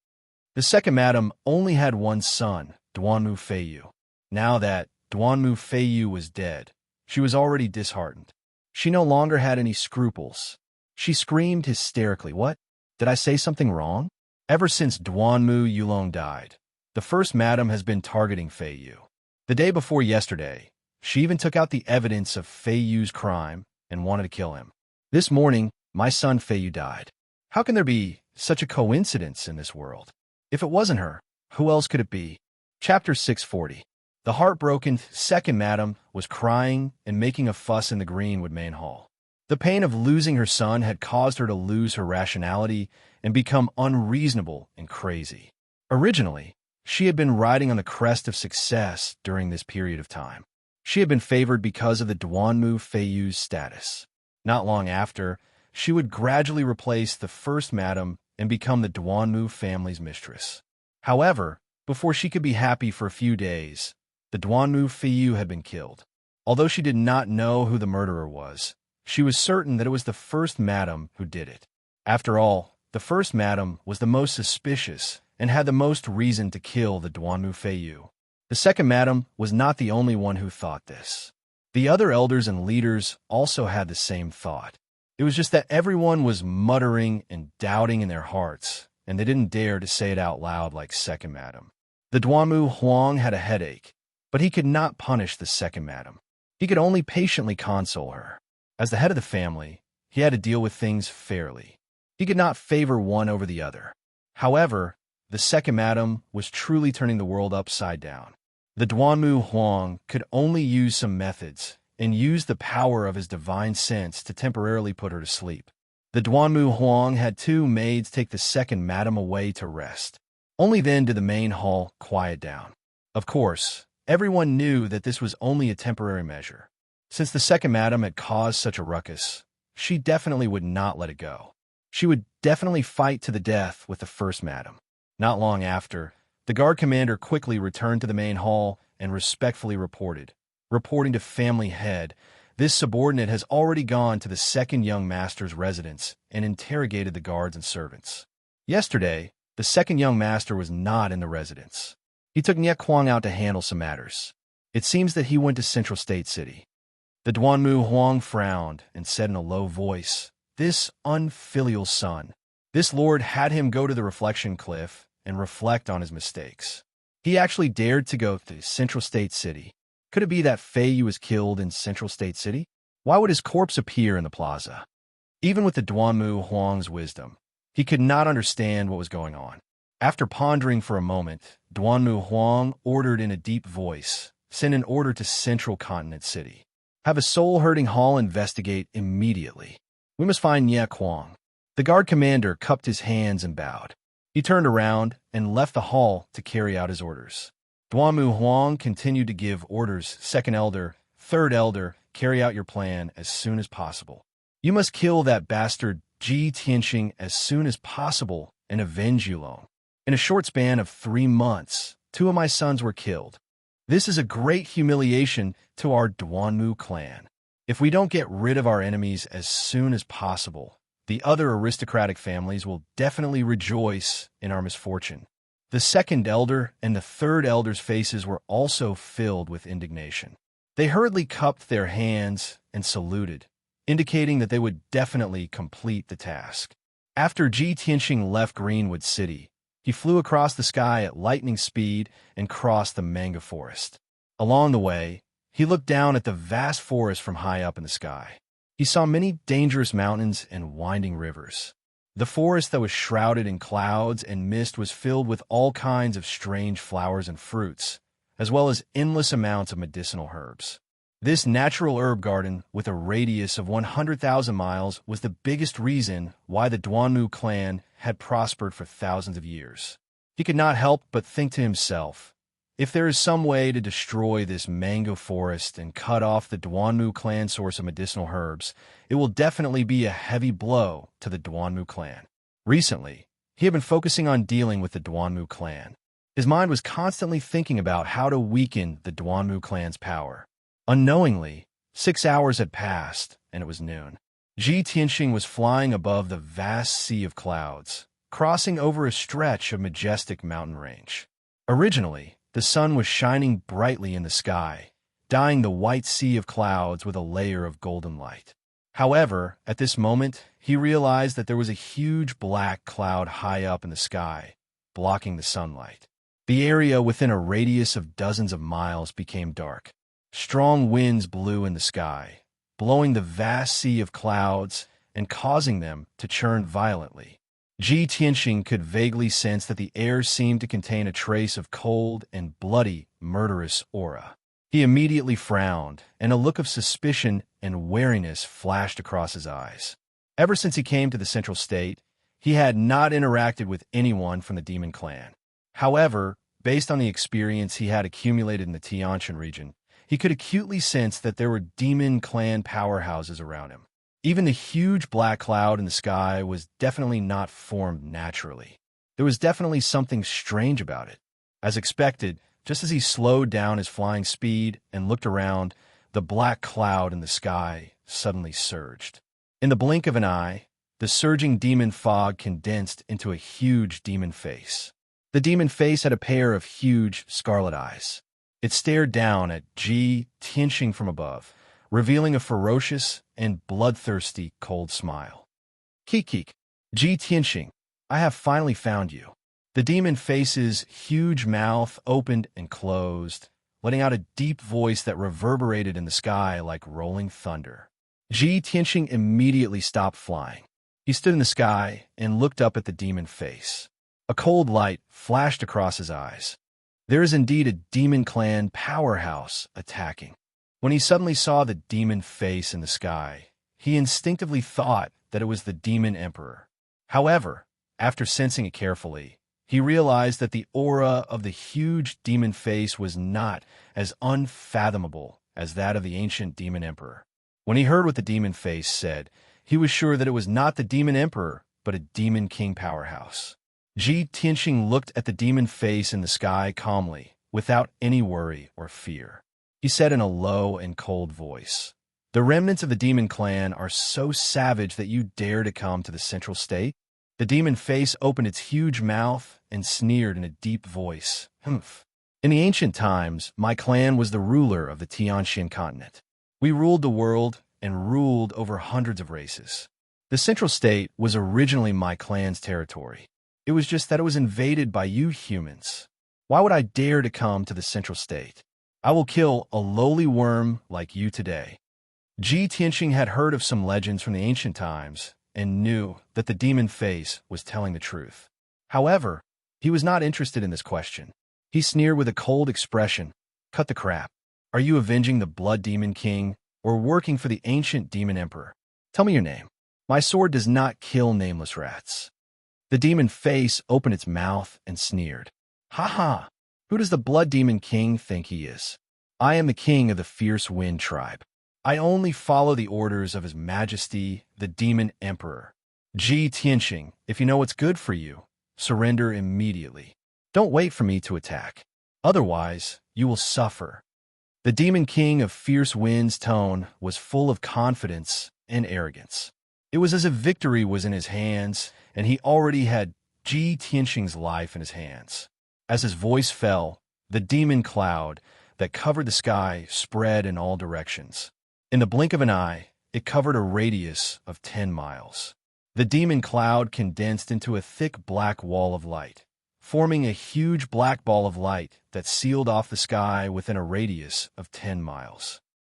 The second madam only had one son, Duanmu Fei Yu. Now that Duanmu Fei Yu was dead, she was already disheartened. She no longer had any scruples. She screamed hysterically, "What? Did I say something wrong?" Ever since Duanmu Yulong died, the first madam has been targeting Fei Yu. The day before yesterday, she even took out the evidence of Fei Yu's crime and wanted to kill him. This morning, my son Fei Yu died. How can there be such a coincidence in this world? If it wasn't her, who else could it be? Chapter 640. The heartbroken second madam was crying and making a fuss in the Greenwood main hall. The pain of losing her son had caused her to lose her rationality and become unreasonable and crazy. Originally, she had been riding on the crest of success during this period of time. She had been favored because of the Duanmu Fei Yu's status. Not long after, she would gradually replace the first madam and become the Duanmu family's mistress. However, before she could be happy for a few days, the Duanmu Fei Yu had been killed. Although she did not know who the murderer was, she was certain that it was the first madam who did it. After all, the first madam was the most suspicious and had the most reason to kill the Duanmu Fei Yu. The second madam was not the only one who thought this. The other elders and leaders also had the same thought. It was just that everyone was muttering and doubting in their hearts, and they didn't dare to say it out loud like second madam. The Duanmu Huang had a headache, but he could not punish the second madam. He could only patiently console her. As the head of the family, he had to deal with things fairly. He could not favor one over the other. However, the second madam was truly turning the world upside down. The Duanmu Huang could only use some methods and use the power of his divine sense to temporarily put her to sleep. The Duanmu Huang had two maids take the second madam away to rest. Only then did the main hall quiet down. Of course, everyone knew that this was only a temporary measure. Since the second madam had caused such a ruckus, she definitely would not let it go. She would definitely fight to the death with the first madam. Not long after, the guard commander quickly returned to the main hall and respectfully reported. Reporting to family head, this subordinate has already gone to the second young master's residence and interrogated the guards and servants. Yesterday, the second young master was not in the residence. He took Nye Kwang out to handle some matters. It seems that he went to Central State City. The Duanmu Huang frowned and said in a low voice, "This unfilial son. This lord had him go to the reflection cliff and reflect on his mistakes. He actually dared to go to Central State City. Could it be that Fei Yu was killed in Central State City? Why would his corpse appear in the plaza?" Even with the Duanmu Huang's wisdom, he could not understand what was going on. After pondering for a moment, Duanmu Huang ordered in a deep voice, "Send an order to Central Continent City. Have a soul-hurting hall investigate immediately. We must find Nye Kwang." The guard commander cupped his hands and bowed. He turned around and left the hall to carry out his orders. Duanmu Huang continued to give orders. "Second elder, third elder, carry out your plan as soon as possible. You must kill that bastard Ji Tianxing as soon as possible and avenge Yulong. In a short span of 3 months, 2 of my sons were killed. This is a great humiliation to our Duanmu clan. If we don't get rid of our enemies as soon as possible, the other aristocratic families will definitely rejoice in our misfortune." The second elder and the third elder's faces were also filled with indignation. They hurriedly cupped their hands and saluted, indicating that they would definitely complete the task. After Ji Tianxing left Greenwood City, he flew across the sky at lightning speed and crossed the manga forest. Along the way, he looked down at the vast forest from high up in the sky. He saw many dangerous mountains and winding rivers. The forest that was shrouded in clouds and mist was filled with all kinds of strange flowers and fruits, as well as endless amounts of medicinal herbs. This natural herb garden, with a radius of 100,000 miles, was the biggest reason why the Duanmu clan had prospered for thousands of years. He could not help but think to himself, if there is some way to destroy this mango forest and cut off the Duanmu clan source of medicinal herbs, it will definitely be a heavy blow to the Duanmu clan. Recently, he had been focusing on dealing with the Duanmu clan. His mind was constantly thinking about how to weaken the Duanmu clan's power. Unknowingly, 6 hours had passed, and it was noon. Ji Tianxing was flying above the vast sea of clouds, crossing over a stretch of majestic mountain range. Originally, the sun was shining brightly in the sky, dyeing the white sea of clouds with a layer of golden light. However, at this moment, he realized that there was a huge black cloud high up in the sky, blocking the sunlight. The area within a radius of dozens of miles became dark. Strong winds blew in the sky, blowing the vast sea of clouds and causing them to churn violently. Ji Tianxing could vaguely sense that the air seemed to contain a trace of cold and bloody, murderous aura. He immediately frowned, and a look of suspicion and wariness flashed across his eyes. Ever since he came to the Central State, he had not interacted with anyone from the Demon Clan. However, based on the experience he had accumulated in the Tiantian region, he could acutely sense that there were Demon Clan powerhouses around him. Even the huge black cloud in the sky was definitely not formed naturally. There was definitely something strange about it. As expected, just as he slowed down his flying speed and looked around, the black cloud in the sky suddenly surged. In the blink of an eye, the surging demon fog condensed into a huge demon face. The demon face had a pair of huge scarlet eyes. It stared down at Ji Tianxing from above, revealing a ferocious and bloodthirsty cold smile. Kik, Ji Tianxing, I have finally found you. The demon face's huge mouth opened and closed, letting out a deep voice that reverberated in the sky like rolling thunder. Ji Tianxing immediately stopped flying. He stood in the sky and looked up at the demon face. A cold light flashed across his eyes. There is indeed a Demon Clan powerhouse attacking. When he suddenly saw the demon face in the sky, he instinctively thought that it was the Demon Emperor. However, after sensing it carefully, he realized that the aura of the huge demon face was not as unfathomable as that of the ancient Demon Emperor. When he heard what the demon face said, he was sure that it was not the Demon Emperor, but a Demon King powerhouse. Ji Tianxing looked at the demon face in the sky calmly, without any worry or fear. He said in a low and cold voice, "The remnants of the Demon Clan are so savage that you dare to come to the Central State?" The demon face opened its huge mouth and sneered in a deep voice, "Humph. In the ancient times, my clan was the ruler of the Tiantian continent. We ruled the world and ruled over hundreds of races. The Central State was originally my clan's territory. It was just that it was invaded by you humans. Why would I dare to come to the Central State? I will kill a lowly worm like you today." Ji Tianxing had heard of some legends from the ancient times and knew that the demon face was telling the truth. However, he was not interested in this question. He sneered with a cold expression, "Cut the crap. Are you avenging the Blood Demon King or working for the ancient Demon Emperor? Tell me your name. My sword does not kill nameless rats." The demon face opened its mouth and sneered. "Ha ha! Who does the Blood Demon King think he is? I am the king of the Fierce Wind tribe. I only follow the orders of His Majesty, the Demon Emperor. Ji Tianxing, if you know what's good for you, surrender immediately. Don't wait for me to attack. Otherwise, you will suffer." The Demon King of Fierce Wind's tone was full of confidence and arrogance. It was as if victory was in his hands, and he already had Ji Tianxing's life in his hands. As his voice fell, the demon cloud that covered the sky spread in all directions. In the blink of an eye, it covered a radius of 10 miles. The demon cloud condensed into a thick black wall of light, forming a huge black ball of light that sealed off the sky within a radius of 10 miles.